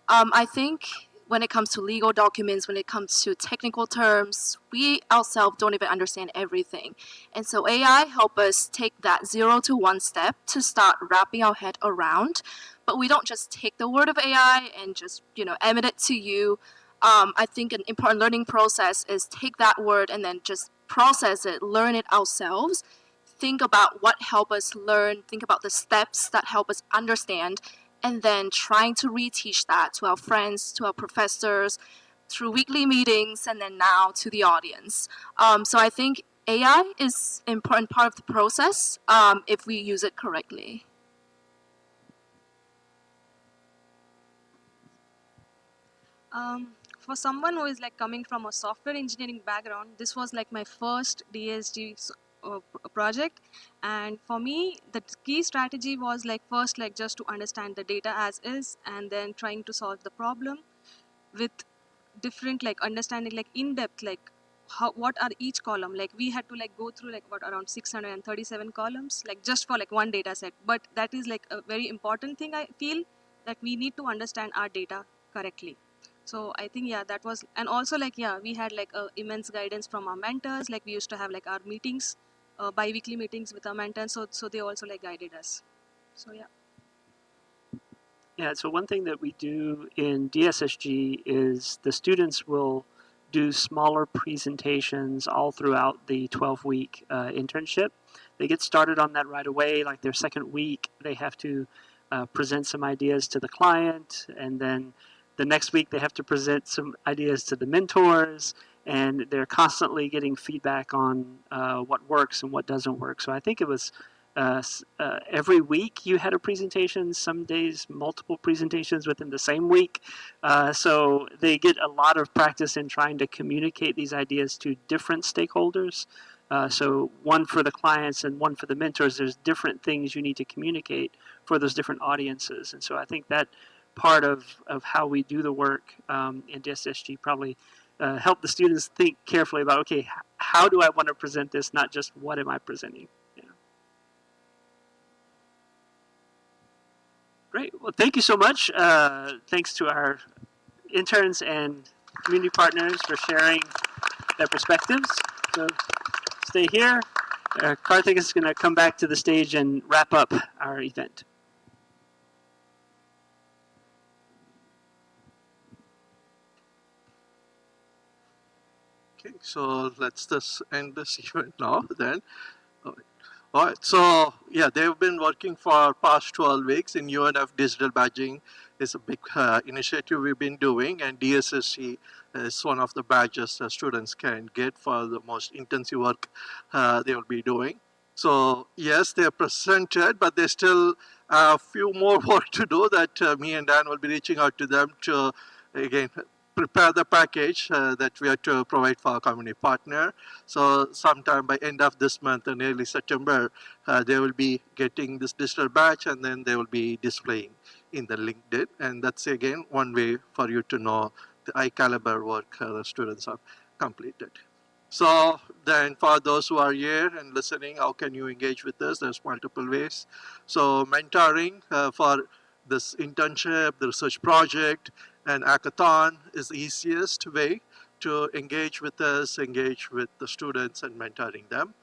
I think when it comes to legal documents, when it comes to technical terms, we ourselves don't even understand everything. And so AI help us take that 0 to 1 step to start wrapping our head around. But we don't just take the word of AI and just, emit it to you. I think an important learning process is take that word and then just process it, learn it ourselves, think about what help us learn, think about the steps that help us understand, and then trying to reteach that to our friends, to our professors, through weekly meetings, and then now to the audience. So I think AI is an important part of the process if we use it correctly. For someone who is like coming from a software engineering background, this was like my first DSG project, and for me the key strategy was like first like just to understand the data as is, and then trying to solve the problem with different like understanding like in depth, like what are each column, like we had to like go through like what around 637 columns like just for like one data set. But that is like a very important thing, I feel, that we need to understand our data correctly. So I think that was, and also like we had like immense guidance from our mentors. Like we used to have like our meetings, bi-weekly meetings with our mentors, so they also like guided us. So Yeah, so one thing that we do in DSSG is the students will do smaller presentations all throughout the 12-week internship. They get started on that right away. Like their second week, they have to present some ideas to the client, and then the next week they have to present some ideas to the mentors, and they're constantly getting feedback on what works and what doesn't work. So I think it was every week you had a presentation, some days multiple presentations within the same week. So they get a lot of practice in trying to communicate these ideas to different stakeholders. So one for the clients and one for the mentors. There's different things you need to communicate for those different audiences. And so I think that part of how we do the work in DSSG probably help the students think carefully about, okay, how do I want to present this, not just what am I presenting. Great. Well, thank you so much. Thanks to our interns and community partners for sharing their perspectives. So stay here. Karthik is going to come back to the stage and wrap up our event. Okay, so let's just end this event now then. All right, so yeah, they've been working for past 12 weeks in UNF Digital Badging. It's a big initiative we've been doing, and DSSG is one of the badges that students can get for the most intensive work they will be doing. So yes, they're presented, but there's still a few more work to do that me and Dan will be reaching out to them to again, prepare the package that we are to provide for our community partner. So sometime by end of this month and early September, they will be getting this digital badge, and then they will be displaying in the LinkedIn. And that's again one way for you to know the high caliber work the students have completed. So then for those who are here and listening, how can you engage with us? There's multiple ways. So mentoring for this internship, the research project, and hackathon is the easiest way to engage with us, engage with the students and mentoring them.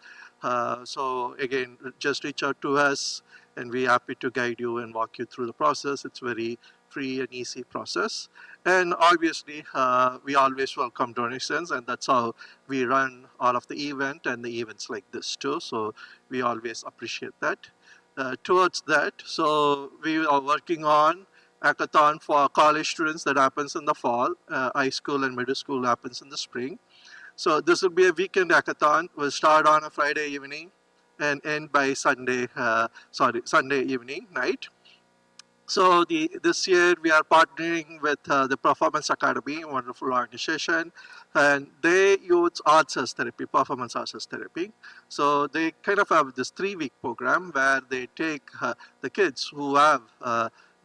So again, just reach out to us and we're happy to guide you and walk you through the process. It's very free and easy process. And obviously, we always welcome donations, and that's how we run all of the event and the events like this too. So we always appreciate that. Towards that, so we are working on hackathon for college students that happens in the fall. High school and middle school happens in the spring. So this will be a weekend hackathon. We'll start on a Friday evening and end by Sunday evening, night. So this year we are partnering with the Performance Academy, a wonderful organization, and they use arts as therapy, performance arts as therapy. So they kind of have this 3-week program where they take the kids who have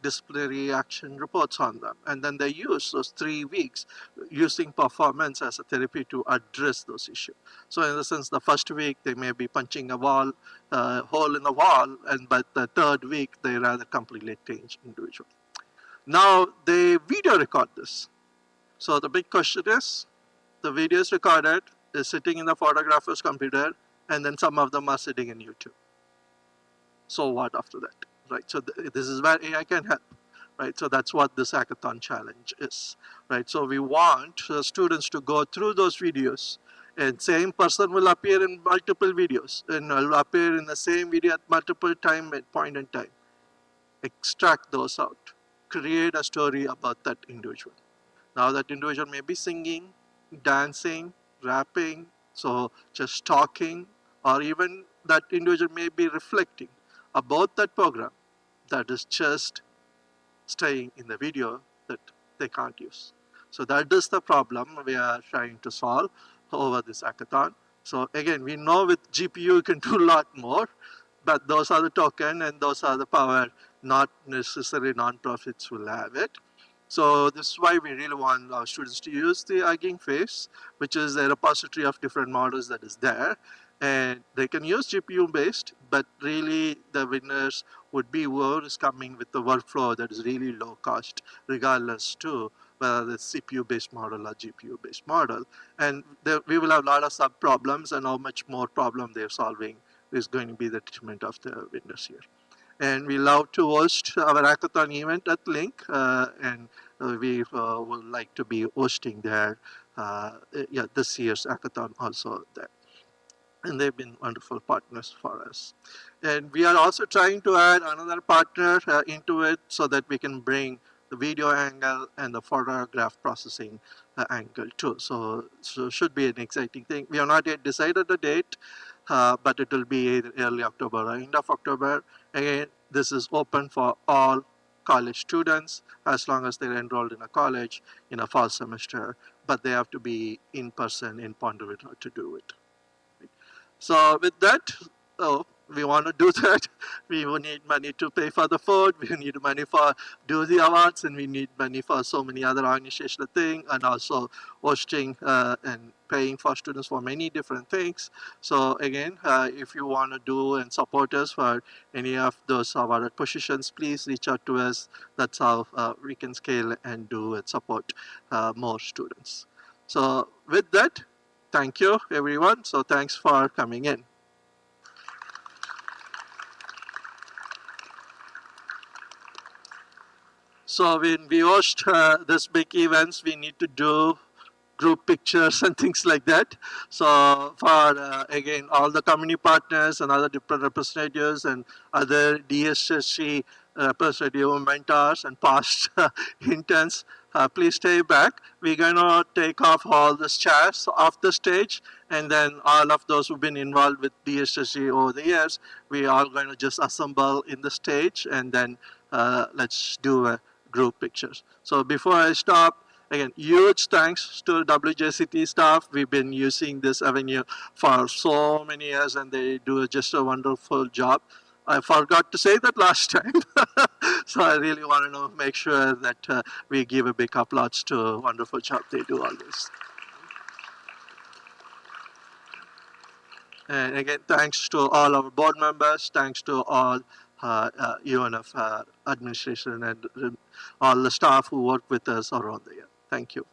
disciplinary action reports on them, and then they use those 3 weeks using performance as a therapy to address those issues. So in the sense, the first week they may be punching a wall, hole in a wall, and by the 3rd week they rather completely change individual. Now they video record this. So the big question is, the video is recorded, is sitting in the photographer's computer, and then some of them are sitting in YouTube. So what after that? Right, so this is where AI can help, right? So that's what this hackathon challenge is, right? So we want students to go through those videos, and same person will appear in multiple videos, and will appear in the same video at multiple point in time. Extract those out, create a story about that individual. Now that individual may be singing, dancing, rapping, so just talking, or even that individual may be reflecting about that program that is just staying in the video that they can't use. So that is the problem we are trying to solve over this hackathon. So again, we know with GPU you can do a lot more, but those are the token and those are the power, not necessarily non-profits will have it. So this is why we really want our students to use the Hugging Face, which is a repository of different models that is there. And they can use GPU based, but really the winners would be whoever is coming with the workflow that is really low cost, regardless to whether it's CPU based model or GPU based model. And we will have a lot of sub problems, and how much more problem they're solving is going to be the determinant of the winners here. And we love to host our hackathon event at Link, and we would like to be hosting there this year's hackathon also there. And they've been wonderful partners for us. And we are also trying to add another partner into it so that we can bring the video angle and the photograph processing angle too. So should be an exciting thing. We have not yet decided the date, but it will be either early October or end of October. Again, this is open for all college students as long as they're enrolled in a college in a fall semester, but they have to be in person in Ponte Vedra to do it. So with that, we want to do that. We will need money to pay for the food. We need money for do the awards, and we need money for so many other organizational things, and also hosting and paying for students for many different things. So again, if you want to do and support us for any of those awarded positions, please reach out to us. That's how we can scale and do and support more students. So with that, thank you, everyone. So thanks for coming in. So when we host this big events, we need to do group pictures and things like that. So for, again, all the community partners and other different representatives and other DSSG representative mentors and past interns, please stay back. We're going to take off all the chairs off the stage, and then all of those who've been involved with DSSG over the years, we are going to just assemble in the stage, and then let's do a group pictures. So before I stop, Again, huge thanks to WJCT staff. We've been using this avenue for so many years, and they do just a wonderful job. I forgot to say that last time, so I really want to make sure that we give a big applause to a wonderful job they do always. And again, thanks to all our board members, thanks to all UNF administration and all the staff who work with us around the year. Thank you.